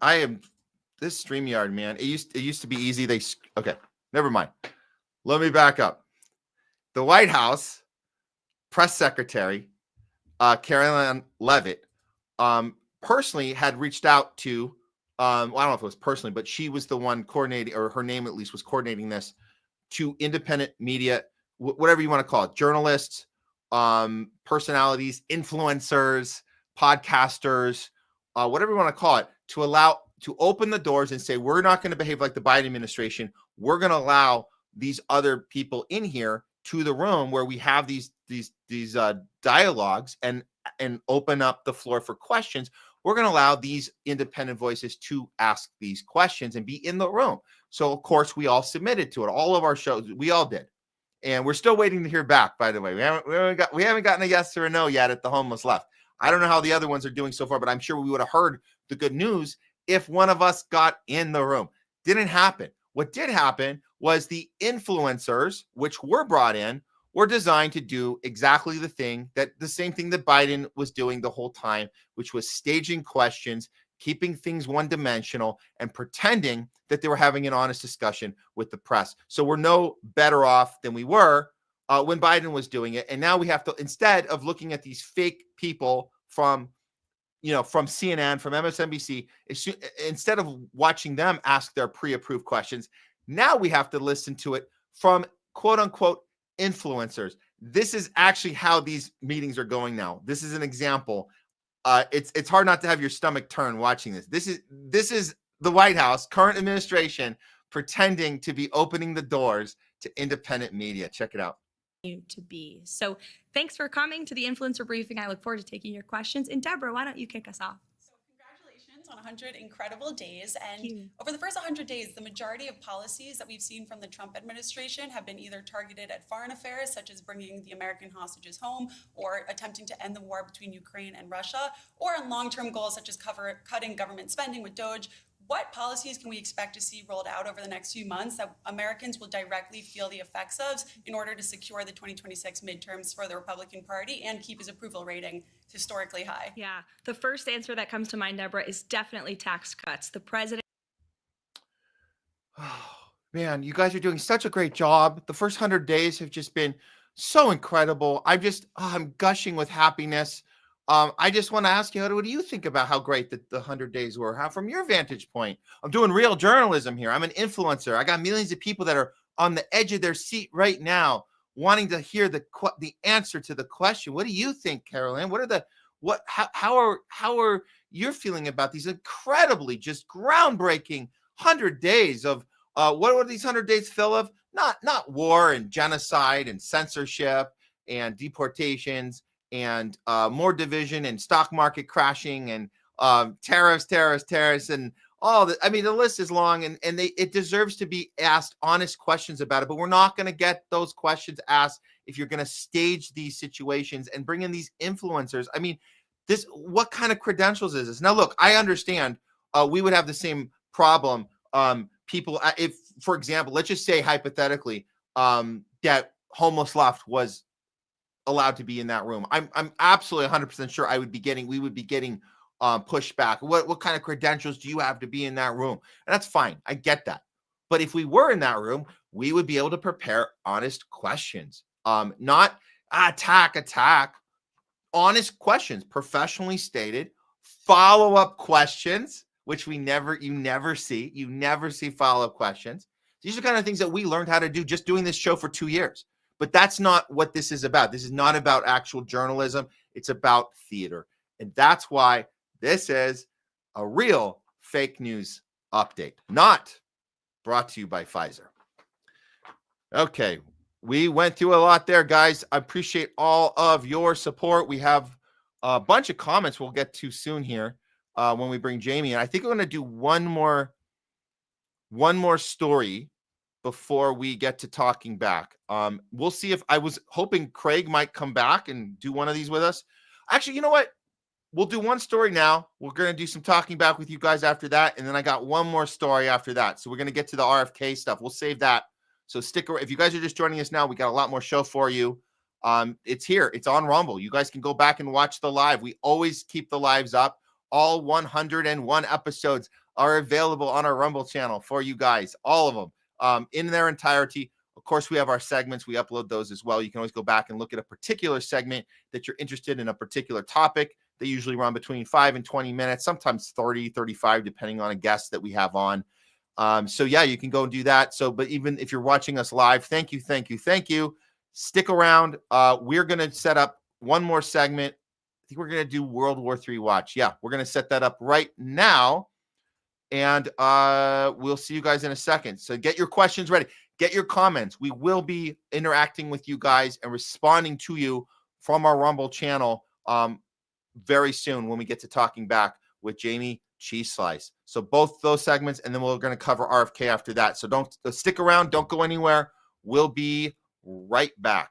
this StreamYard, man, it used to be easy. Okay, never mind. Let me back up. The White House press secretary, Caroline Leavitt, personally had reached out to, I don't know if it was personally, but she was the one coordinating, or her name at least was coordinating this, to independent media, whatever you want to call it, journalists, personalities, influencers, podcasters, whatever you want to call it, to open the doors and say, we're not going to behave like the Biden administration. We're going to allow these other people in here to the room where we have these dialogues and open up the floor for questions. We're going to allow these independent voices to ask these questions and be in the room. So, of course, we all submitted to it. All of our shows, we all did. And we're still waiting to hear back, by the way. We haven't gotten a yes or a no yet at the Homeless Left. I don't know how the other ones are doing so far, but I'm sure we would have heard the good news if one of us got in the room. Didn't happen. What did happen was the influencers, which were brought in, were designed to do exactly the same thing that Biden was doing the whole time, which was staging questions, keeping things one-dimensional, and pretending that they were having an honest discussion with the press. So we're no better off than we were when Biden was doing it. And now we have to, instead of looking at these fake people from CNN, from MSNBC, instead of watching them ask their pre-approved questions, now we have to listen to it from quote-unquote influencers. This is actually how these meetings are going now. This is an example. It's hard not to have your stomach turn watching this. This is the White House, current administration, pretending to be opening the doors to independent media. Check it out. To be. So thanks for coming to the influencer briefing. I look forward to taking your questions. And Deborah, why don't you kick us off? So congratulations on 100 incredible days. And over the first 100 days, the majority of policies that we've seen from the Trump administration have been either targeted at foreign affairs, such as bringing the American hostages home, or attempting to end the war between Ukraine and Russia, or on long-term goals such as cutting government spending with DOGE. What policies can we expect to see rolled out over the next few months that Americans will directly feel the effects of in order to secure the 2026 midterms for the Republican Party and keep his approval rating historically high? Yeah, the first answer that comes to mind, Deborah, is definitely tax cuts. The president. Oh, man, you guys are doing such a great job. The first 100 days have just been so incredible. I'm gushing with happiness. I just want to ask you, what do you think about how great the 100 days were? How, from your vantage point? I'm doing real journalism here. I'm an influencer. I got millions of people that are on the edge of their seat right now, wanting to hear the answer to the question. What do you think, Carolyn? How are you feeling about these incredibly, just groundbreaking 100 days of what are these 100 days full of? Not war and genocide and censorship and deportations and more division and stock market crashing and tariffs and all that. I mean, the list is long, and it deserves to be asked honest questions about it, but we're not going to get those questions asked if you're going to stage these situations and bring in these influencers. I mean, what kind of credentials is this? Now, look, I understand we would have the same problem. People, if, for example, let's just say hypothetically that Homeless Left was allowed to be in that room. I'm absolutely 100% sure we would be getting pushback. What kind of credentials do you have to be in that room? And that's fine. I get that. But if we were in that room, we would be able to prepare honest questions. Not attack, honest questions, professionally stated, follow-up questions, which you never see follow-up questions. These are kind of things that we learned how to do just doing this show for 2 years. But that's not what this is about. This is not about actual journalism. It's about theater. And that's why this is a real fake news update, not brought to you by Pfizer. Okay, we went through a lot there, guys. I appreciate all of your support. We have a bunch of comments we'll get to soon here when we bring Jayme in. I think we're going to do one more story before we get to talking back. We'll see. If I was hoping Craig might come back and do one of these with us. Actually, you know what? We'll do one story now. We're going to do some talking back with you guys after that. And then I got one more story after that. So we're going to get to the RFK stuff. We'll save that. So stick around. If you guys are just joining us now, we got a lot more show for you. It's here. It's on Rumble. You guys can go back and watch the live. We always keep the lives up. All 101 episodes are available on our Rumble channel for you guys. All of them in their entirety. Of course, we have our segments. We upload those as well. You can always go back and look at a particular segment that you're interested in, a particular topic. They usually run between 5 and 20 minutes, sometimes 30, 35, depending on a guest that we have on. So yeah, you can go and do that. So, but even if you're watching us live, thank you. Stick around. We're going to set up one more segment. I think we're going to do World War III watch. Yeah, we're going to set that up right now. And we'll see you guys in a second. So get your questions ready. Get your comments. We will be interacting with you guys and responding to you from our Rumble channel very soon when we get to talking back with Jayme CheeseSlice. So both those segments, and then we're going to cover RFK after that. So don't stick around. Don't go anywhere. We'll be right back.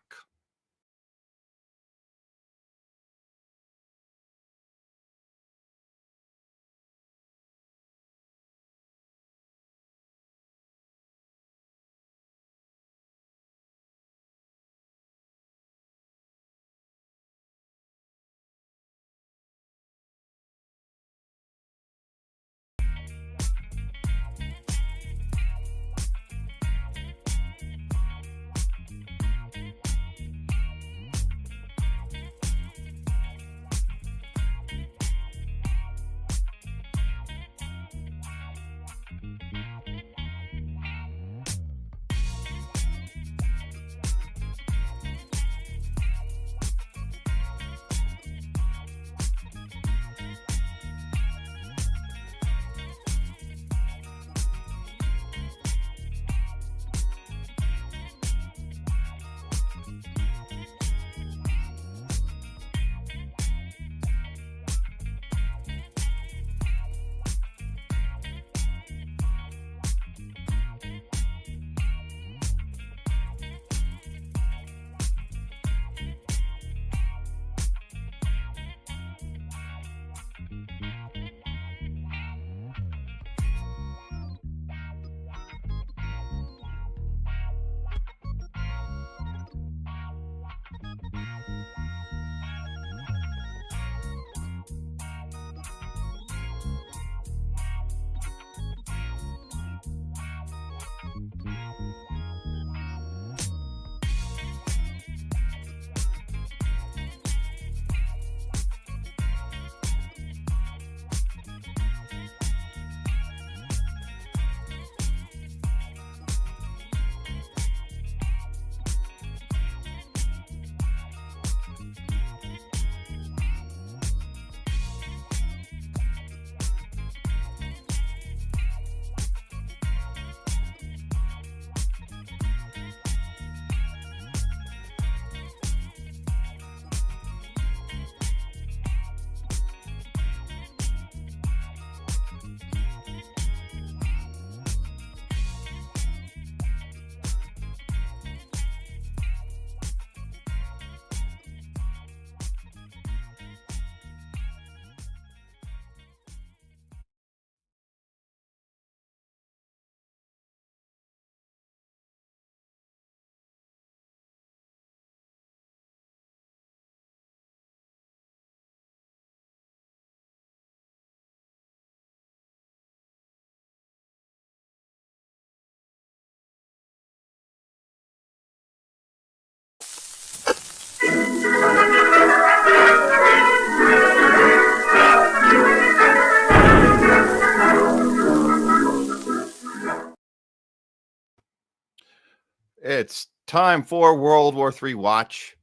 Time for World War III watch.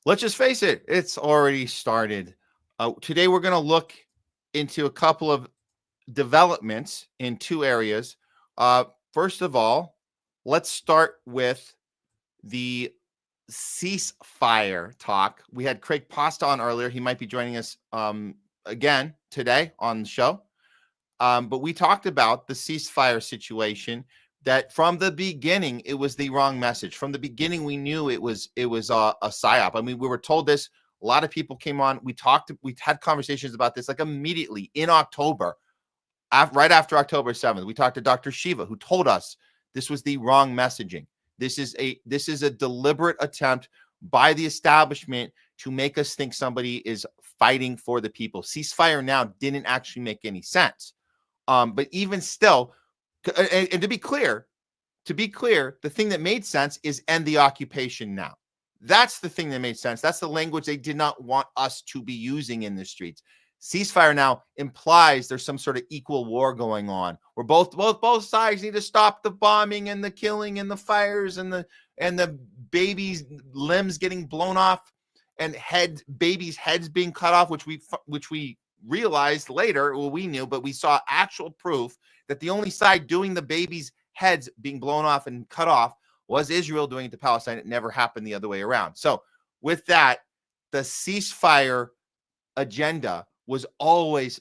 Let's just face it, it's already started. Today, we're going to look into a couple of developments in two areas. First of all, let's start with the ceasefire talk. We had Craig Pasta on earlier. He might be joining us again today on the show. But we talked about the ceasefire situation, that from the beginning, it was the wrong message. From the beginning, we knew it was a psyop. I mean, we were told this. A lot of people came on. We had conversations about this like immediately in October, right after October 7th. We talked to Dr. Shiva, who told us this was the wrong messaging. This is a deliberate attempt by the establishment to make us think somebody is fighting for the people. Ceasefire now didn't actually make any sense. But even still, and to be clear, the thing that made sense is end the occupation now. That's the thing that made sense. That's the language they did not want us to be using in the streets. Ceasefire now implies there's some sort of equal war going on, where both sides need to stop the bombing and the killing and the fires and the babies' limbs getting blown off and babies' heads being cut off, which we realized later. Well, we knew, but we saw actual proof that the only side doing the babies' heads being blown off and cut off was Israel doing it to Palestine. It never happened the other way around. So with that, the ceasefire agenda was always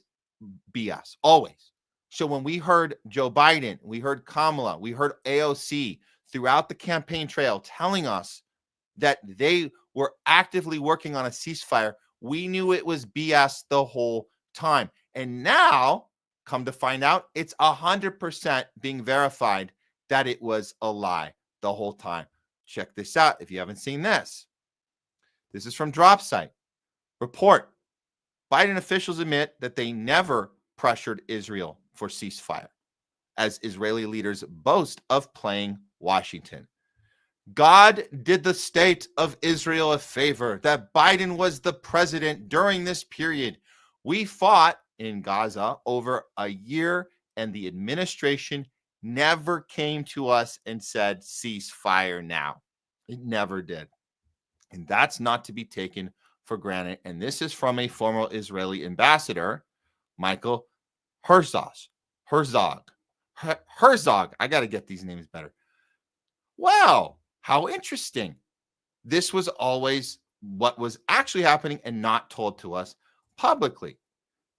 BS, always. So when we heard Joe Biden, we heard Kamala, we heard AOC throughout the campaign trail telling us that they were actively working on a ceasefire, we knew it was BS the whole time. And now, come to find out, it's 100% being verified that it was a lie the whole time. Check this out if you haven't seen this. This is from DropSite. Report. Biden officials admit that they never pressured Israel for ceasefire, as Israeli leaders boast of playing Washington. God did the state of Israel a favor that Biden was the president during this period. We fought in Gaza over a year, and the administration never came to us and said, ceasefire now. It never did. And that's not to be taken for granted. And this is from a former Israeli ambassador, Michael Herzog. I got to get these names better. Wow, how interesting. This was always what was actually happening and not told to us publicly.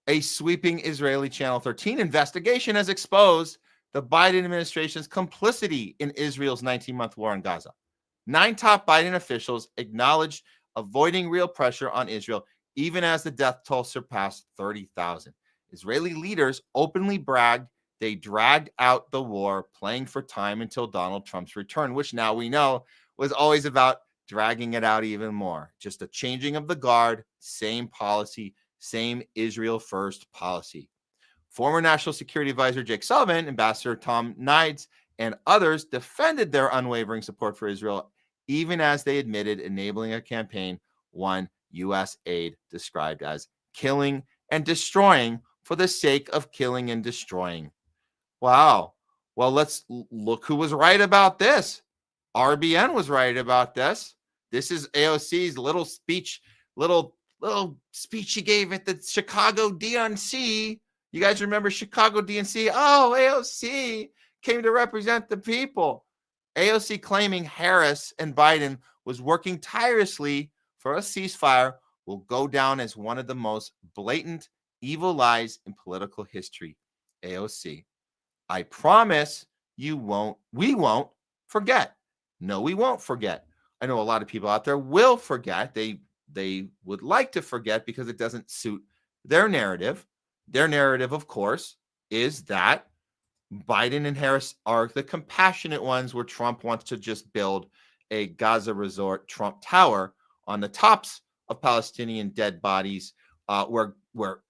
A sweeping Israeli Channel 13 investigation has exposed the Biden administration's complicity in Israel's 19-month war in Gaza. 9 top Biden officials acknowledged avoiding real pressure on Israel, even as the death toll surpassed 30,000. Israeli leaders openly bragged they dragged out the war, playing for time until Donald Trump's return, which now we know was always about dragging it out even more. Just a changing of the guard, same policy, same Israel first policy. Former National Security Advisor Jake Sullivan, Ambassador Tom Nides, and others defended their unwavering support for Israel, even as they admitted enabling a campaign won U.S. aid described as killing and destroying for the sake of killing and destroying. Wow. Well, let's look who was right about this. RBN was right about this. This is AOC's little speech she gave at the Chicago DNC. You guys remember Chicago DNC? Oh, AOC came to represent the people. AOC claiming Harris and Biden was working tirelessly for a ceasefire will go down as one of the most blatant evil lies in political history. AOC, I promise we won't forget. No, we won't forget. I know a lot of people out there will forget. They would like to forget because it doesn't suit their narrative. Their narrative, of course, is that Biden and Harris are the compassionate ones, where Trump wants to just build a Gaza resort Trump Tower on the tops of Palestinian dead bodies, where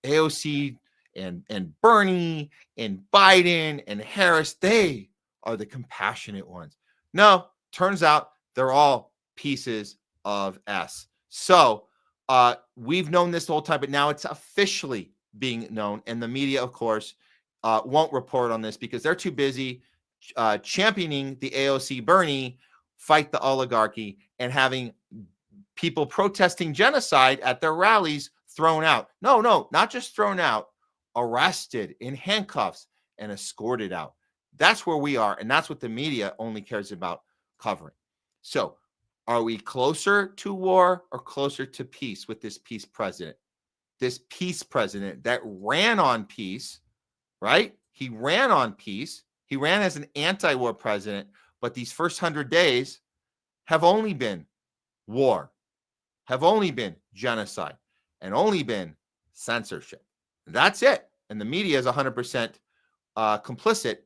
AOC and Bernie and Biden and Harris, they are the compassionate ones. No, turns out they're all pieces of S. So we've known this the whole time, but now it's officially being known. And the media, of course, won't report on this because they're too busy championing the AOC Bernie fight the oligarchy, and having people protesting genocide at their rallies thrown out. No, not just thrown out, arrested in handcuffs and escorted out. That's where we are, and that's what the media only cares about covering. So are we closer to war or closer to peace with this peace president? This peace president that ran on peace, right? He ran on peace. He ran as an anti-war president, but these first 100 days have only been war, have only been genocide, and only been censorship. That's it. And the media is 100% complicit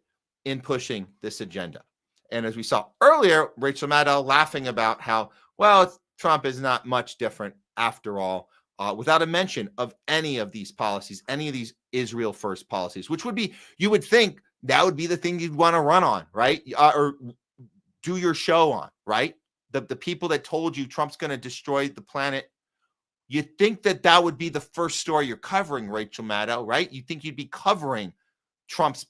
in pushing this agenda. And as we saw earlier, Rachel Maddow laughing about how, well, Trump is not much different after all, without a mention of any of these policies, any of these Israel first policies, which would be, you would think that would be the thing you'd want to run on, right? Or do your show on, right? The people that told you Trump's going to destroy the planet, you think that would be the first story you're covering, Rachel Maddow, right? You think you'd be covering Trump's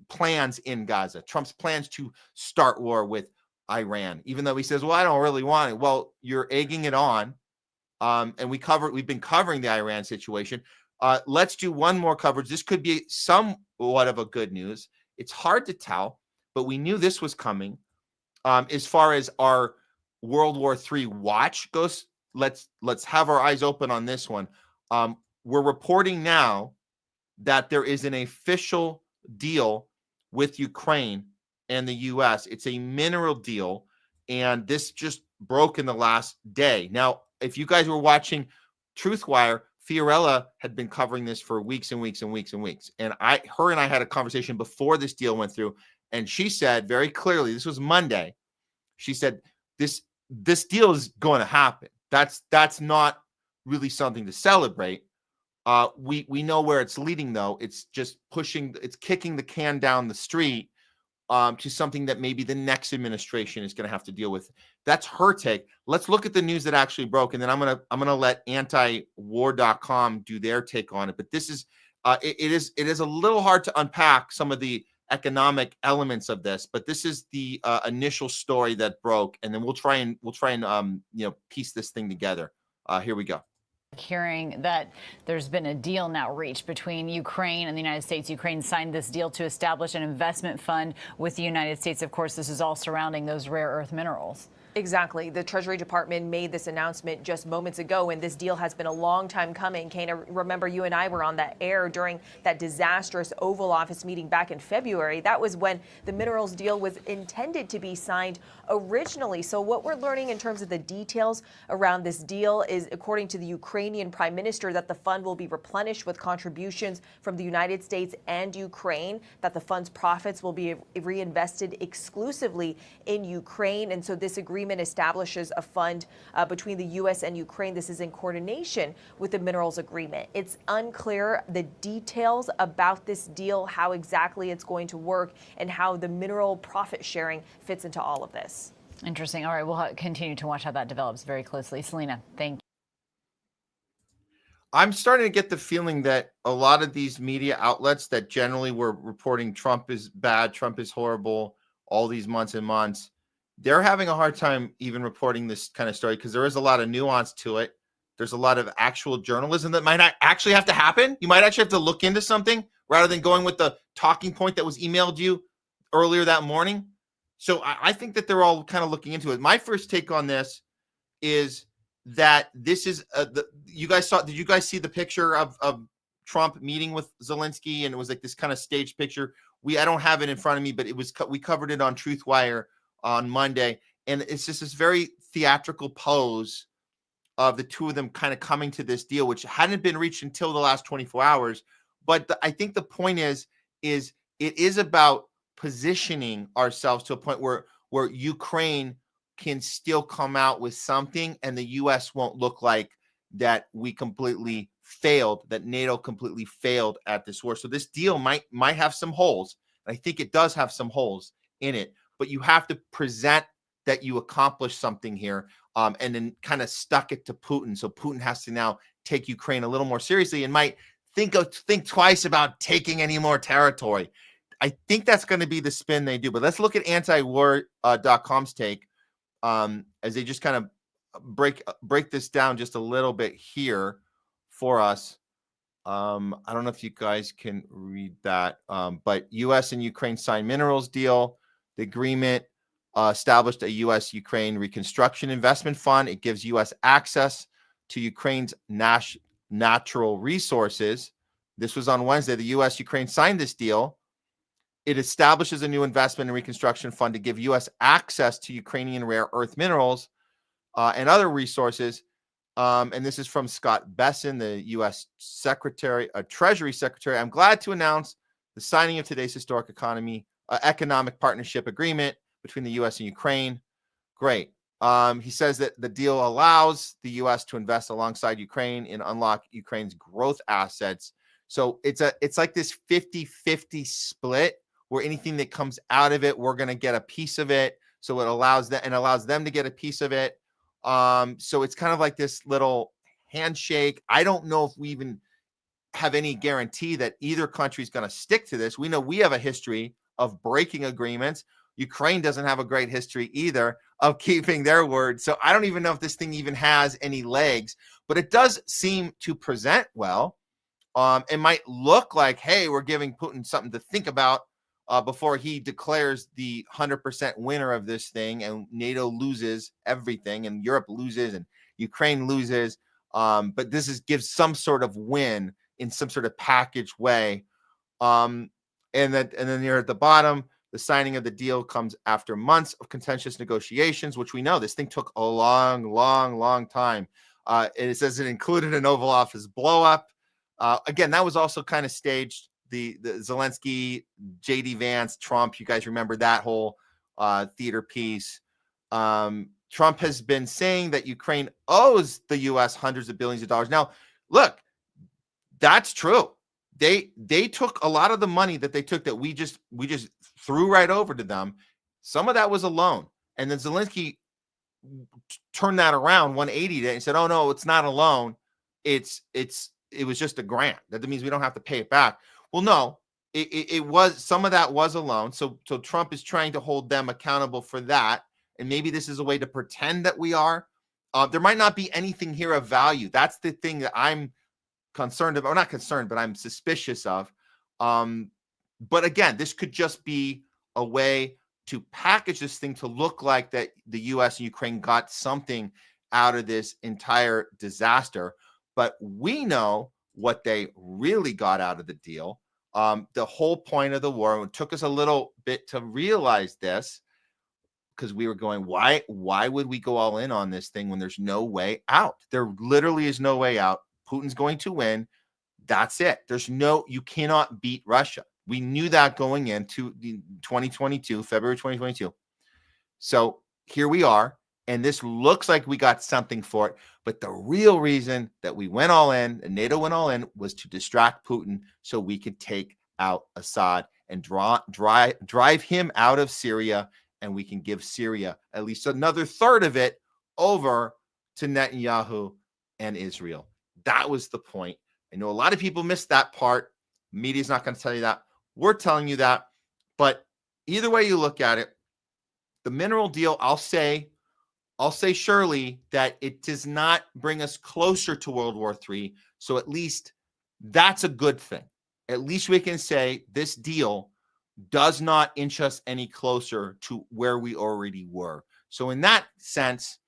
plans in Gaza, Trump's plans to start war with Iran, even though he says, well, I don't really want it. Well, you're egging it on. And we've been covering the Iran situation. Let's do one more coverage. This could be somewhat of a good news. It's hard to tell, but we knew this was coming. As far as our World War III watch goes, let's have our eyes open on this one. We're reporting now that there is an official deal with Ukraine and the U.S. It's a mineral deal, and this just broke in the last day. Now, if you guys were watching Truthwire, Fiorella had been covering this for weeks and weeks and weeks and weeks. And her and I had a conversation before this deal went through, and she said very clearly, this was Monday, she said, this deal is going to happen. That's not really something to celebrate. We know where it's leading, though. It's just it's kicking the can down the street to something that maybe the next administration is going to have to deal with. That's her take. Let's look at the news that actually broke, and then I'm gonna let antiwar.com do their take on it. But this is it is a little hard to unpack some of the economic elements of this, but this is the initial story that broke, and then we'll try and piece this thing together. Here we go. Hearing that there's been a deal now reached between Ukraine and the United States. Ukraine signed this deal to establish an investment fund with the United States. Of course, this is all surrounding those rare earth minerals. Exactly. The Treasury Department made this announcement just moments ago, and this deal has been a long time coming. Kana, remember you and I were on that air during that disastrous Oval Office meeting back in February. That was when the minerals deal was intended to be signed originally. So what we're learning in terms of the details around this deal is, according to the Ukrainian Prime Minister, that the fund will be replenished with contributions from the United States and Ukraine, that the fund's profits will be reinvested exclusively in Ukraine. And so this agreement establishes a fund between the U.S. and Ukraine. This is in coordination with the minerals agreement. It's unclear the details about this deal, how exactly it's going to work, and how the mineral profit sharing fits into all of this. Interesting. All right, we'll continue to watch how that develops very closely. Selena, thank you. I'm starting to get the feeling that a lot of these media outlets that generally were reporting Trump is bad, Trump is horrible, all these months and months, they're having a hard time even reporting this kind of story because there is a lot of nuance to it. There's a lot of actual journalism that might not actually have to happen. You might actually have to look into something rather than going with the talking point that was emailed you earlier that morning. So I think that they're all kind of looking into it. My first take on this is that this is did you guys see the picture of Trump meeting with Zelensky? And it was like this kind of staged picture. I don't have it in front of me, but we covered it on Truthwire on Monday, and it's just this very theatrical pose of the two of them kind of coming to this deal, which hadn't been reached until the last 24 hours. But I think the point is it is about positioning ourselves to a point where Ukraine can still come out with something, and the U.S. won't look like that we completely failed, that NATO completely failed at this war. So this deal might have some holes. I think it does have some holes in it. But you have to present that you accomplished something here, and then kind of stuck it to Putin. So Putin has to now take Ukraine a little more seriously and might think twice about taking any more territory. I think that's going to be the spin they do. But let's look at antiwar.com's take, as they just kind of break this down just a little bit here for us. I don't know if you guys can read that, but U.S. and Ukraine signed minerals deal. The agreement established a U.S.-Ukraine reconstruction investment fund. It gives U.S. access to Ukraine's natural resources. This was on Wednesday. The U.S.-Ukraine signed this deal. It establishes a new investment and reconstruction fund to give U.S. access to Ukrainian rare earth minerals and other resources. And this is from Scott Bessent, the U.S. Treasury Secretary. I'm glad to announce the signing of today's historic economic partnership agreement between the U.S. and Ukraine. Great. He says that the deal allows the U.S. to invest alongside Ukraine and unlock Ukraine's growth assets. So it's like this 50-50 split where anything that comes out of it, we're going to get a piece of it. So it allows them to get a piece of it. So it's kind of like this little handshake. I don't know if we even have any guarantee that either country is going to stick to this. We know we have a history of breaking agreements. Ukraine doesn't have a great history either of keeping their word. So I don't even know if this thing even has any legs, but it does seem to present well. It might look like, hey, we're giving Putin something to think about before he declares the 100% winner of this thing, and NATO loses everything, and Europe loses, and Ukraine loses. But this gives some sort of win in some sort of packaged way. And then here at the bottom, the signing of the deal comes after months of contentious negotiations, which we know this thing took a long time. It says it included an Oval Office blow up. Again, that was also kind of staged. The Zelensky, J.D. Vance, Trump, you guys remember that whole theater piece. Trump has been saying that Ukraine owes the U.S. hundreds of billions of dollars. Now, look, that's true. They took a lot of the money that they took that we just threw right over to them. Some of that was a loan. And then Zelensky turned that around 180 and said, oh, no, it's not a loan. It was just a grant. That means we don't have to pay it back. Well, no, it was, some of that was a loan. So Trump is trying to hold them accountable for that. And maybe this is a way to pretend that we are. There might not be anything here of value. That's the thing that I'm concerned about. Or not concerned, but I'm suspicious of. But again, this could just be a way to package this thing to look like that the U.S. and Ukraine got something out of this entire disaster. But we know what they really got out of the deal. The whole point of the war, it took us a little bit to realize this, because we were going, why would we go all in on this thing when there's no way out? There literally is no way out. Putin's going to win. That's it. You cannot beat Russia. We knew that going into 2022, February 2022. So here we are, and this looks like we got something for it. But the real reason that we went all in, and NATO went all in, was to distract Putin so we could take out Assad and drive him out of Syria, and we can give Syria at least another third of it over to Netanyahu and Israel. That was the point. I know a lot of people missed that part. Media's not going to tell you that. We're telling you that. But either way you look at it, the mineral deal, I'll say surely that it does not bring us closer to World War III. So at least that's a good thing. At least we can say this deal does not inch us any closer to where we already were. So in that sense,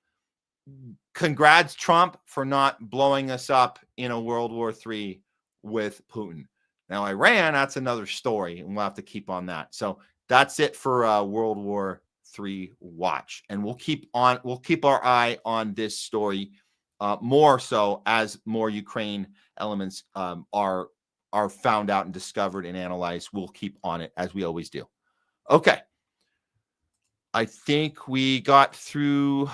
congrats, Trump, for not blowing us up in a World War III with Putin. Now, Iran, that's another story, and we'll have to keep on that. So that's it for World War III watch, and we'll keep our eye on this story more so as more Ukraine elements are found out and discovered and analyzed. We'll keep on it as we always do. Okay, I think we got through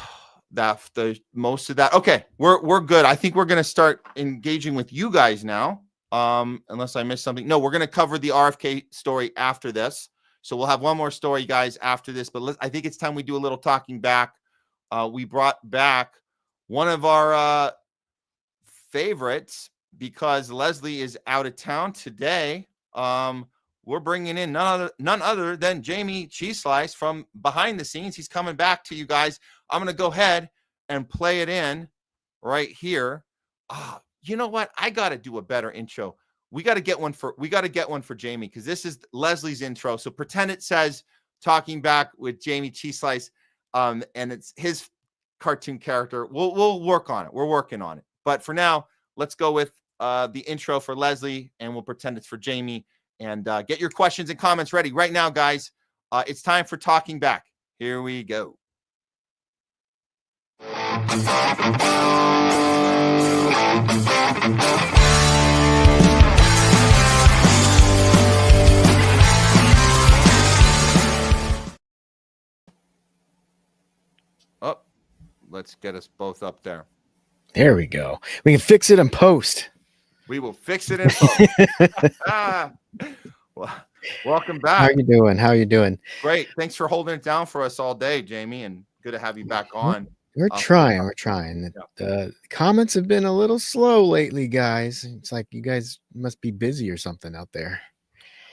the most of that. Okay, we're good. I think we're going to start engaging with you guys now. Unless I missed something. No, we're going to cover the RFK story after this. So we'll have one more story, guys, after this. But I think it's time we do a little talking back. We brought back one of our favorites because Leslie is out of town today. we're bringing in none other than Jayme CheeseSlice from behind the scenes. He's coming back to you guys. I'm going to go ahead and play it in right here. You know what? I got to do a better intro. We got to get one for Jayme, because this is Leslie's intro. So pretend it says talking back with Jayme CheeseSlice, and it's his cartoon character. We'll work on it. We're working on it. But for now, let's go with the intro for Leslie, and we'll pretend it's for Jayme. And get your questions and comments ready right now, guys. It's time for Talking Back. Here we go. Oh, let's get us both up there. There we go. We can fix it in post. We will fix it in post. Well, welcome back. How you doing? Great. Thanks for holding it down for us all day, Jayme, and good to have you back on. We're trying. The comments have been a little slow lately, guys. It's like you guys must be busy or something out there.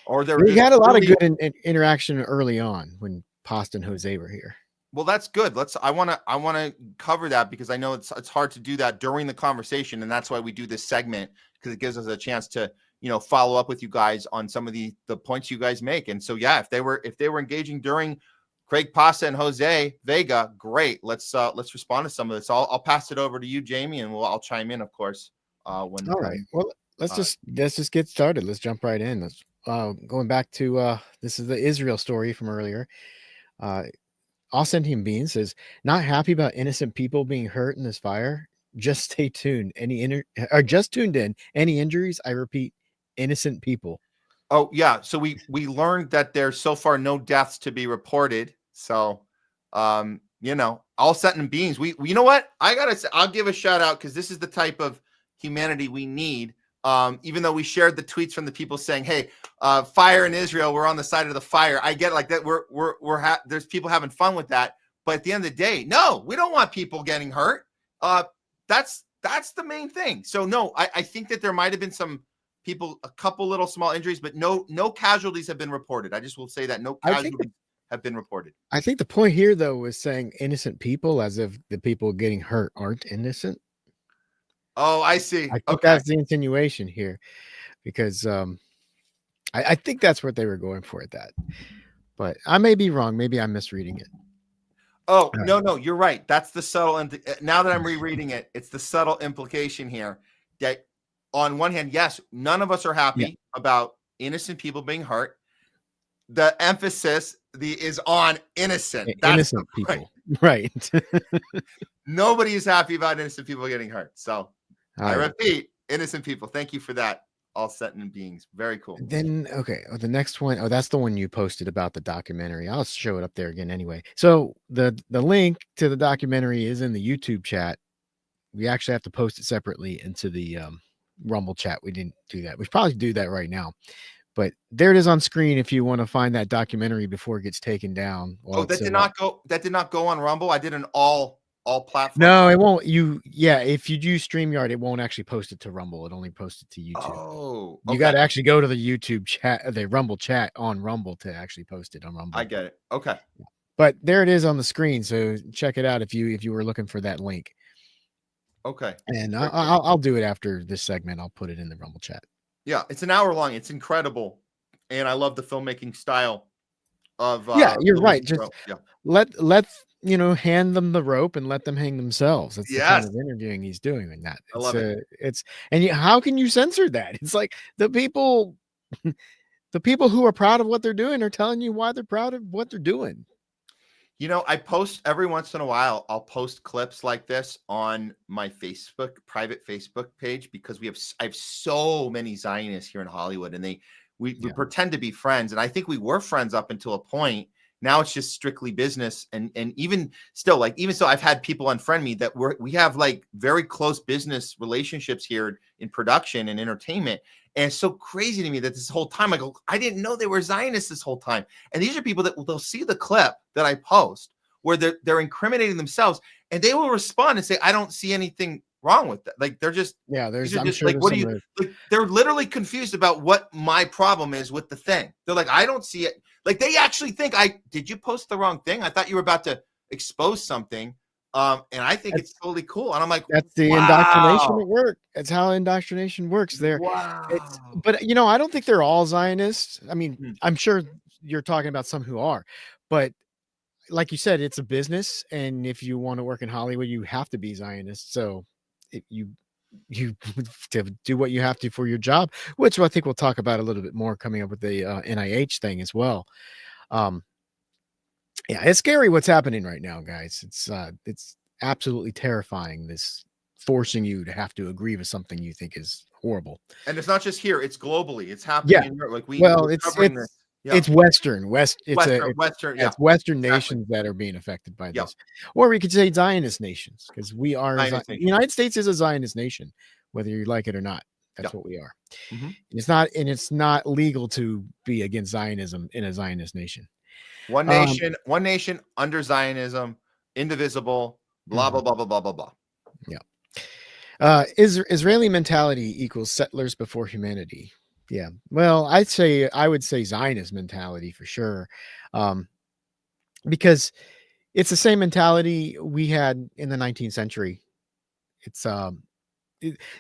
Or we had a lot of good interaction early on when Pasta and Jose were here. Well, that's good. I want to cover that, because I know it's hard to do that during the conversation, and that's why we do this segment, because it gives us a chance to follow up with you guys on some of the points you guys make. And so yeah, if they were engaging during Craig Pasta and Jose VEGA, great. Let's respond to some of this. I'll pass it over to you, Jayme, and I'll chime in, of course. All right. Well, let's just get started. Let's jump right in. Let's going back to this is the Israel story from earlier. All Sentient Being says, not happy about innocent people being hurt in this fire. Just stay tuned. Just tuned in. Any injuries? I repeat, innocent people. Oh yeah. So we learned that there's so far no deaths to be reported. So, all sentient beings. You know what? I'll give a shout out, because this is the type of humanity we need. Even though we shared the tweets from the people saying, "Hey, fire in Israel, we're on the side of the fire." I get like that. There's people having fun with that, but at the end of the day, no, we don't want people getting hurt. That's the main thing. So no, I think that there might have been some people, a couple little small injuries, but no casualties have been reported. I just will say that no casualties have been reported. I think the point here, though, was saying innocent people, as if the people getting hurt aren't innocent. Oh, I see. I think that's the insinuation here, because I think that's what they were going for at that. But I may be wrong. Maybe I'm misreading it. Oh, no, you're right. That's the subtle. And now that I'm rereading it, it's the subtle implication here that on one hand, yes, none of us are happy about innocent people being hurt. The emphasis is on innocent. That's innocent people. Right. Nobody is happy about innocent people getting hurt. So I repeat, innocent people. Thank you for that. All sentient beings. Very cool. Then, okay. The next one. Oh, that's the one you posted about the documentary. I'll show it up there again anyway. So the link to the documentary is in the YouTube chat. We actually have to post it separately into the Rumble chat. We didn't do that. We should probably do that right now. But there it is on screen if you want to find that documentary before it gets taken down. Well, that did not go on Rumble. I did an all platforms. No, it won't. If you use StreamYard, it won't actually post it to Rumble. It only posts it to YouTube. Oh, you got to actually go to the YouTube chat, the Rumble chat on Rumble to actually post it on Rumble. I get it. Okay. But there it is on the screen. So check it out if you were looking for that link. Okay. And I'll do it after this segment. I'll put it in the Rumble chat. Yeah, it's an hour long. It's incredible, and I love the filmmaking style of. You're right. Just let hand them the rope and let them hang themselves. That's the kind of interviewing he's doing in that. I love it. How can you censor that? It's like the people who are proud of what they're doing are telling you why they're proud of what they're doing. I post every once in a while. I'll post clips like this on my private Facebook page, because I have so many Zionists here in Hollywood, and we pretend to be friends, and I think we were friends up until a point. Now it's just strictly business, and even still, I've had people unfriend me that we have like very close business relationships here in production and entertainment. And it's so crazy to me that this whole time I go, I didn't know they were Zionists this whole time. And these are people that they'll see the clip that I post where they're incriminating themselves, and they will respond and say, I don't see anything wrong with that? Like they're just there's these are I'm just sure like there's what do some you like? They're literally confused about what my problem is with the thing. They're like, I don't see it. Like they actually think did you post the wrong thing? I thought you were about to expose something. And I think it's totally cool. And I'm like, that's the indoctrination at work. That's how indoctrination works there. Wow. But I don't think they're all Zionists. I mean, I'm sure you're talking about some who are, but like you said, it's a business, and if you want to work in Hollywood, you have to be Zionist. So you to do what you have to for your job, which I think we'll talk about a little bit more coming up with the NIH thing as well. Yeah, it's scary what's happening right now, guys. It's absolutely terrifying. This forcing you to have to agree with something you think is horrible. And it's not just here; it's globally. It's happening in Europe. Like it's Western. It's Western nations that are being affected by this, or we could say Zionist nations, because we are. The United States is a Zionist nation, whether you like it or not. That's what we are. It's not legal to be against Zionism in a Zionist nation. One nation under Zionism, indivisible. Blah blah blah blah blah blah blah. Yeah. Israeli mentality equals settlers before humanity. Yeah. Well, I would say Zionist mentality for sure. Because it's the same mentality we had in the 19th century. It's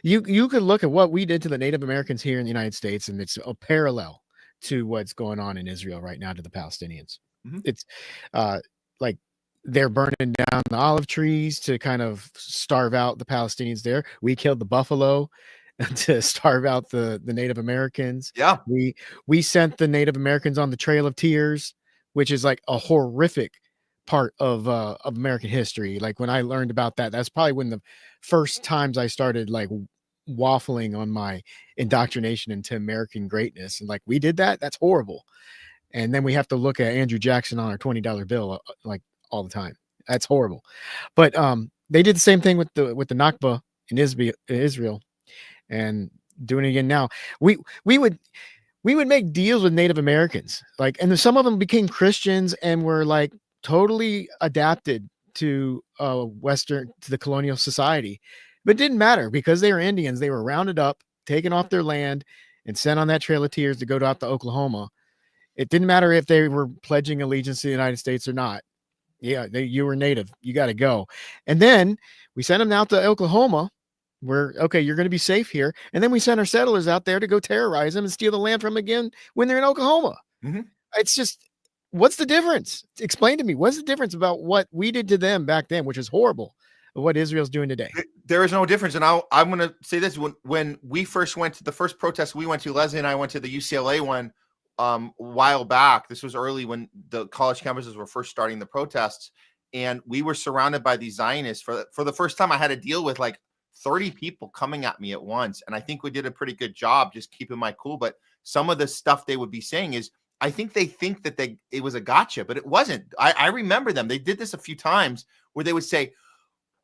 you could look at what we did to the Native Americans here in the United States, and it's a parallel to what's going on in Israel right now to the Palestinians. It's like they're burning down the olive trees to kind of starve out the Palestinians there. We killed the buffalo to starve out the Native Americans. Yeah. We sent the Native Americans on the Trail of Tears, which is like a horrific part of American history. Like when I learned about that, that's probably when the first times I started like waffling on my indoctrination into American greatness. And like, we did that. That's horrible. And then we have to look at Andrew Jackson on our $20 bill like all the time. That's horrible. But they did the same thing with the Nakba in Israel, and doing it again now. We would make deals with Native Americans, like, and then some of them became Christians and were like totally adapted to the colonial society. But it didn't matter because they were Indians. They were rounded up, taken off their land, and sent on that Trail of Tears to go out to Oklahoma. It didn't matter if they were pledging allegiance to the United States or not. Yeah, you were Native. You got to go. And then we sent them out to Oklahoma. We're okay. You're going to be safe here. And then we sent our settlers out there to go terrorize them and steal the land from them again when they're in Oklahoma. It's just, what's the difference? Explain to me. What's the difference about what we did to them back then, which is horrible, of what Israel's doing today? There is no difference. And I'm going to say this. When we first went to the first protest we went to, Leslie and I went to the UCLA one a while back. This was early when the college campuses were first starting the protests. And we were surrounded by these Zionists. For the first time, I had to deal with like 30 people coming at me at once. And I think we did a pretty good job just keeping my cool. But some of the stuff they would be saying is, I think they think that it was a gotcha, but it wasn't. I remember them. They did this a few times where they would say,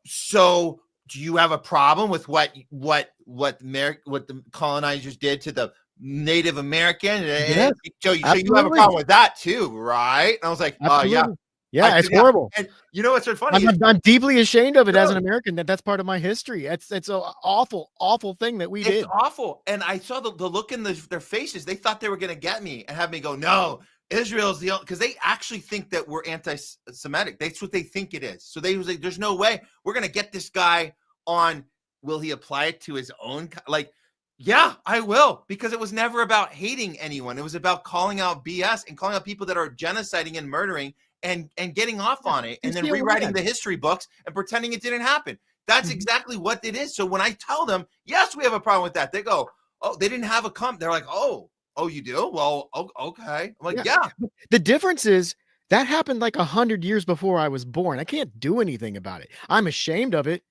so do you have a problem with what the colonizers did to the Native American? Yes, so you have a problem with that too, right? And I was like, yeah. Yeah, it's horrible. And you know what's so funny? I'm deeply ashamed of it as an American. That's part of my history. It's an awful thing that we did. It's awful. And I saw the look in their faces. They thought they were going to get me and have me go, no, Israel's the only, because they actually think that we're anti-Semitic. That's what they think it is. So they was like, there's no way we're going to get this guy on. Will he apply it to his own? Like, yeah, I will, because it was never about hating anyone. It was about calling out BS and calling out people that are genociding and murdering and getting off on it, and then rewriting the history books and pretending it didn't happen. That's exactly what it is. So when I tell them, yes, we have a problem with that, they go, oh, they didn't have a they're like, oh, you do? Well, okay. I'm like, yeah. The difference is that happened like 100 years before I was born. I can't do anything about it. I'm ashamed of it.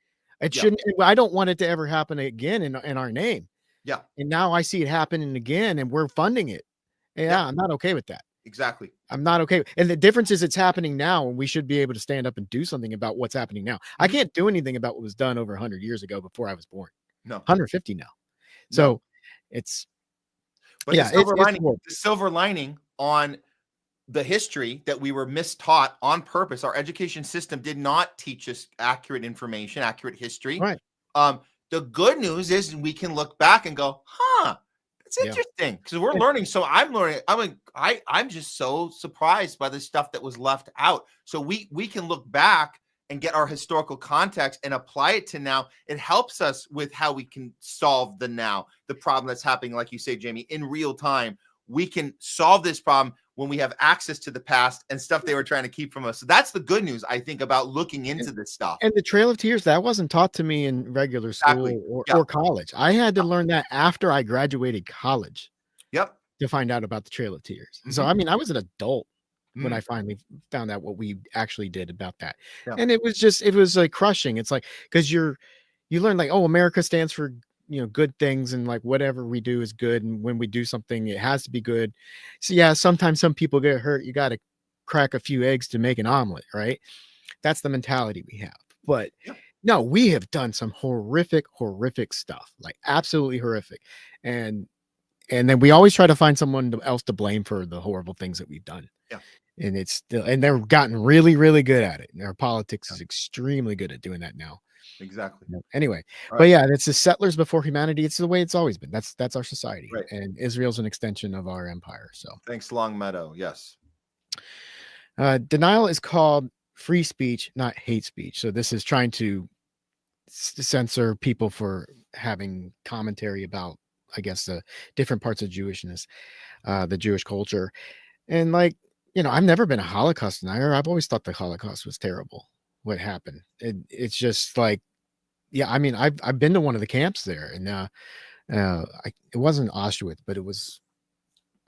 It shouldn't. I don't want it to ever happen again in our name. Yeah. And now I see it happening again, and we're funding it. Yeah. I'm not okay with that. Exactly. I'm not okay. And the difference is it's happening now, and we should be able to stand up and do something about what's happening now. I can't do anything about what was done over 100 years ago before I was born. No. 150 now. So it's, but the silver lining on the history that we were mistaught on purpose. Our education system did not teach us accurate information, accurate history. Right. The good news is we can look back and go, huh, that's interesting, because we're learning. So I'm learning. I'm just so surprised by the stuff that was left out. So we can look back and get our historical context and apply it to now. It helps us with how we can solve the problem that's happening, like you say, Jayme, in real time. We can solve this problem when we have access to the past and stuff they were trying to keep from us. So that's the good news, I think, about looking into this stuff. And the Trail of Tears, that wasn't taught to me in regular school or college. I had to learn that after I graduated college. Yep. To find out about the Trail of Tears. So, I mean, I was an adult when I finally found out what we actually did about that. Yeah. And it was like crushing. It's like, because you learn like, oh, America stands for, good things, and like whatever we do is good, and when we do something it has to be good. So yeah, sometimes some people get hurt, you got to crack a few eggs to make an omelet, right? That's the mentality we have. But no, we have done some horrific stuff, like absolutely horrific, and then we always try to find someone else to blame for the horrible things that we've done. And it's still, and they've gotten really, really good at it. And our politics is extremely good at doing that now. Exactly. Anyway, but yeah, it's the settlers before humanity. It's the way it's always been. That's our society, and Israel's an extension of our empire. So thanks, Longmeadow. Yes. Denial is called free speech, not hate speech. So this is trying to censor people for having commentary about, I guess, the different parts of Jewishness, the Jewish culture, and like, I've nenever been a Holocaust denier. I've always thought the Holocaust was terrible. What happened? It's just like, yeah, I mean, I've been to one of the camps there, and it wasn't Auschwitz, but it was,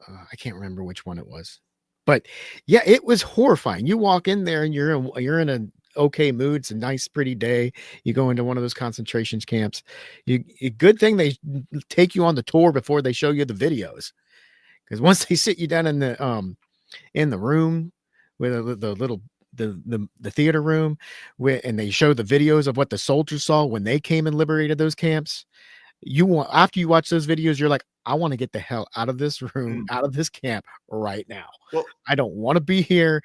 I can't remember which one it was, but yeah, it was horrifying. You walk in there and you're in an okay mood. It's a nice, pretty day. You go into one of those concentration camps. Good thing they take you on the tour before they show you the videos, because once they sit you down in the room with the little the theater room and they show the videos of what the soldiers saw when they came and liberated those camps, after you watch those videos, you're like, I want to get the hell out of this room, out of this camp right now. Well, I don't want to be here,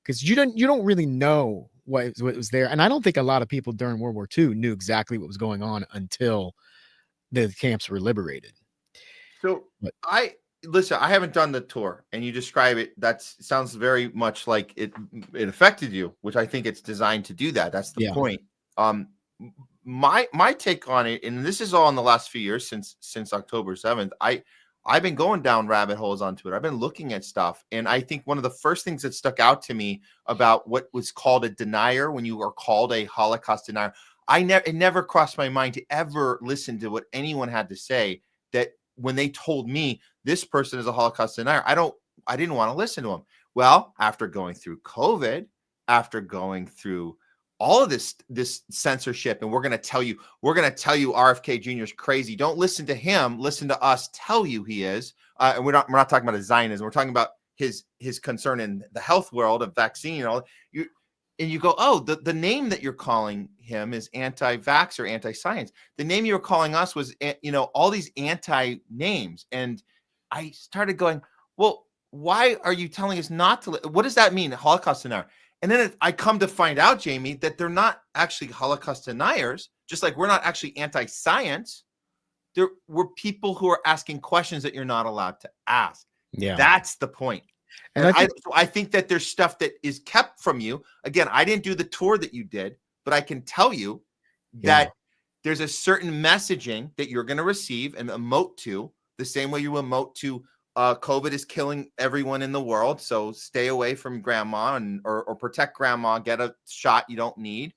because you don't really know what was there. And I don't think a lot of people during World War II knew exactly what was going on until the camps were liberated. So listen, I haven't done the tour, and you describe it. That sounds very much like it affected you, which I think it's designed to do that. That's the point. My take on it, and this is all in the last few years since October 7th. I've been going down rabbit holes on Twitter. I've been looking at stuff, and I think one of the first things that stuck out to me about what was called a denier, when you are called a Holocaust denier, it never crossed my mind to ever listen to what anyone had to say. That when they told me this person is a Holocaust denier, I didn't want to listen to them. Well, after going through COVID, after going through all of this censorship, and we're going to tell you RFK Jr. is crazy. Don't listen to him. Listen to us tell you he is. And we're not talking about his Zionism. We're talking about his concern in the health world of vaccine and all. And you go, oh, the name that you're calling him is anti-vax or anti-science. The name you were calling us was, all these anti-names. And I started going, well, why are you telling us not to? What does that mean, Holocaust denier? And then I come to find out, Jayme, that they're not actually Holocaust deniers, just like we're not actually anti-science. There were people who are asking questions that you're not allowed to ask. Yeah. That's the point. And I think that there's stuff that is kept from you. Again, I didn't do the tour that you did, but I can tell you that there's a certain messaging that you're going to receive and emote to, the same way you emote to COVID is killing everyone in the world, so stay away from grandma or protect grandma, get a shot you don't need.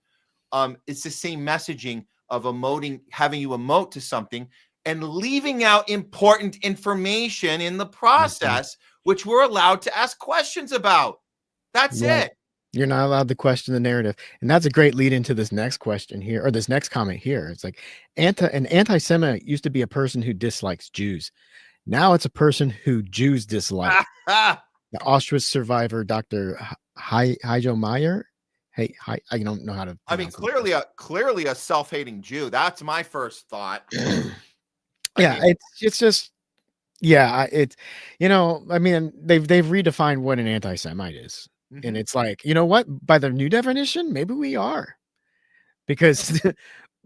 It's the same messaging of having you emote to something and leaving out important information in the process, which we're allowed to ask questions about. That's it. You're not allowed to question the narrative. And that's a great lead into this next question here, or this next comment here. It's like an anti-Semite used to be a person who dislikes Jews. Now it's a person who Jews dislike. The Auschwitz survivor, Dr. Heijo Meyer. Hey, I don't know how to. I mean, clearly a self-hating Jew. That's my first thought. It's just, it's, I mean, they've redefined what an anti-Semite is. Mm-hmm. And it's like, you know what? By the new definition, maybe we are. Because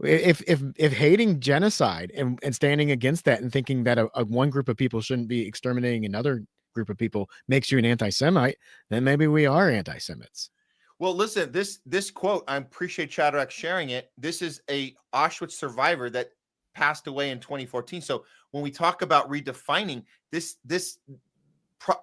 If hating genocide and standing against that and thinking that a one group of people shouldn't be exterminating another group of people makes you an anti-Semite, then maybe we are anti-Semites. Well, listen, this quote, I appreciate Shadrach sharing it. This is a Auschwitz survivor that passed away in 2014. So when we talk about redefining this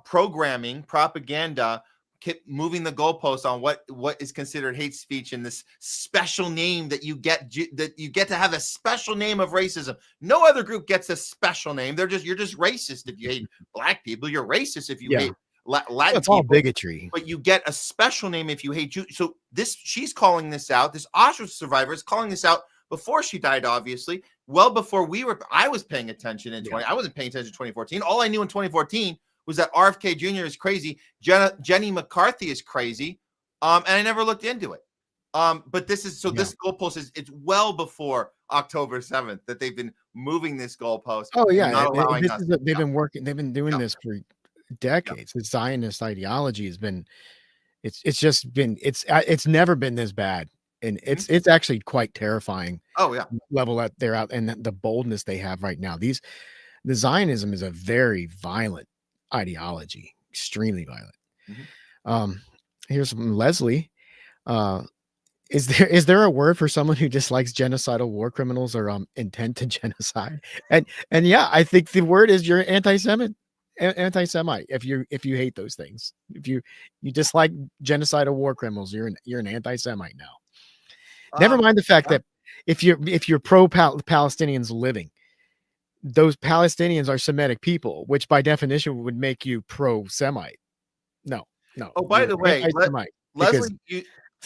programming, propaganda, keep moving the goalposts on what is considered hate speech, and this special name that you get to have a special name of racism. No other group gets a special name. You're just racist if you hate black people. You're racist if you hate Latin it's all people, bigotry. but you get a special name if you hate Jews. So she's calling this out. This Auschwitz survivor is calling this out before she died, obviously, well before I was paying attention in 20. I wasn't paying attention in 2014. All I knew in 2014 was that RFK Jr. is crazy, Jenny McCarthy is crazy, and I never looked into it. But this goalpost it's well before October 7th that they've been moving this goalpost. Oh yeah, they've been working. They've been doing this for decades. The Zionist ideology has been. It's never been this bad, and it's actually quite terrifying. Oh yeah, level out there out, and the boldness they have right now. The Zionism is a very violent ideology, extremely violent. Here's from Leslie. Is there a word for someone who dislikes genocidal war criminals or intent to genocide? And yeah, I think the word is you're anti-Semite. If you hate those things, if you dislike genocidal war criminals, you're an anti-Semite now. Never mind the fact that if you're pro Palestinians living, those Palestinians are Semitic people, which by definition would make you pro-Semite. No. Oh, by the way,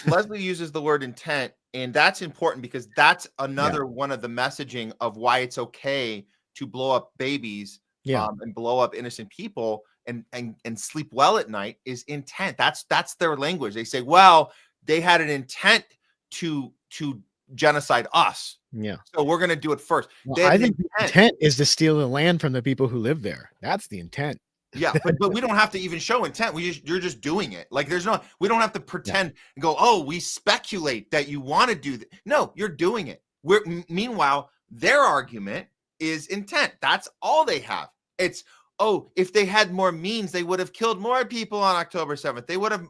Leslie uses the word intent, and that's important because that's another one of the messaging of why it's okay to blow up babies, and blow up innocent people and sleep well at night is intent. That's their language. They say, well, they had an intent to genocide us. Yeah. So we're going to do it first. Well, I think the intent is to steal the land from the people who live there. That's the intent. Yeah, but we don't have to even show intent. You're just doing it. Like we don't have to pretend and go, oh, we speculate that you want to do that. No, you're doing it. Meanwhile, their argument is intent. That's all they have. It's, oh, if they had more means, they would have killed more people on October 7th. They would have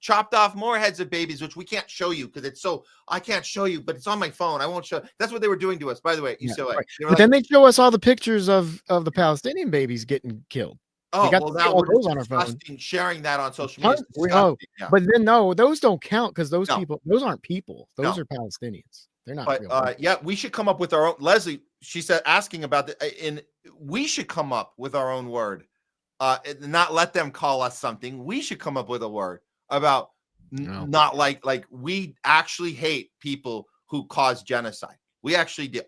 chopped off more heads of babies, which we can't show you because I can't show you, but it's on my phone. I won't show. That's what they were doing to us, by the way. Right. But then they show us all the pictures of the Palestinian babies getting killed. Oh, well, now we're those on our phone. Sharing that on social media. But then those don't count because those aren't people. Those are Palestinians. They're not. But we should come up with our own. Leslie, she said, asking about we should come up with our own word, not let them call us something. We should come up with a word about not like we actually hate people who cause genocide. We actually do.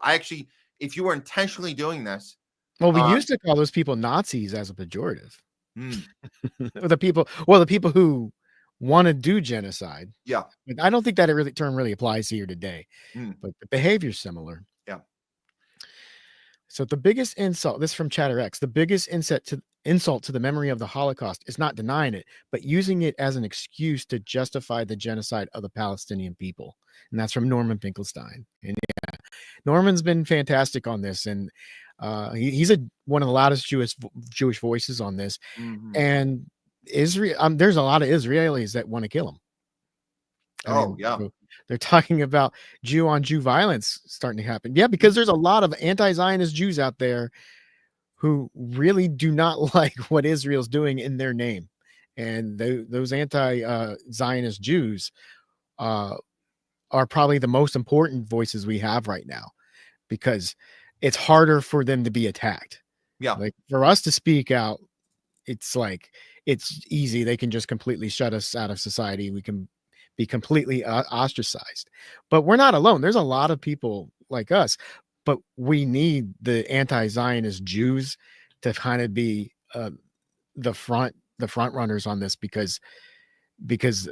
If you were intentionally doing this. Well, we used to call those people Nazis as a pejorative. The people who want to do genocide. Yeah. I don't think that term really applies here today, but the behavior's similar. Yeah. So the biggest insult, this is from ChatterX, the biggest insult to the memory of the Holocaust is not denying it, but using it as an excuse to justify the genocide of the Palestinian people. And that's from Norman Finkelstein. And yeah, Norman's been fantastic on this, and he's one of the loudest Jewish voices on this. And Israel, there's a lot of Israelis that want to kill him. So they're talking about Jew on Jew violence starting to happen. Yeah, because there's a lot of anti-Zionist Jews out there who really do not like what Israel's doing in their name. And those anti-Zionist Jews are probably the most important voices we have right now, because it's harder for them to be attacked. Yeah. Like for us to speak out, it's easy. They can just completely shut us out of society. We can be completely ostracized, but we're not alone. There's a lot of people like us, but we need the anti-Zionist Jews to kind of be the front runners on this, because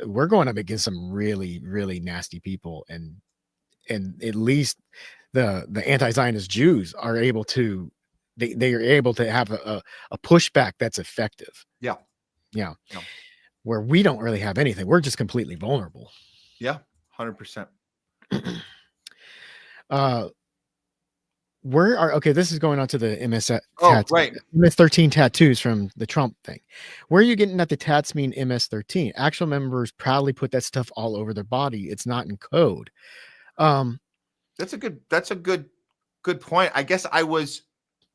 we're going up against some really, really nasty people, and at least the anti-Zionist Jews are able to they are able to have a pushback that's effective. Yeah. Where we don't really have anything. We're just completely vulnerable. Yeah, 100%. Where are okay? This is going on to the MS right. MS-13 tattoos from the Trump thing. Where are you getting that the tats mean MS-13? Actual members proudly put that stuff all over their body. It's not in code. That's a good point. I guess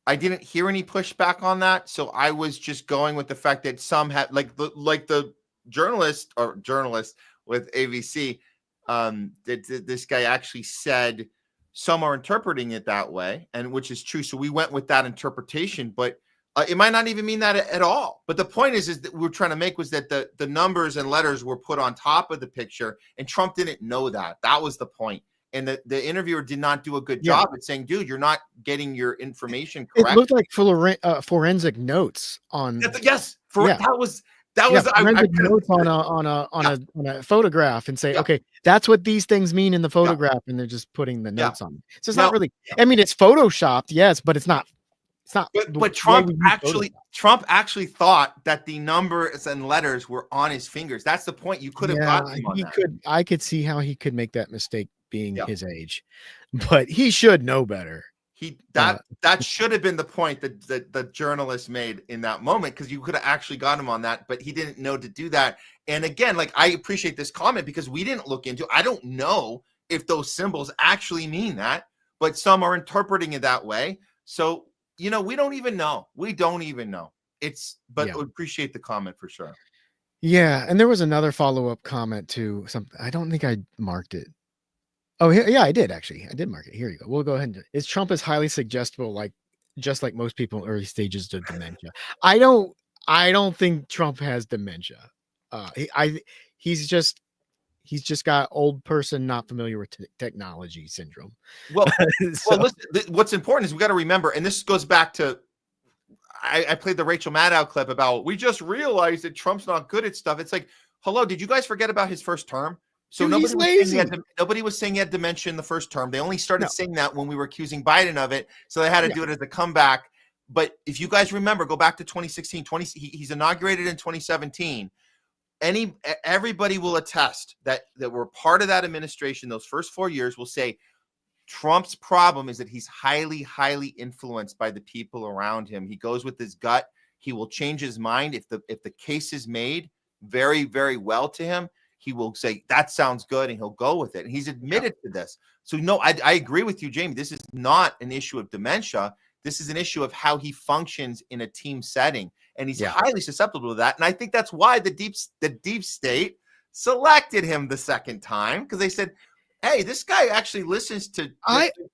I didn't hear any pushback on that, so I was just going with the fact that some had like the journalist with AVC. This guy actually said some are interpreting it that way, and which is true. So we went with that interpretation, but it might not even mean that at all. But the point is that we're trying to make was that the numbers and letters were put on top of the picture, and Trump didn't know that. That was the point. And the interviewer did not do a good job at saying, dude, you're not getting your information correct. It looked like forensic notes on. That was forensic notes on a photograph and say, okay, that's what these things mean in the photograph, and they're just putting the notes on. So it's not really. I mean, it's photoshopped, yes, but it's not. It's not. But Trump actually thought that the numbers and letters were on his fingers. That's the point. You could have gotten him on that. I could see how he could make that mistake, being his age, but he should know better. That should have been the point that the journalist made in that moment, because you could have actually got him on that, but he didn't know to do that. And again, like, I appreciate this comment because we didn't look into. I don't know if those symbols actually mean that, but some are interpreting it that way. So we don't even know. We don't even know. But I appreciate the comment for sure. Yeah, and there was another follow-up comment to something. I don't think I marked it. Oh, yeah, I did actually. I did mark it. Here you go. We'll go ahead and do it. Is Trump is highly suggestible, just like most people in early stages of dementia? I don't think Trump has dementia. He's just got old person not familiar with technology syndrome. Well, listen, what's important is we got to remember, and this goes back to I played the Rachel Maddow clip about we just realized that Trump's not good at stuff. It's like, hello, did you guys forget about his first term? So nobody was saying he had dementia in the first term. They only started saying that when we were accusing Biden of it. So they had to do it as a comeback. But if you guys remember, go back to 2016. He's inaugurated in 2017. Everybody will attest that we're part of that administration. Those first 4 years will say Trump's problem is that he's highly, highly influenced by the people around him. He goes with his gut. He will change his mind if the case is made very, very well to him. He will say, that sounds good, and he'll go with it. And he's admitted to this. So, no, I agree with you, Jayme. This is not an issue of dementia. This is an issue of how he functions in a team setting. And he's highly susceptible to that. And I think that's why the deep state selected him the second time, because they said, hey, this guy actually listens to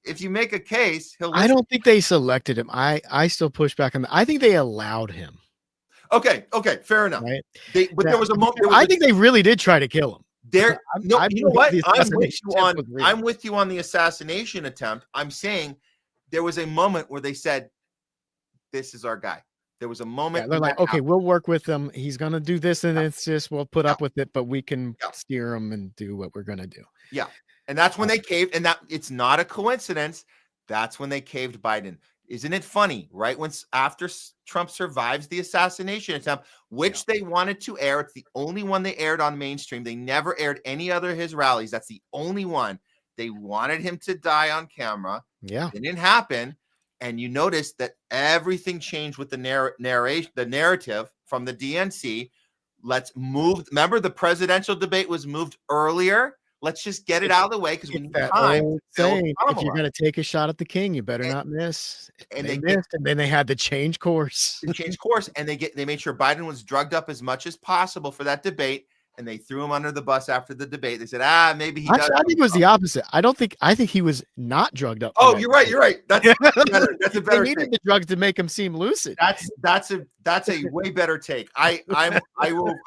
if you make a case, he'll listen. I don't think they selected him. I still push back on that. I think they allowed him. Okay, fair enough. Right? There was a moment. I think they really did try to kill him. You know what? I'm with you on the assassination attempt. I'm saying there was a moment where they said, "This is our guy." There was a moment. They're like, "Okay, we'll work with him. He's gonna do this, and it's just we'll put up with it, but we can steer him and do what we're gonna do." Yeah, and that's when they caved, and that it's not a coincidence. That's when they caved Biden. Isn't it funny, right? After Trump survives the assassination attempt, which they wanted to air, it's the only one they aired on mainstream. They never aired any other of his rallies. That's the only one. They wanted him to die on camera. Yeah, it didn't happen. And you notice that everything changed with the narrative from the DNC. Let's move. Remember, the presidential debate was moved earlier. Let's just get it out of the way because we need time. If you're going to take a shot at the king, you better not miss. And they missed, and then they had to change course. And they made sure Biden was drugged up as much as possible for that debate, and they threw him under the bus after the debate. They said, maybe he. Actually, I think it was the opposite. I think he was not drugged up. Oh, you're right. You're right. That's better. That's a better. They needed the drugs to make him seem lucid. That's a way better take. I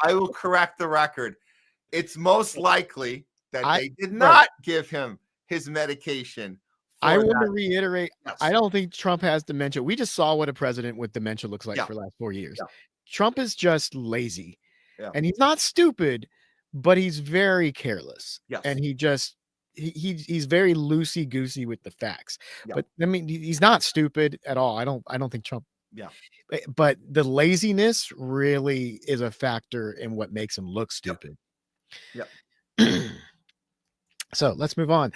will correct the record. It's most likely that they did not give him his medication. I want to reiterate, I don't think Trump has dementia. We just saw what a president with dementia looks like for the last 4 years. Trump is just lazy. And he's not stupid, but he's very careless. And he's very loosey-goosey with the facts. But I mean, he's not stupid at all. I don't think Trump. But the laziness really is a factor in what makes him look stupid. So let's move on.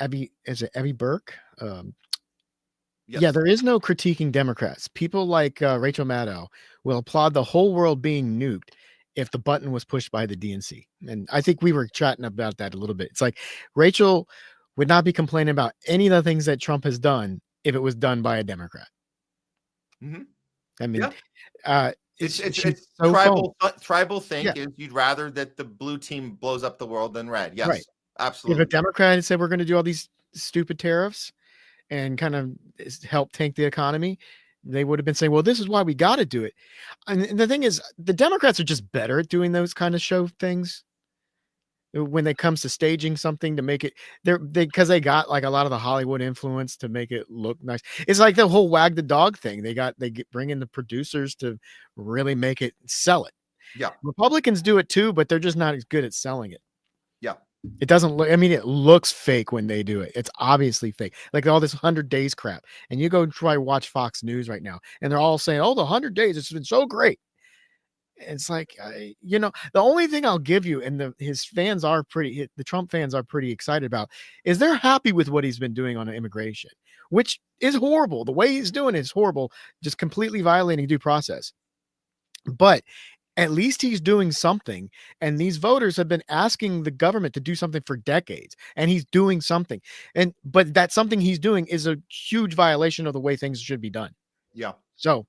Evie Burke? Yes. Yeah, there is no critiquing Democrats. People like Rachel Maddow will applaud the whole world being nuked if the button was pushed by the DNC. And I think we were chatting about that a little bit. It's like Rachel would not be complaining about any of the things that Trump has done if it was done by a Democrat. Mm-hmm. I mean, it's so tribal think Yeah. is you'd rather that the blue team blows up the world than red. Yes, Right. absolutely. If a Democrat had said we're going to do all these stupid tariffs and kind of help tank the economy, they would have been saying, well, this is why we got to do it. And the thing is, the Democrats are just better at doing those kind of show things when it comes to staging something to make it because they got like a lot of the Hollywood influence to make it look nice. It's like the whole wag the dog thing. Bring in the producers to really make it sell it. Yeah. Republicans do it too, but they're just not as good at selling it. Yeah. It doesn't look, I mean, it looks fake when they do it. It's obviously fake. Like all this 100 days crap. And you go try to watch Fox News right now, and they're all saying, oh, the 100 days, it's been so great. It's like, the only thing I'll give you, and the Trump fans are pretty excited about, is they're happy with what he's been doing on immigration, which is horrible. The way he's doing it is horrible, just completely violating due process. But at least he's doing something, and these voters have been asking the government to do something for decades, and he's doing something. But that something he's doing is a huge violation of the way things should be done. Yeah. So,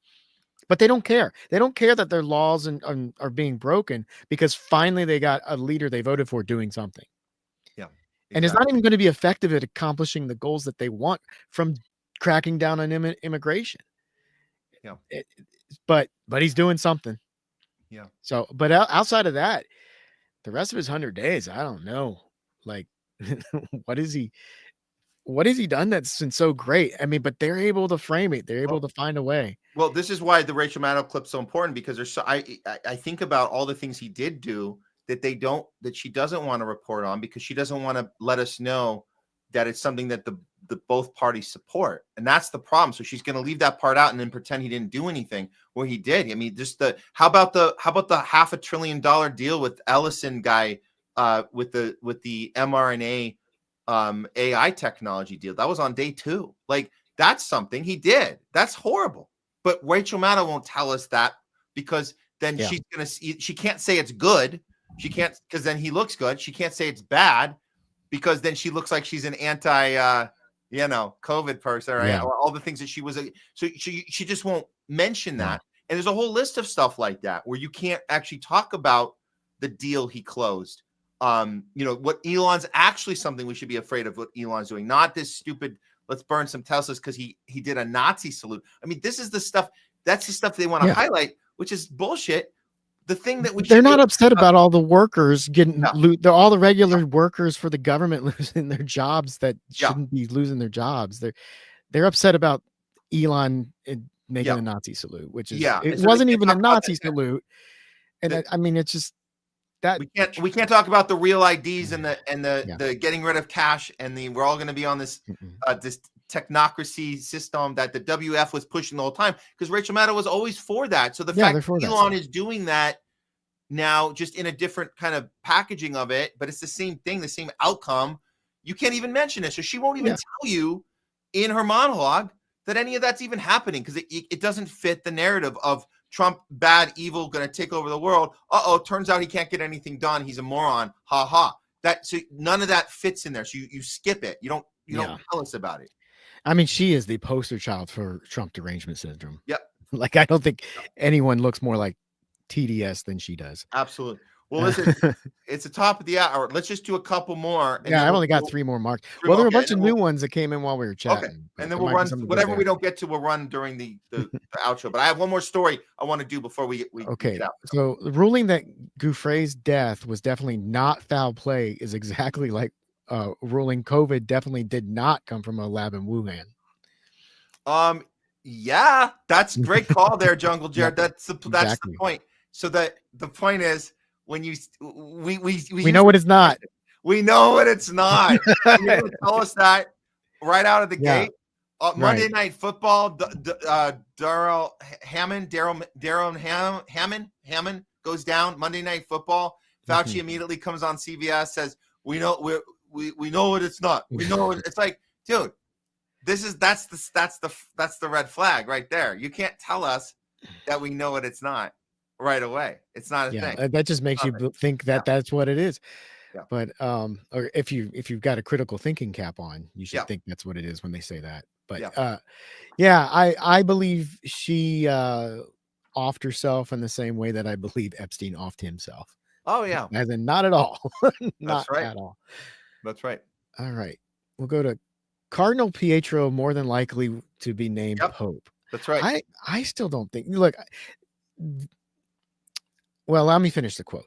but they don't care. They don't care that their laws are being broken because finally they got a leader they voted for doing something. Yeah. Exactly. And it's not even going to be effective at accomplishing the goals that they want from cracking down on immigration. Yeah. But he's doing something. Yeah. So, but outside of that, the rest of his 100 days, I don't know. Like, what has he done that's been so great? I mean, but they're able to frame it. They're able to find a way. Well, this is why the Rachel Maddow clip's so important, because I think about all the things he did do that she doesn't want to report on, because she doesn't want to let us know that it's something that the both parties support. And that's the problem. So she's going to leave that part out and then pretend he didn't do anything where he did. I mean, just how about the $500 billion deal with Ellison guy with the mRNA AI technology deal? That was on day 2. Like, that's something he did. That's horrible. But Rachel Maddow won't tell us that, because then she can't say it's good. She can't, because then he looks good. She can't say it's bad, because then she looks like she's an anti COVID person, right? Yeah. Or all the things that she was. So she just won't mention that. And there's a whole list of stuff like that where you can't actually talk about the deal he closed. What Elon's actually something we should be afraid of, what Elon's doing, not this stupid, let's burn some Teslas because he did a Nazi salute. I mean, this is the stuff, that's the stuff they want to highlight, which is bullshit. The thing that they're not upset about all the workers getting all the regular workers for the government losing their jobs that shouldn't be losing their jobs. They're upset about Elon making a Nazi salute, which is it wasn't even a Nazi salute. And I mean, it's just that we can't talk about the real IDs and the getting rid of cash, and we're all going to be on this this technocracy system that the WF was pushing the whole time, because Rachel Maddow was always for that. So the fact that Elon is doing that now, just in a different kind of packaging of it, but it's the same thing, the same outcome, you can't even mention it. So she won't even tell you in her monologue that any of that's even happening, because it doesn't fit the narrative of Trump, bad, evil, going to take over the world. Turns out he can't get anything done. He's a moron. Ha ha. So none of that fits in there. So you skip it. You don't tell us about it. I mean, she is the poster child for Trump derangement syndrome. Yep. Like, I don't think anyone looks more like TDS than she does. Absolutely. Well, listen, it's the top of the hour. Let's just do a couple more. Yeah, I've only got 3 more marks. Well, there are a bunch of new ones that came in while we were chatting. Okay. And then we'll run whatever we don't get to, we'll run during the outro. But I have one more story I want to do before we get out. So the ruling that Gouffre's death was definitely not foul play is exactly like ruling COVID definitely did not come from a lab in Wuhan. Yeah, that's a great call there, Jungle Jared. That's the point. So the point is, when we know what it's not. We know what it's not. You're going to tell us that right out of the gate. Monday Night Football. Darryl Hammond goes down. Monday Night Football. Fauci immediately comes on CBS, says we know we know what it's not. We know what it's like, dude. That's the red flag right there. You can't tell us that we know what it's not right away. It's not a thing. That just makes you think that that's what it is. Yeah. But or if you've got a critical thinking cap on, you should think that's what it is when they say that. But I believe she offed herself in the same way that I believe Epstein offed himself. Oh yeah. As in not at all. Not right. at all. That's right. All right. We'll go to Cardinal Pietro, more than likely to be named Pope. That's right. I still don't think. Look, well, let me finish the quote.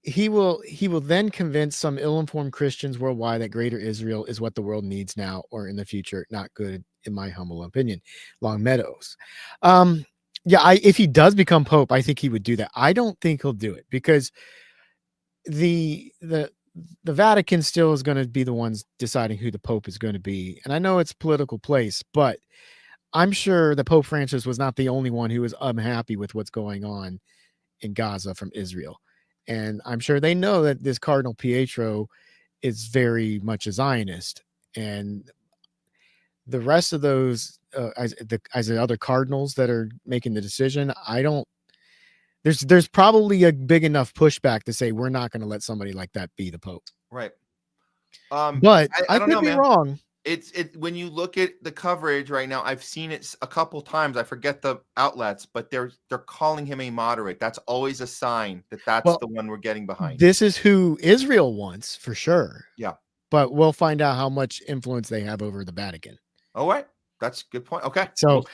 He will then convince some ill-informed Christians worldwide that Greater Israel is what the world needs now or in the future. Not good, in my humble opinion. Long Meadows. If he does become Pope, I think he would do that. I don't think he'll do it because the Vatican still is going to be the ones deciding who the Pope is going to be. And I know it's political place, but I'm sure that Pope Francis was not the only one who was unhappy with what's going on in Gaza from Israel. And I'm sure they know that this Cardinal Pietro is very much a Zionist. And the rest of those, as the other cardinals that are making the decision, there's probably a big enough pushback to say we're not going to let somebody like that be the Pope. Right. But I don't could know, be man. wrong. It's when you look at the coverage right now, I've seen it a couple times. I forget the outlets, but they're calling him a moderate. That's always a sign that that's the one we're getting behind. This is who Israel wants for sure. Yeah. But we'll find out how much influence they have over the Vatican. All right. That's a good point. Okay. So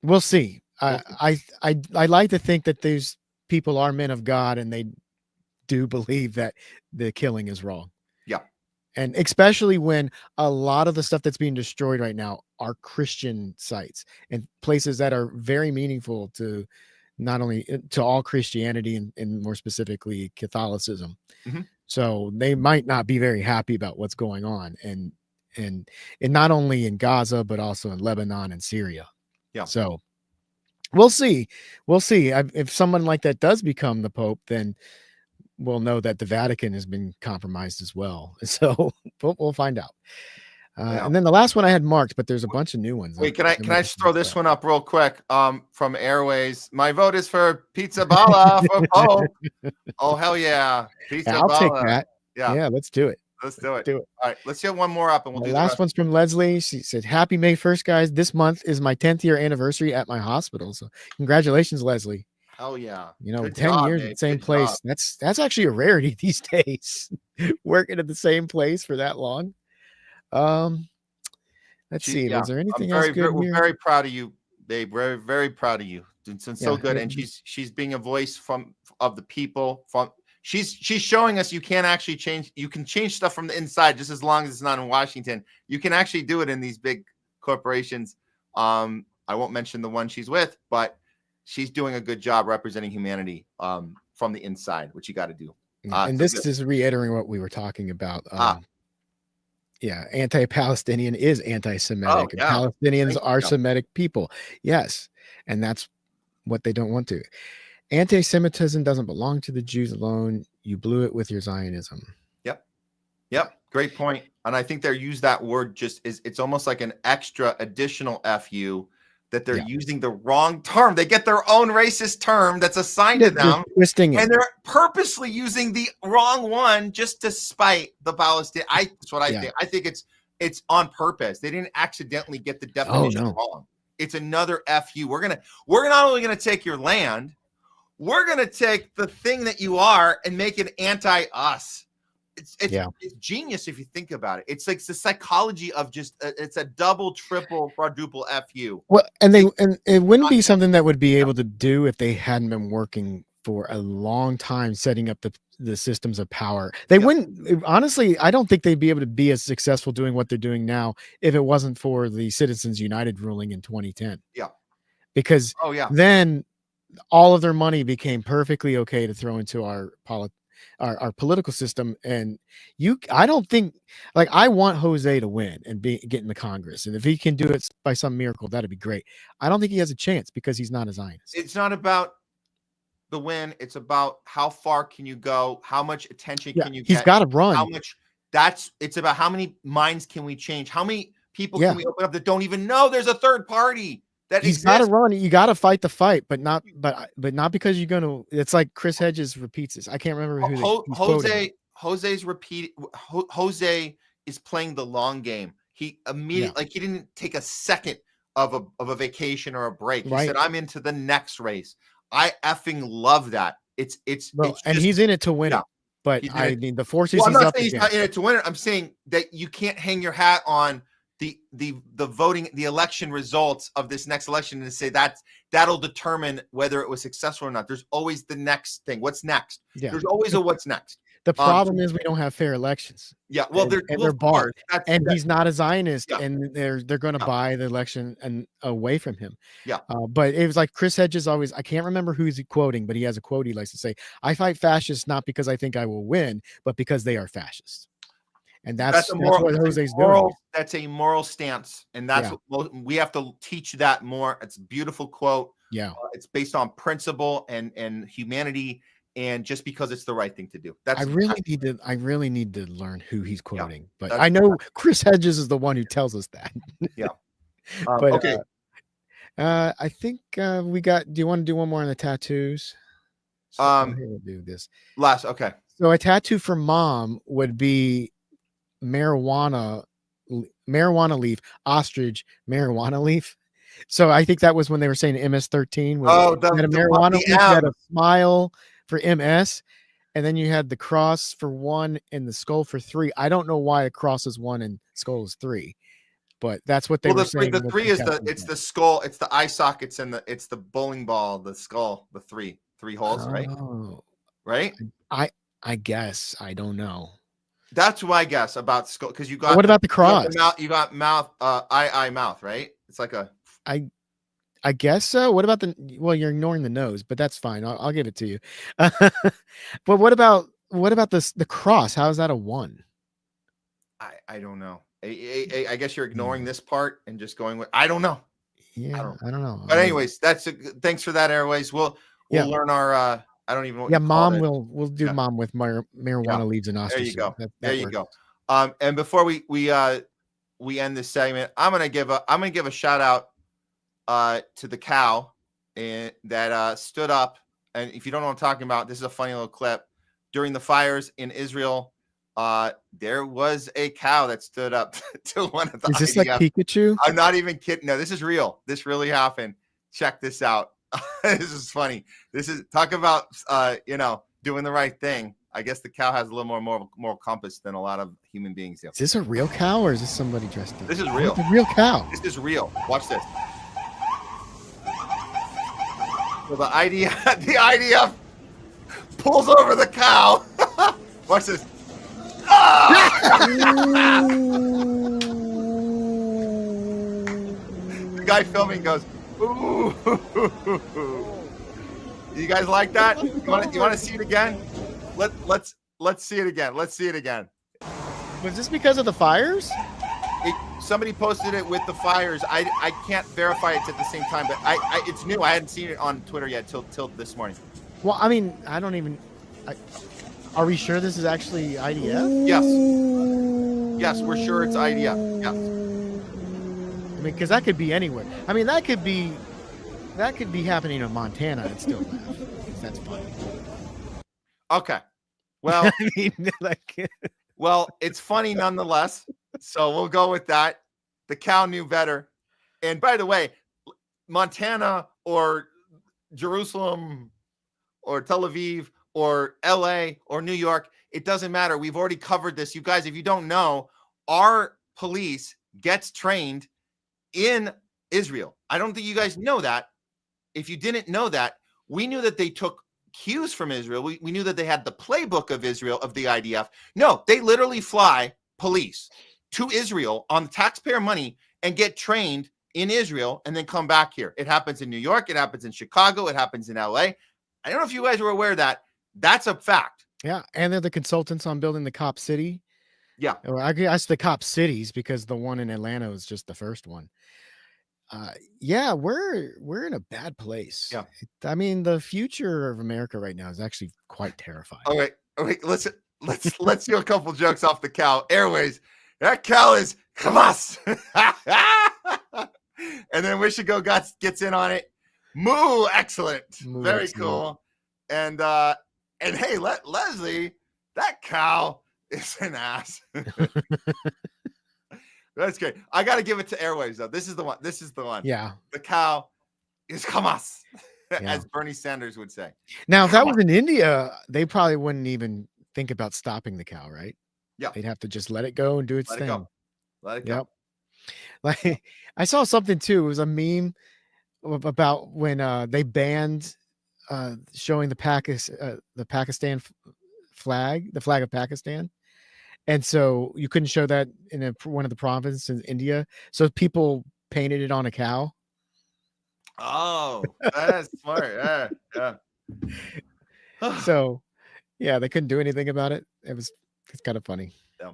we'll see. I like to think that these people are men of God and they do believe that the killing is wrong. Yeah. And especially when a lot of the stuff that's being destroyed right now are Christian sites and places that are very meaningful to not only to all Christianity and more specifically Catholicism. Mm-hmm. So they might not be very happy about what's going on and not only in Gaza, but also in Lebanon and Syria. Yeah. So we'll see. If someone like that does become the Pope, then we'll know that the Vatican has been compromised as well. So we'll find out. And then the last one I had marked, but there's a bunch of new ones. Wait, can I just throw this one up real quick? From Airways, my vote is for Pizza Bala for Pope. Oh hell yeah, Pizza I'll Bala. take that. Yeah, let's do it. Let's do it. All right, let's get one more up, and we'll do the last one's from Leslie. She said, "Happy May 1st, guys. This month is my 10th year anniversary at my hospital. So congratulations, Leslie." Oh yeah. Good 10 years at the same place. That's actually a rarity these days. Working at the same place for that long. Let's see. Is there anything else good We're here? very proud of you, babe. We're very proud of you. It's so good. And she's being a voice of the people. She's showing us you can actually change. You can change stuff from the inside just as long as it's not in Washington. You can actually do it in these big corporations. I won't mention the one she's with, but she's doing a good job representing humanity from the inside, which you got to do. And this is reiterating what we were talking about. Anti-Palestinian is anti-Semitic. And Palestinians are Semitic people. Yes. And that's what they don't want to. Anti-Semitism doesn't belong to the Jews alone. You blew it with your Zionism. Yep. Great point. And I think they use that word it's almost like an extra additional FU that they're using the wrong term. They get their own racist term that's assigned to them. Twisting it. And they're purposely using the wrong one just to spite the Palestinians. That's what I think. I think it's on purpose. They didn't accidentally get the definition wrong. It's another FU. We're not only gonna take your land, we're gonna take the thing that you are and make it anti-us. It's genius if you think about it. It's like the psychology of it's a double, triple, quadruple FU. Well, and it wouldn't be something that would be able to do if they hadn't been working for a long time setting up the systems of power. They wouldn't, honestly, I don't think they'd be able to be as successful doing what they're doing now if it wasn't for the Citizens United ruling in 2010. Yeah. Because then all of their money became perfectly okay to throw into our political system. And I don't think, like, I want Jose to win and get in the Congress. And if he can do it by some miracle, that'd be great. I don't think he has a chance because he's not a Zionist. It's not about the win. It's about how far can you go? How much attention Yeah, can you he's get? got to run. How much? It's about how many minds can we change? How many people Yeah. can we open up that don't even know there's a third party that He's got to exists? run. You got to fight the fight, but not because you're gonna. It's like Chris Hedges repeats this. I can't remember who he's quoting. Jose is playing the long game. He immediately like he didn't take a second of a vacation or a break. He said, "I'm into the next race." I effing love that. It's and he's in it to win it. But I mean, the forces I'm he's not up saying he's against. not in it to win it. I'm saying that you can't hang your hat on the voting, the election results of this next election and say that'll determine whether it was successful or not. There's always the next thing. What's next? Yeah. There's always a what's next. The problem is we don't have fair elections. Yeah, well, they're bought, and he's not a Zionist, Yeah. and they're going to buy the election and away from him. Yeah. But it was like Chris Hedges always. I can't remember who he's quoting, but he has a quote he likes to say: "I fight fascists not because I think I will win, but because they are fascists." And that's what Jose's doing. That's a moral stance, and that's what we have to teach that more. It's a beautiful quote. Yeah, it's based on principle and humanity. And just because it's the right thing to do. I really need to learn who he's quoting. But I know Chris Hedges is the one who tells us that. Yeah. But okay. I think we got. Do you want to do one more on the tattoos? So we'll do this last. Okay. So a tattoo for mom would be marijuana leaf, ostrich marijuana leaf. So I think that was when they were saying MS-13 was a marijuana leaf. You had a smile for MS, and then you had the cross for 1 and the skull for 3. I don't know why a cross is 1 and skull is 3, but that's what they were saying. The 3 is the skull, it's the eye sockets, and it's the bowling ball, the skull, the three holes, right? Right? I guess I don't know. That's what I guess about skull, because you got. What about the cross? You got mouth, eye, mouth, right? It's like a. I guess so. What about well, you're ignoring the nose, but that's fine. I'll give it to you. But what about the cross? How is that a 1? I don't know. I guess you're ignoring this part and just going with, I don't know. Yeah, I don't know. But anyways, thanks for that, Airways. We'll learn our, I don't even know what mom, we'll do mom with marijuana leaves and ostrich. There you go. And before we end this segment, I'm gonna give a shout out to the cow that stood up. And if you don't know what I'm talking about, this is a funny little clip. During the fires in Israel, there was a cow that stood up to one of the. Is this like Pikachu? I'm not even kidding. No, this is real. This really happened. Check this out. This is funny. This is talk about doing the right thing. I guess the cow has a little more moral compass than a lot of human beings do. Is this a real cow or is this somebody dressed up? This is real. It's a real cow. This is real. Watch this. So the IDF pulls over the cow. Watch this. The guy filming goes, ooh. You guys like that? You want to see it again? Let's see it again. Let's see it again. Was this because of the fires? Somebody posted it with the fires. I can't verify it's at the same time, but it's new. I hadn't seen it on Twitter yet till this morning. Well, I mean, I don't even. Are we sure this is actually IDF? Yes, we're sure it's IDF. Yes. I mean, because that could be anywhere. I mean, that could be happening in Montana and still laugh. That's funny. Okay. Well, I mean, well, it's funny nonetheless. So we'll go with that. The cow knew better. And by the way, Montana or Jerusalem or Tel Aviv or LA or New York, it doesn't matter. We've already covered this. You guys, if you don't know, our police gets trained in Israel. I don't think you guys know that. If you didn't know that, we knew that they took cues from Israel. We knew that they had the playbook of Israel, of the IDF. No, they literally fly police to Israel on taxpayer money and get trained in Israel and then come back here. It happens in New York. It happens in Chicago. It happens in LA. I don't know if you guys were aware of that. That's a fact. Yeah. And they're the consultants on building the cop city. Yeah. Or I guess the cop cities, because the one in Atlanta was just the first one. Yeah, we're in a bad place. Yeah. I mean, the future of America right now is actually quite terrifying. All right. Let's do a couple jokes off the cow. Airways. That cow is Hamas. And then Wish Go Guts gets in on it. Moo, excellent. Moo, Very excellent. cool. And hey, Leslie, that cow is an ass. That's great. I got to give it to Airwaves though. This is the one. Yeah. The cow is Hamas, Yeah. as Bernie Sanders would say. Now, if that was in India, they probably wouldn't even think about stopping the cow, right? Yeah. They'd have to just let it go and do its Let thing. it go. Let it go. Yep. Like I saw something too. It was a meme about when they banned showing the Pakistan flag, the flag of Pakistan. And so you couldn't show that in one of the provinces in India. So people painted it on a cow. Oh, that's smart. Yeah. So yeah, they couldn't do anything about it. It's kind of funny. Yeah.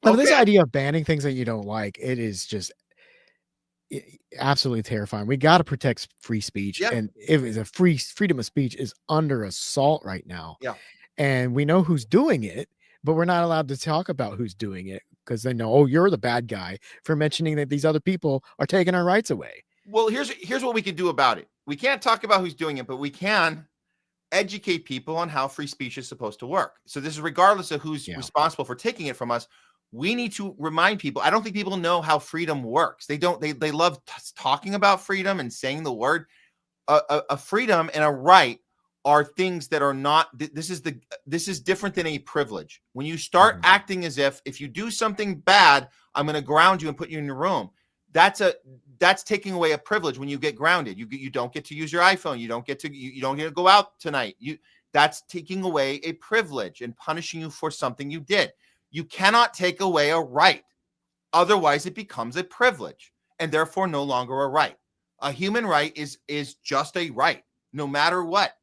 But this idea of banning things that you don't like, it is just absolutely terrifying. We got to protect free speech. Yeah. And if it's a freedom of speech is under assault right now. Yeah. And we know who's doing it, but we're not allowed to talk about who's doing it because they know, oh, you're the bad guy for mentioning that these other people are taking our rights away. Well, here's what we can do about it. We can't talk about who's doing it, but we can educate people on how free speech is supposed to work. So this is regardless of who's responsible for taking it from us. We need to remind people. I don't think people know how freedom works. They don't. They love talking about freedom and saying the word. A freedom and a right are things that are not. This is different than a privilege. When you start acting as if you do something bad, I'm going to ground you and put you in your room. That's taking away a privilege. When you get grounded, you don't get to use your iPhone. You don't get to go out tonight. That's taking away a privilege and punishing you for something you did. You cannot take away a right. Otherwise, it becomes a privilege and therefore no longer a right. A human right is just a right, no matter what.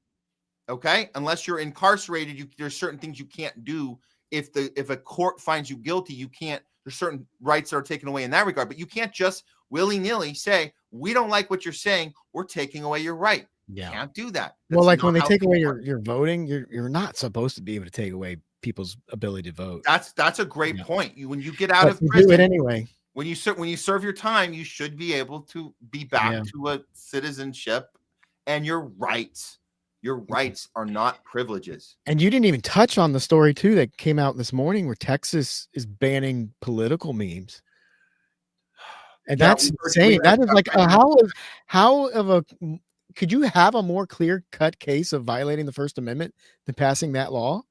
Okay? Unless you're incarcerated, there's certain things you can't do. If a court finds you guilty, you can't. There's certain rights that are taken away in that regard. But you can't just willy-nilly say, we don't like what you're saying, we're taking away your right. Yeah. You can't do that. Well, That's like not when they how take away people work. your voting, you're not supposed to be able to take away people's ability to vote. That's a great point. When you get out of You prison, do it anyway. When you serve your time, you should be able to be back to a citizenship and your rights. Your rights are not privileges. And you didn't even touch on the story too that came out this morning where Texas is banning political memes. And that's insane. That is like could you have a more clear-cut case of violating the First Amendment than passing that law?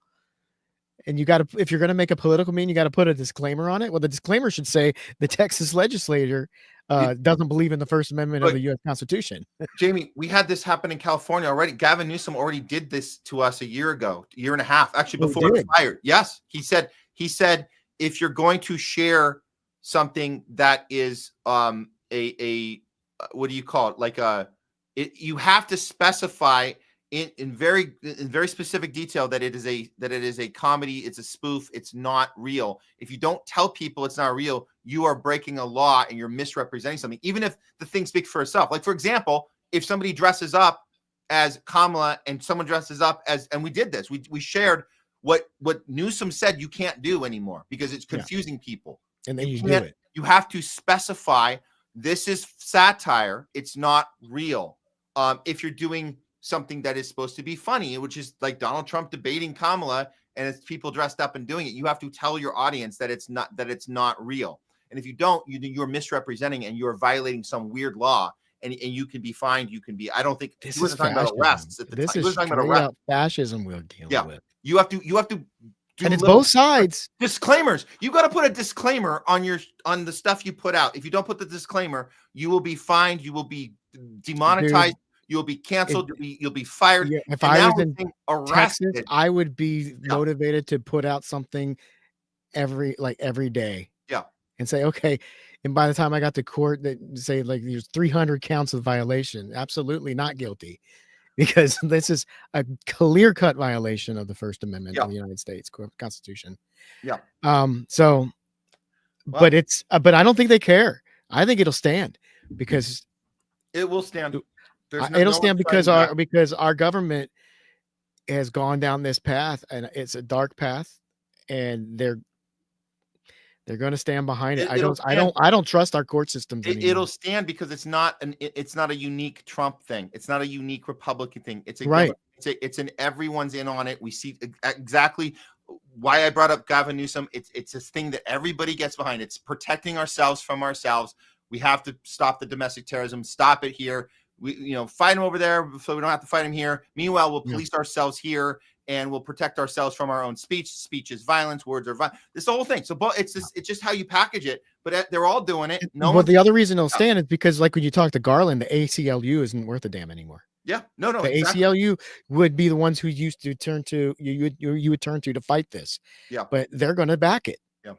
And if you're going to make a political meme, you got to put a disclaimer on it. Well, the disclaimer should say the Texas legislature doesn't believe in the First Amendment of the U.S. Constitution. Jayme, we had this happen in California already. Gavin Newsom already did this to us a year and a half, actually, before he was fired. Yes, he said if you're going to share something that is what do you call it? Like you have to specify in very specific detail that it is a comedy, it's a spoof, it's not real. If you don't tell people it's not real, you are breaking a law and you're misrepresenting something, even if the thing speaks for itself. Like, for example, if somebody dresses up as Kamala and someone dresses up as, and we did this, we shared what Newsom said you can't do anymore because it's confusing people. And then you do it. You have to specify this is satire, it's not real. If you're doing something that is supposed to be funny, which is like Donald Trump debating Kamala and it's people dressed up and doing it, you have to tell your audience that it's not real. And if you don't, you're misrepresenting and you're violating some weird law, and you can be fined. You can be. I don't think this he wasn't talking about arrests at the this time. He is was talking about straight arrests. up fascism we're dealing with. You have to do and it's both sides. Disclaimers. You got to put a disclaimer on the stuff you put out. If you don't put the disclaimer, you will be fined. You will be demonetized. Dude, you'll be canceled. You'll be fired. Yeah, if and I now was in arrested. Texas, I would be motivated to put out something every day. Yeah. And say, okay. And by the time I got to court, that say like there's 300 counts of violation. Absolutely not guilty. Because this is a clear-cut violation of the First Amendment of the United States Constitution. Yeah. But I don't think they care. I think it'll stand because it will stand. It'll stand because our government has gone down this path, and it's a dark path, and they're going to stand behind it. I don't trust our court systems anymore. It'll stand because it's not a unique Trump thing. It's not a unique Republican thing. It's an everyone's in on it. We see exactly why I brought up Gavin Newsom. It's this thing that everybody gets behind. It's protecting ourselves from ourselves. We have to stop the domestic terrorism. Stop it here. We fight him over there so we don't have to fight him here. Meanwhile, we'll police ourselves here, and we'll protect ourselves from our own speech. Speech is violence. Words are violence. This whole thing. So it's just how you package it. But they're all doing it. The other reason it'll stand is because, like when you talk to Garland, the ACLU isn't worth a damn anymore. Yeah, no. The ACLU would be the ones who used to turn to you would turn to fight this. Yeah, but they're going to back it. Yeah,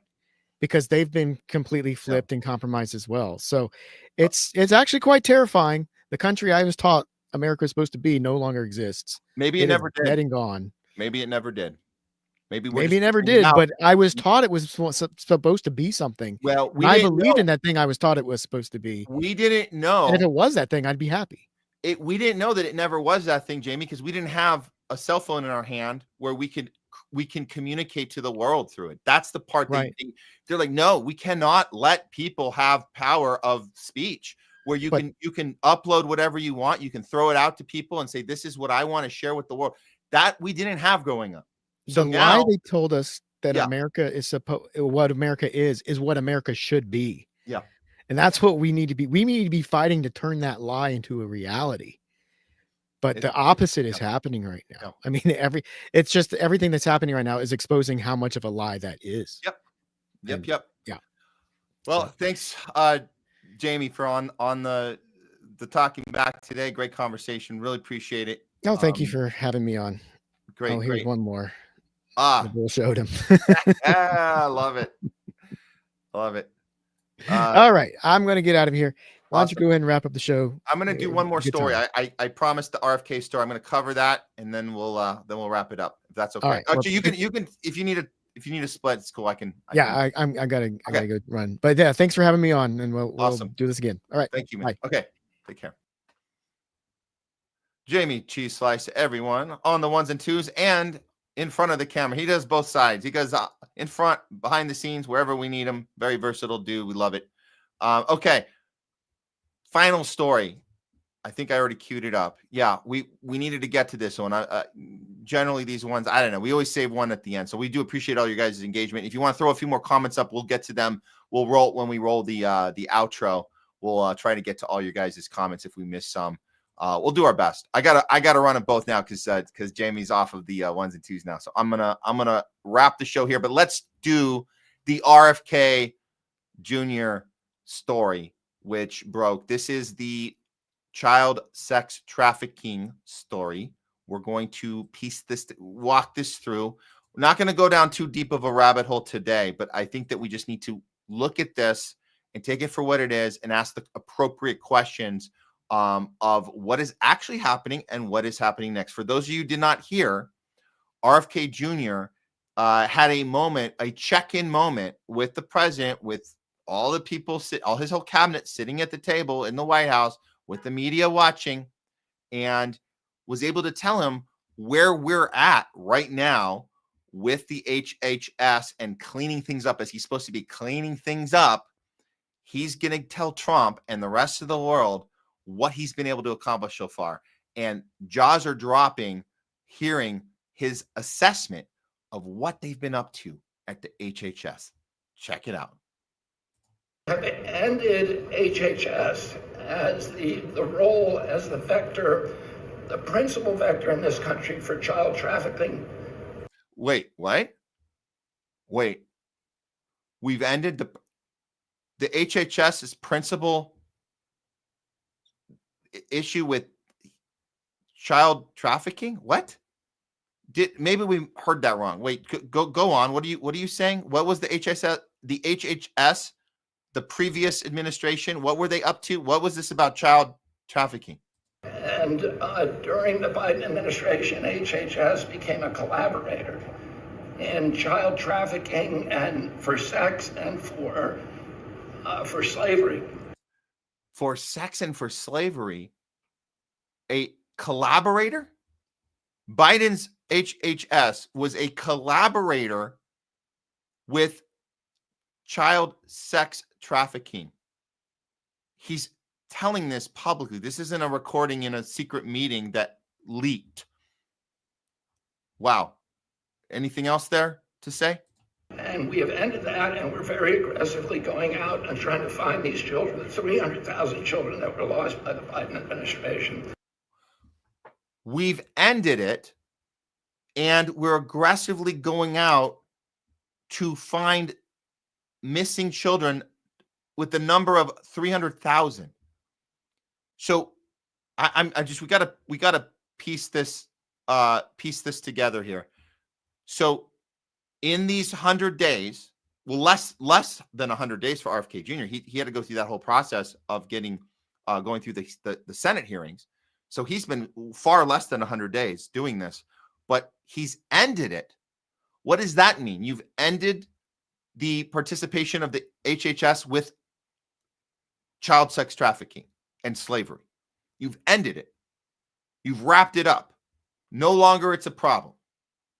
because they've been completely flipped and compromised as well. So it's actually quite terrifying. The country I was taught America is supposed to be no longer exists. Maybe it never did. Dead and gone. Maybe it never did. Maybe it never did. But I was taught it was supposed to be something. Well, I believed in that thing I was taught it was supposed to be. We didn't know. And if it was that thing, I'd be happy. We didn't know that it never was that thing, Jayme, because we didn't have a cell phone in our hand where we can communicate to the world through it. That's the part they're like, no, we cannot let people have power of speech where you can upload whatever you want. You can throw it out to people and say, this is what I want to share with the world. That we didn't have growing up. So the lie they told us that America is what America is what America should be. Yeah. And that's what we need to be. We need to be fighting to turn that lie into a reality. But the opposite is happening right now. I mean, it's just everything that's happening right now is exposing how much of a lie that is. Yep. Yeah. Well, thanks, Jayme, for on the talking back today. Great conversation. Really appreciate it. No, thank you for having me on. Great. Oh, here's one more. The bull showed him. I love it. All right, I'm going to get out of here. Why don't you go ahead and wrap up the show? I'm going to do one more story. I promised the RFK story. I'm going to cover that, and then we'll wrap it up. If that's okay. All right. Actually, you can if you need a split, it's cool. I gotta go run. But yeah, thanks for having me on, and we'll do this again. All right. Thank you, man. Bye. Okay. Take care. Jayme CheeseSlice, everyone on the ones and twos and in front of the camera. He does both sides. He goes in front, behind the scenes, wherever we need him. Very versatile dude. We love it. Okay. Final story. I think I already queued it up. Yeah, we needed to get to this one. Generally, these ones, I don't know. We always save one at the end. So we do appreciate all your guys' engagement. If you want to throw a few more comments up, we'll get to them. We'll roll when we roll the outro. We'll try to get to all your guys' comments if we miss some. We'll do our best. I gotta run them both now because Jayme's off of the ones and twos now. So I'm gonna wrap the show here. But let's do the RFK Jr. story, which broke. This is the child sex trafficking story. We're going to walk this through. We're not going to go down too deep of a rabbit hole today, but I think that we just need to look at this and take it for what it is and ask the appropriate questions of what is actually happening and what is happening next. For those of you who did not hear, RFK Jr. Had a check-in moment with the president, with all the people, all his whole cabinet sitting at the table in the White House with the media watching, and was able to tell him where we're at right now with the HHS and cleaning things up as he's supposed to be cleaning things up. He's going to tell Trump and the rest of the world what he's been able to accomplish so far. And jaws are dropping hearing his assessment of what they've been up to at the HHS. Check it out. Have ended HHS as the role as the vector, the principal vector in this country for child trafficking. Wait, what? Wait. We've ended the HHS's principal issue with child trafficking? What? Maybe we heard that wrong. Wait, go on. What are you saying? What was the HHS, the previous administration? What were they up to? What was this about child trafficking? And during the Biden administration, HHS became a collaborator in child trafficking and for sex and for slavery. for sex and for slavery, a collaborator? Biden's HHS was a collaborator with child sex trafficking. He's telling this publicly. This isn't a recording in a secret meeting that leaked. Wow. Anything else there to say? And we have ended that, and we're very aggressively going out and trying to find these children, the 300,000 children that were lost by the Biden administration. We've ended it, and we're aggressively going out to find missing children with the number of 300,000. So we gotta piece this together here. So in these 100 days, well, less than 100 days for RFK Jr., he had to go through that whole process of getting going through the Senate hearings. So he's been far less than 100 days doing this, but he's ended it. What does that mean? You've ended the participation of the HHS with child sex trafficking and slavery. You've ended it. You've wrapped it up. No longer it's a problem.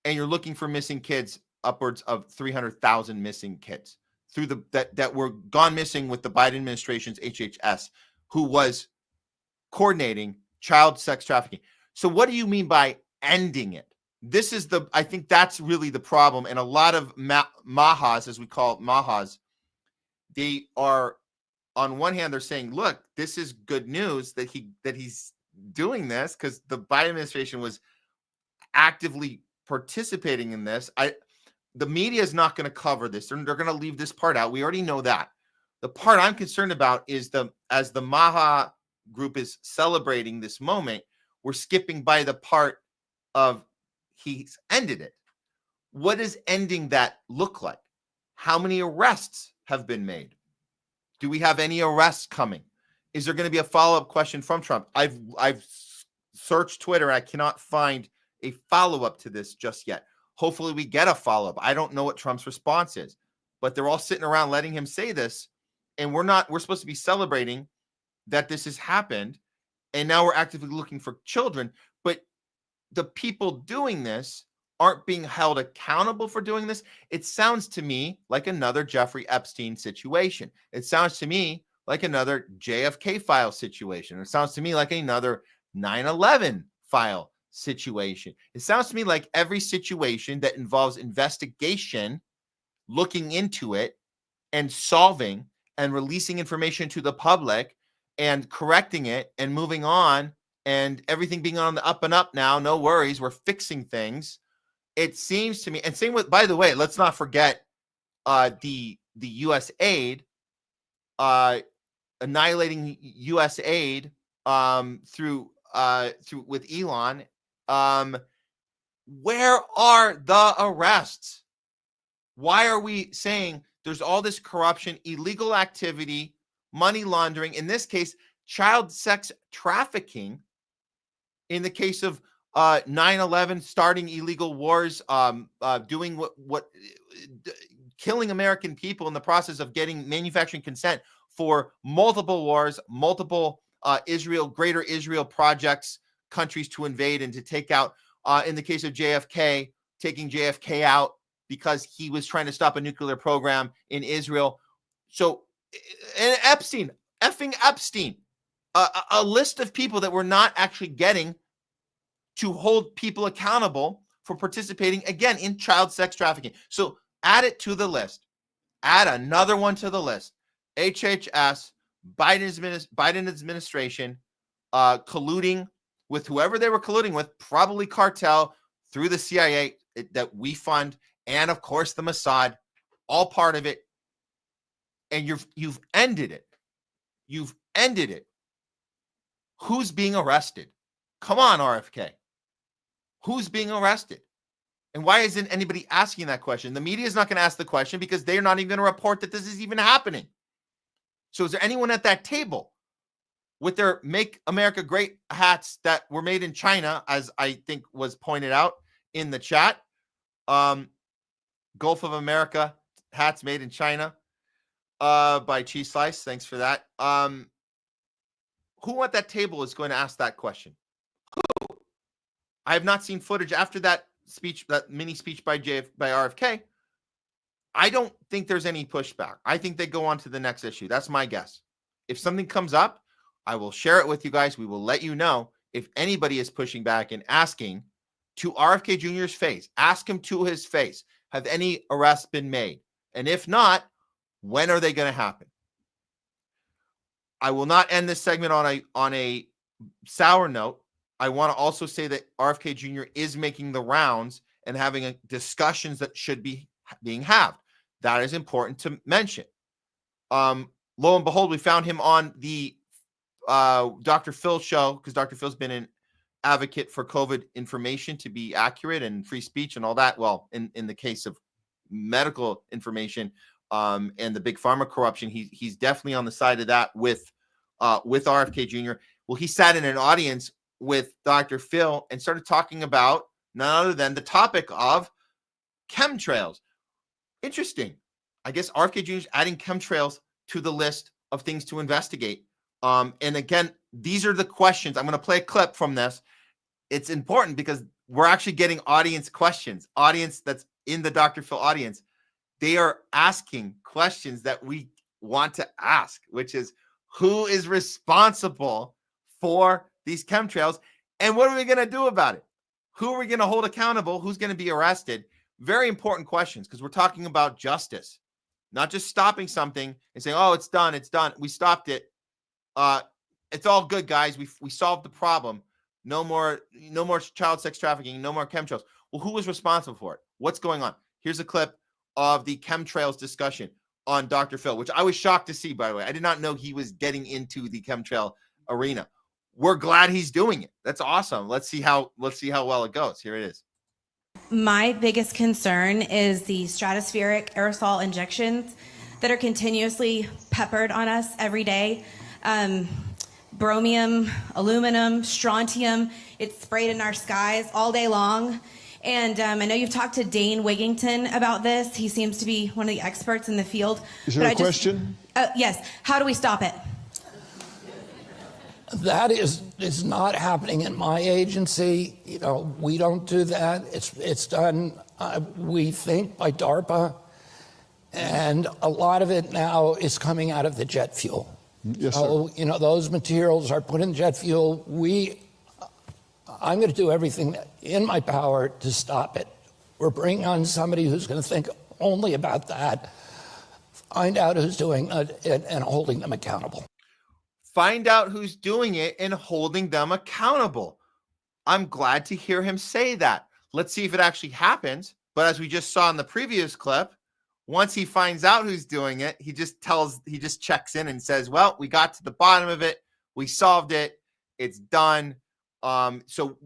And you're looking for missing kids, upwards of 300,000 missing kids through that were gone missing with the Biden administration's HHS, who was coordinating child sex trafficking. So what do you mean by ending it? This is I think that's really the problem. And a lot of Mahas, as we call Mahas, they are, on one hand, they're saying, look, this is good news that he's doing this because the Biden administration was actively participating in this. The media is not going to cover this. They're going to leave this part out. We already know that. The part I'm concerned about is as the Maha group is celebrating this moment, we're skipping by the part of he's ended it. What does ending that look like? How many arrests have been made? Do we have any arrests coming? Is there going to be a follow-up question from Trump? I've searched Twitter. I cannot find a follow-up to this just yet. Hopefully we get a follow-up. I don't know what Trump's response is, but they're all sitting around letting him say this. And we're supposed to be celebrating that this has happened. And now we're actively looking for children. But the people doing this aren't being held accountable for doing this. It sounds to me like another Jeffrey Epstein situation. It sounds to me like another JFK file situation. It sounds to me like another 9/11 file situation. It sounds to me like every situation that involves investigation, looking into it and solving and releasing information to the public and correcting it and moving on and everything being on the up and up now. No worries. We're fixing things. It seems to me, and same with, by the way, let's not forget the U.S. aid, annihilating U.S. aid through with Elon. Where are the arrests? Why are we saying there's all this corruption, illegal activity, money laundering, in this case, child sex trafficking, in the case of 9/11, starting illegal wars, doing what killing American people in the process of getting manufacturing consent for multiple wars, multiple greater Israel projects, countries to invade and to take out. In the case of JFK, taking JFK out because he was trying to stop a nuclear program in Israel. So, and Epstein, a list of people that we're not actually getting to hold people accountable for participating, again, in child sex trafficking. So add it to the list. Add another one to the list. HHS, Biden administration, colluding with whoever they were colluding with, probably cartel through the CIA that we fund, and of course the Mossad, all part of it. And you've ended it. You've ended it. Who's being arrested? Come on, RFK. Who's being arrested? And why isn't anybody asking that question? The media is not going to ask the question because they're not even going to report that this is even happening. So is there anyone at that table with their Make America Great hats that were made in China, as I think was pointed out in the chat? Gulf of America hats made in China by CheeseSlice. Thanks for that. Who at that table is going to ask that question? Who? I have not seen footage after that speech, that mini speech by RFK. I don't think there's any pushback. I think they go on to the next issue. That's my guess. If something comes up, I will share it with you guys. We will let you know if anybody is pushing back and asking to RFK Jr.'s face. Ask him to his face. Have any arrests been made? And if not, when are they going to happen? I will not end this segment on a sour note. I want to also say that RFK Jr. is making the rounds and having discussions that should be being had. That is important to mention. Lo and behold, we found him on the Dr. Phil show, because Dr. Phil's been an advocate for COVID information to be accurate and free speech and all that. Well, in the case of medical information and the big pharma corruption, he's definitely on the side of that with RFK Jr. Well, he sat in an audience with Dr. Phil and started talking about none other than the topic of chemtrails. Interesting. I guess RFK Jr. is adding chemtrails to the list of things to investigate. And again, these are the questions. I'm going to play a clip from this. It's important because we're actually getting audience questions, audience that's in the Dr. Phil audience. They are asking questions that we want to ask, which is, who is responsible for these chemtrails? And what are we going to do about it? Who are we going to hold accountable? Who's going to be arrested? Very important questions, because we're talking about justice, not just stopping something and saying, oh, it's done. It's done. We stopped it. It's all good, guys. We solved the problem. No more child sex trafficking. No more chemtrails. Well, who was responsible for it? What's going on? Here's a clip of the chemtrails discussion on Dr. Phil, which I was shocked to see, by the way. I did not know he was getting into the chemtrail arena. We're glad he's doing it. That's awesome. Let's see how well it goes. Here it is. My biggest concern is the stratospheric aerosol injections that are continuously peppered on us every day. Bromium, aluminum, strontium, it's sprayed in our skies all day long. And I know you've talked to Dane Wigington about this. He seems to be one of the experts in the field. Is there a question? Yes. How do we stop it? That is not happening in my agency. You know, we don't do that. It's done, we think, by DARPA. And a lot of it now is coming out of the jet fuel. Yes, so, you know, those materials are put in jet fuel. I'm going to do everything in my power to stop it. We're bringing on somebody who's going to think only about that, find out who's doing it, and holding them accountable. Find out who's doing it and holding them accountable. I'm glad to hear him say that. Let's see if it actually happens. But as we just saw in the previous clip, once he finds out who's doing it, he just checks in and says, well, we got to the bottom of it. We solved it. It's done. So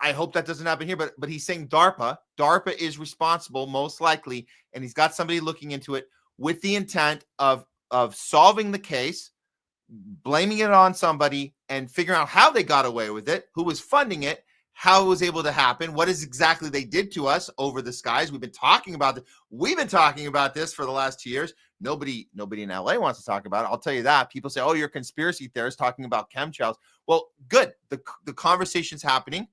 I hope that doesn't happen here, but he's saying DARPA is responsible, most likely, and he's got somebody looking into it with the intent of solving the case, blaming it on somebody, and figuring out how they got away with it, who was funding it, how it was able to happen, what is exactly they did to us over the skies. We've been talking about this. We've been talking about this for the last 2 years. Nobody in LA wants to talk about it. I'll tell you that. People say, oh, you're a conspiracy theorist talking about chemtrails. Well, good. The conversation's happening,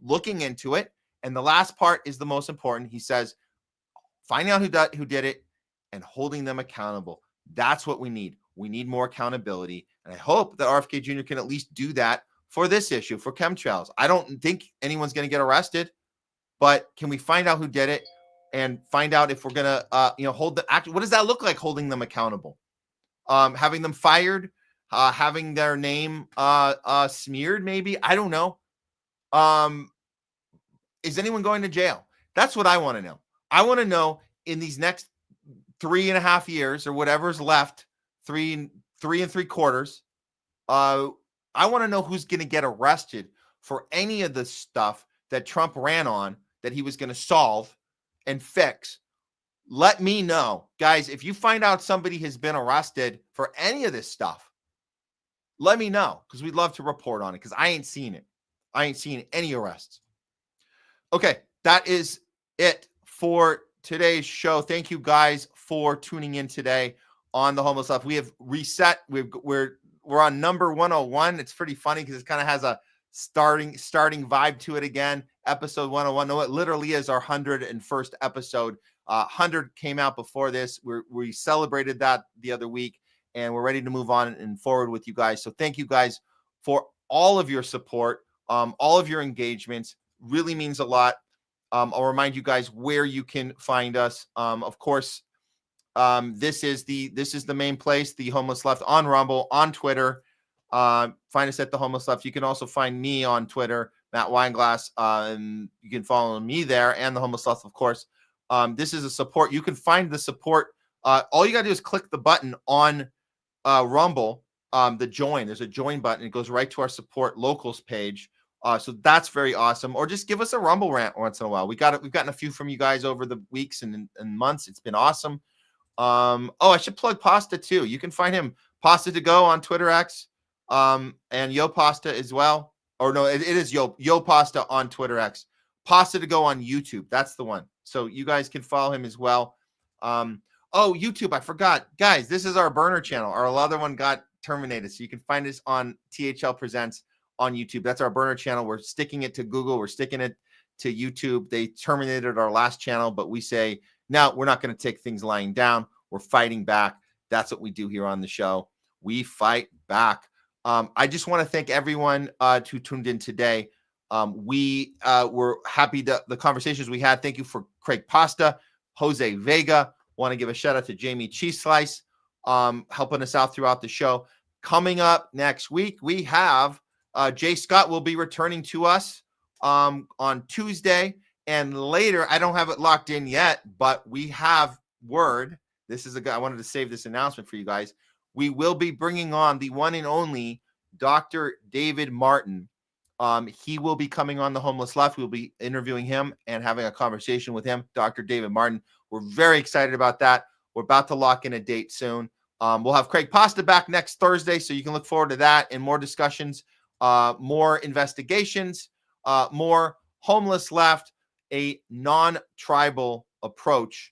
looking into it. And the last part is the most important. He says, finding out who did it and holding them accountable. That's what we need. We need more accountability. And I hope that RFK Jr. can at least do that for this issue, for chemtrails. I don't think anyone's going to get arrested, but can we find out who did it and find out if we're going to, hold the act? What does that look like, holding them accountable? Having them fired, having their name smeared, maybe? I don't know. Is anyone going to jail? That's what I want to know. I want to know in these next 3.5 years or whatever's left, 3 3.75. I want to know who's going to get arrested for any of the stuff that Trump ran on that he was going to solve and fix. Let me know. Guys, if you find out somebody has been arrested for any of this stuff, let me know, because we'd love to report on it, because I ain't seen it. I ain't seen any arrests. Okay, that is it for today's show. Thank you guys for tuning in today on the Homeless Left. We have reset. We're we're on number 101. It's pretty funny because it kind of has a starting vibe to it again. Episode 101. No, it literally is our 101st episode. 100 came out before this. We celebrated that the other week, and we're ready to move on and forward with you guys. So thank you guys for all of your support, all of your engagements. Really means a lot. I'll remind you guys where you can find us. Of course, this is the main place, the Homeless Left, on Rumble, on Twitter. Find us at the Homeless Left. You can also find me on Twitter, Matt Weinglass. And you can follow me there, and the Homeless Left, of course. This is a support. You can find the support. All you got to do is click the button on Rumble, the join. There's a join button. It goes right to our support locals page. So that's very awesome. Or just give us a Rumble rant once in a while. We've gotten a few from you guys over the weeks and months. It's been awesome. I should plug Pasta too. You can find him Pasta to Go on Twitter X, and Yo Pasta as well. Or no, it is Yo Pasta on Twitter X. Pasta to Go on YouTube. That's the one. So you guys can follow him as well. YouTube, I forgot. Guys, this is our burner channel. Our other one got terminated. So you can find us on THL Presents on YouTube. That's our burner channel. We're sticking it to Google. We're sticking it to YouTube. They terminated our last channel, but we say, no, we're not going to take things lying down. We're fighting back. That's what we do here on the show. We fight back. I just want to thank everyone who tuned in today. We were happy the conversations we had. Thank you for Craig Pasta, Jose Vega. Want to give a shout out to Jayme CheeseSlice, helping us out throughout the show. Coming up next week, we have Jay Scott will be returning to us on Tuesday. And later, I don't have it locked in yet, but we have word. This is a guy. I wanted to save this announcement for you guys. We will be bringing on the one and only Dr. David Martin. He will be coming on the Homeless Left. We'll be interviewing him and having a conversation with him, Dr. David Martin. We're very excited about that. We're about to lock in a date soon. We'll have Craig Pasta back next Thursday, so you can look forward to that and more discussions, more investigations, more Homeless Left, a non-tribal approach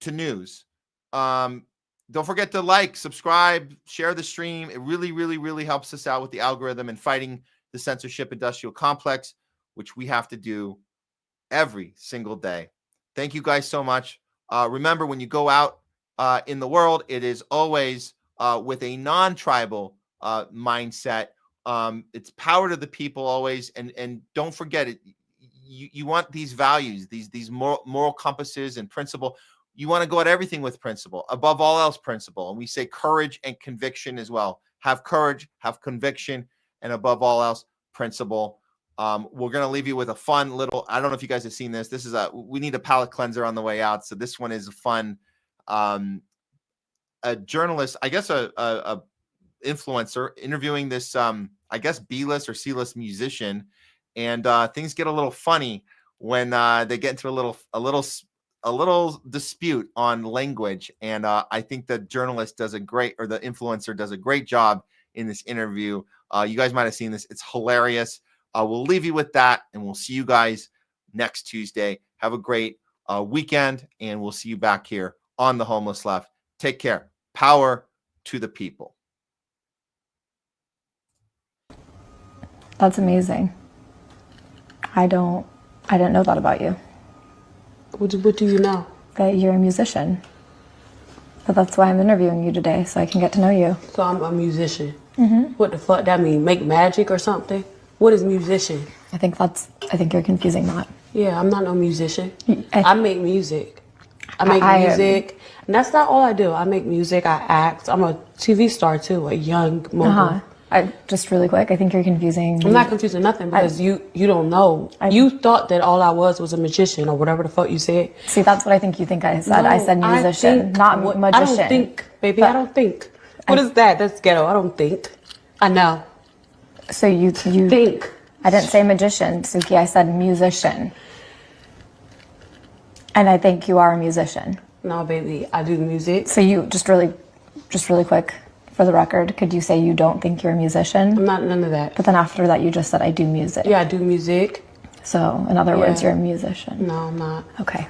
to news. Don't forget to like, subscribe, share the stream. It really, really, really helps us out with the algorithm and fighting the censorship industrial complex, which we have to do every single day. Thank you guys so much. Remember, when you go out in the world, it is always with a non-tribal mindset. It's power to the people always. And don't forget it. You want these values, these moral compasses and principle. You want to go at everything with principle, above all else principle. And we say courage and conviction as well. Have courage, have conviction, and above all else, principle. We're going to leave you with a fun little, I don't know if you guys have seen this. We need a palate cleanser on the way out. So this one is fun. A journalist, I guess a influencer interviewing this, I guess B-list or C-list musician. And things get a little funny when they get into a little dispute on language. And I think the journalist the influencer does a great job in this interview. You guys might have seen this. It's hilarious. We'll leave you with that, and we'll see you guys next Tuesday. Have a great weekend, and we'll see you back here on the Homeless Left. Take care. Power to the people. That's amazing. I didn't know that about you. What do you know? That you're a musician. But that's why I'm interviewing you today, so I can get to know you. So I'm a musician. Mm-hmm. What the fuck that mean? Make magic or something? What is musician? I think you're confusing that. Yeah, I'm not no musician. I make music. I make music. And that's not all I do. I make music, I act. I'm a TV star too, a young mogul. Just really quick, I think you're confusing. I'm not confusing nothing because you don't know. You thought that all I was a magician or whatever the fuck you said. See, that's what I think you think I said. No, I said musician, not magician. I don't think, baby. I don't think. What is that? That's ghetto. I don't think. I know. So you think. I didn't say magician, Suki. I said musician. And I think you are a musician. No, baby. I do music. So you just really quick. For the record, could you say you don't think you're a musician? I'm not none of that. But then after that, you just said I do music. Yeah, I do music. So in other words, you're a musician. No, I'm not. Okay.